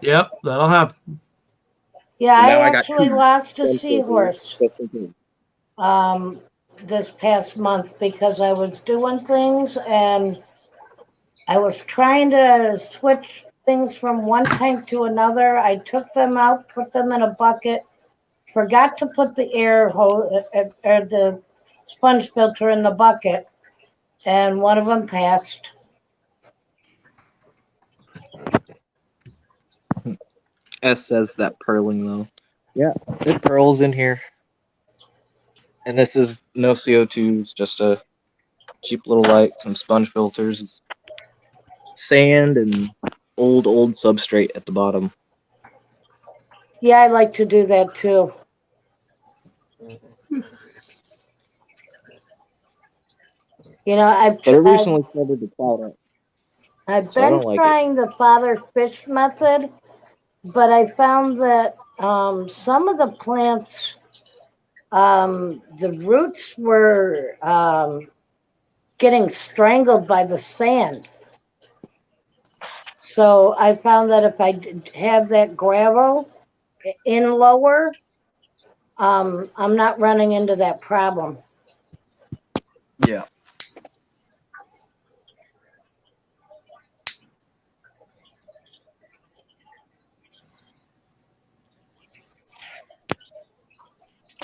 Yep, that'll happen. Yeah, So I now I got actually two lost a sponge filters seahorse just in case. this past month because I was doing things and I was trying to switch things from one tank to another. I took them out, put them in a bucket, forgot to put the air hose or the sponge filter in the bucket, and one of them passed. S says that purling, though. Yeah, it purls in here. And this is no CO2, it's just a cheap little light, some sponge filters, sand, and old substrate at the bottom. Yeah, I like to do that too. You know, But it recently started to cloud up. I've So I been don't like it. trying the father fish method, but I found that some of the plants, the roots were getting strangled by the sand. So I found that if I have that gravel in lower, I'm not running into that problem. Yeah.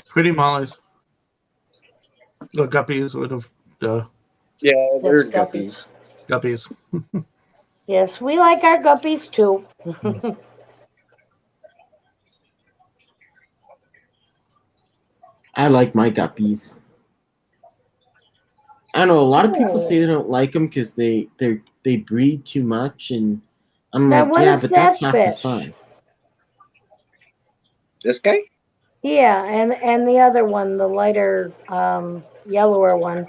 Pretty mollies. The guppies would have Yeah, they're Yes, guppies. guppies. guppies. Yes, we like our guppies too. I like my guppies. I don't know. A lot of people say they don't like them because they breed too much, and I'm Now, like, what yeah, is but that's that half the fish? fun. This guy? Yeah, and the other one, the lighter, yellower one.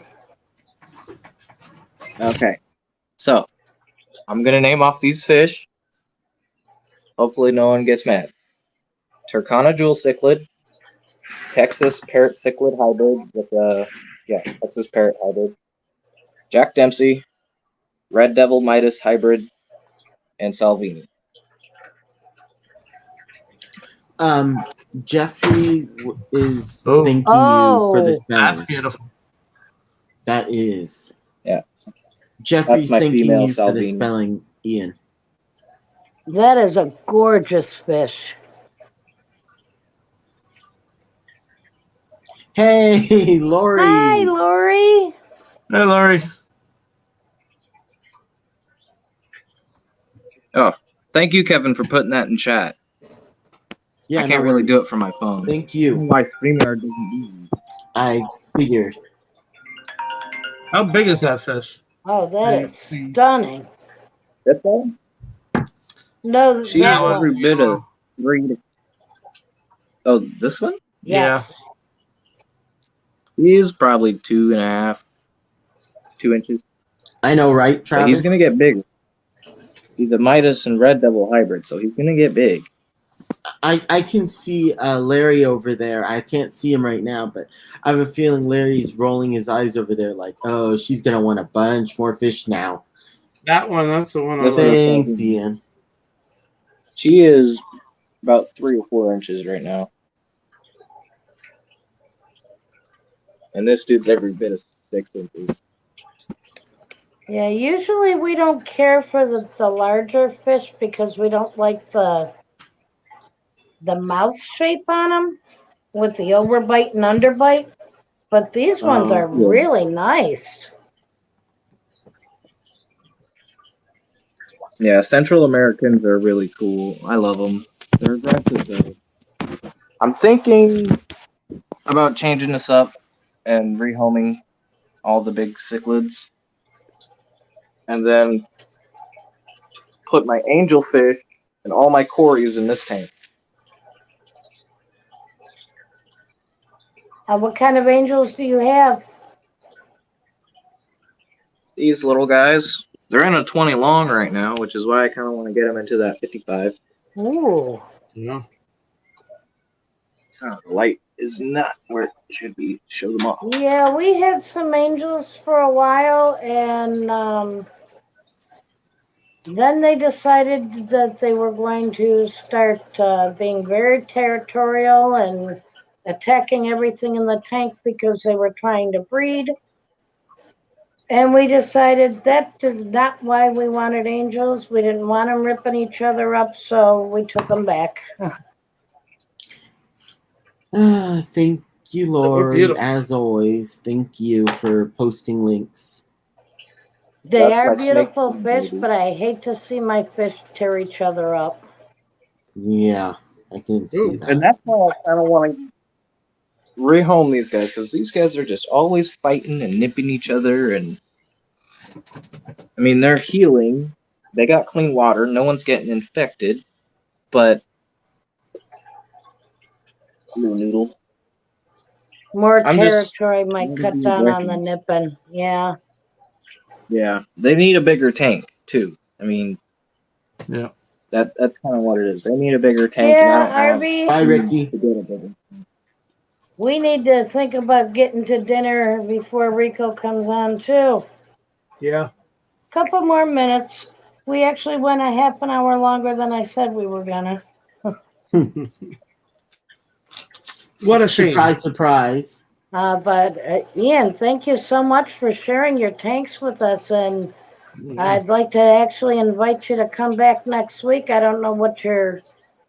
Okay. So, I'm going to name off these fish. Hopefully no one gets mad. Turkana jewel cichlid, Texas parrot cichlid hybrid with Texas parrot hybrid, Jack Dempsey, Red Devil Midas hybrid, and Salvini. Jeffrey is Oh. thanking you for the Oh. spelling. That's beautiful. That is. Yeah. Jeffrey's That's my thanking female you for the Salvini. spelling, Ian. That is a gorgeous fish. Hey, Lori. Hi, Lori. Hey, Laurie. Oh, thank you, Kevin, for putting that in chat. Yeah, I can't no really do worries. it from my phone. Thank you. Why StreamYard doesn't do it. I figured. How big is that fish? Oh, that is stunning. That one? No, She's that every one. bit of 3 to... Oh, this one? Yes. He is probably 2.5, 2 inches. I know, right, But Travis? he's gonna get bigger. He's a Midas and Red Devil hybrid, so he's gonna get big. I can see Larry over there. I can't see him right now, but I have a feeling Larry's rolling his eyes over there like, oh, she's going to want a bunch more fish now. That one, that's the one I This like. is- Thanks, Ian. She is about 3 or 4 inches right now. And this dude's every bit of 6 inches. Yeah, usually we don't care for the larger fish because we don't like the mouth shape on them with the overbite and underbite. But these ones are Yeah. really nice. Yeah, Central Americans are really cool. I love them. They're aggressive though. I'm thinking about changing this up and rehoming all the big cichlids, and then put my angelfish and all my cories in this tank. What kind of angels do you have? These little guys, they're in a 20 long right now, which is why I kind of want to get them into that 55. Ooh. Yeah. The light is not where it should be. Show them off. Yeah, we had some angels for a while, and then they decided that they were going to start being very territorial and attacking everything in the tank because they were trying to breed. And we decided that is not why we wanted angels. We didn't want them ripping each other up, so we took them back. Thank you, Lord. beautiful. As always, thank you for posting links. They That's are my beautiful snake, fish, baby. but I hate to see my fish tear each other up. Yeah, I can see Ooh, that. And that's why I kind of want to rehome these guys, because these guys are just always fighting and nipping each other. And I mean, they're healing. They got clean water. No one's getting infected. But little noodle. More I'm just- territory might cut down on the nipping. Yeah. Yeah, they need a bigger tank too. I mean, Yeah. that's kind of what it is. They need a bigger tank, Yeah, and I don't have Arby, Bye, Ricky. to get a bigger. we need to think about getting to dinner before Rico comes on, too. Yeah. Couple more minutes. We actually went a half an hour longer than I said we were gonna. What a shame. Surprise, surprise. But Ian, thank you so much for sharing your tanks with us, and I'd like to actually invite you to come back next week. I don't know what your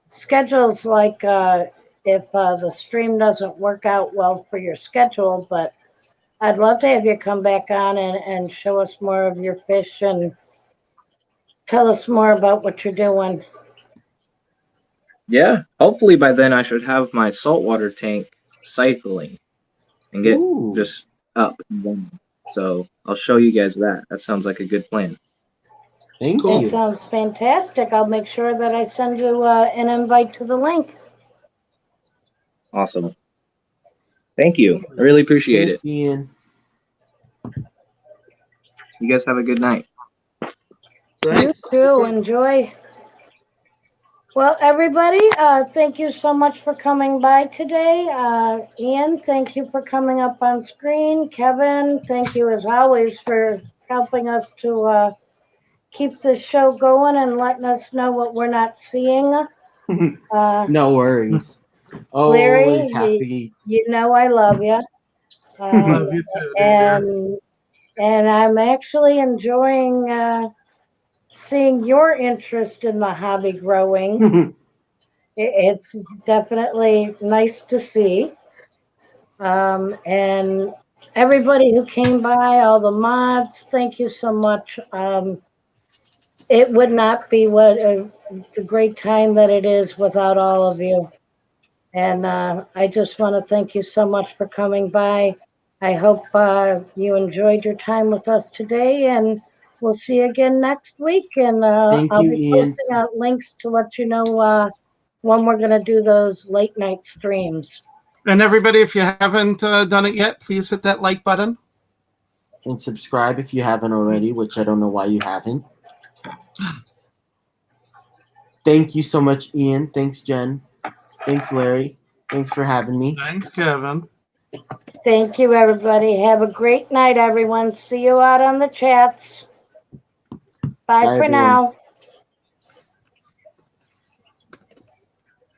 schedule's like if the stream doesn't work out well for your schedule, but I'd love to have you come back on and show us more of your fish and tell us more about what you're doing. Yeah, hopefully by then I should have my saltwater tank cycling and get Ooh. just up and running. So I'll show you guys that. That sounds like a good plan. Thank Cool. That you. sounds fantastic. I'll make sure that I send you an invite to the link. Awesome. Thank you. I really appreciate Thanks, it. Ian. You guys have a good night. You too. Enjoy. Well, everybody, thank you so much for coming by today. Ian, thank you for coming up on screen. Kevin, thank you as always for helping us to keep this show going and letting us know what we're not seeing. No worries. Larry, Always happy. you know I love you. Love you too, dear. And I'm actually enjoying seeing your interest in the hobby growing. It's definitely nice to see. And everybody who came by, all the mods, thank you so much. It would not be the great time that it is without all of you. And I just want to thank you so much for coming by. I hope you enjoyed your time with us today, and we'll see you again next week. And Thank I'll you, be Ian. posting out links to let you know when we're going to do those late night streams. And everybody, if you haven't done it yet, please hit that like button. And subscribe if you haven't already, which I don't know why you haven't. Thank you so much, Ian. Thanks, Jen. Thanks, Larry. Thanks for having me. Thanks, Kevin. Thank you, everybody. Have a great night, everyone. See you out on the chats. Bye Bye, for everyone. now.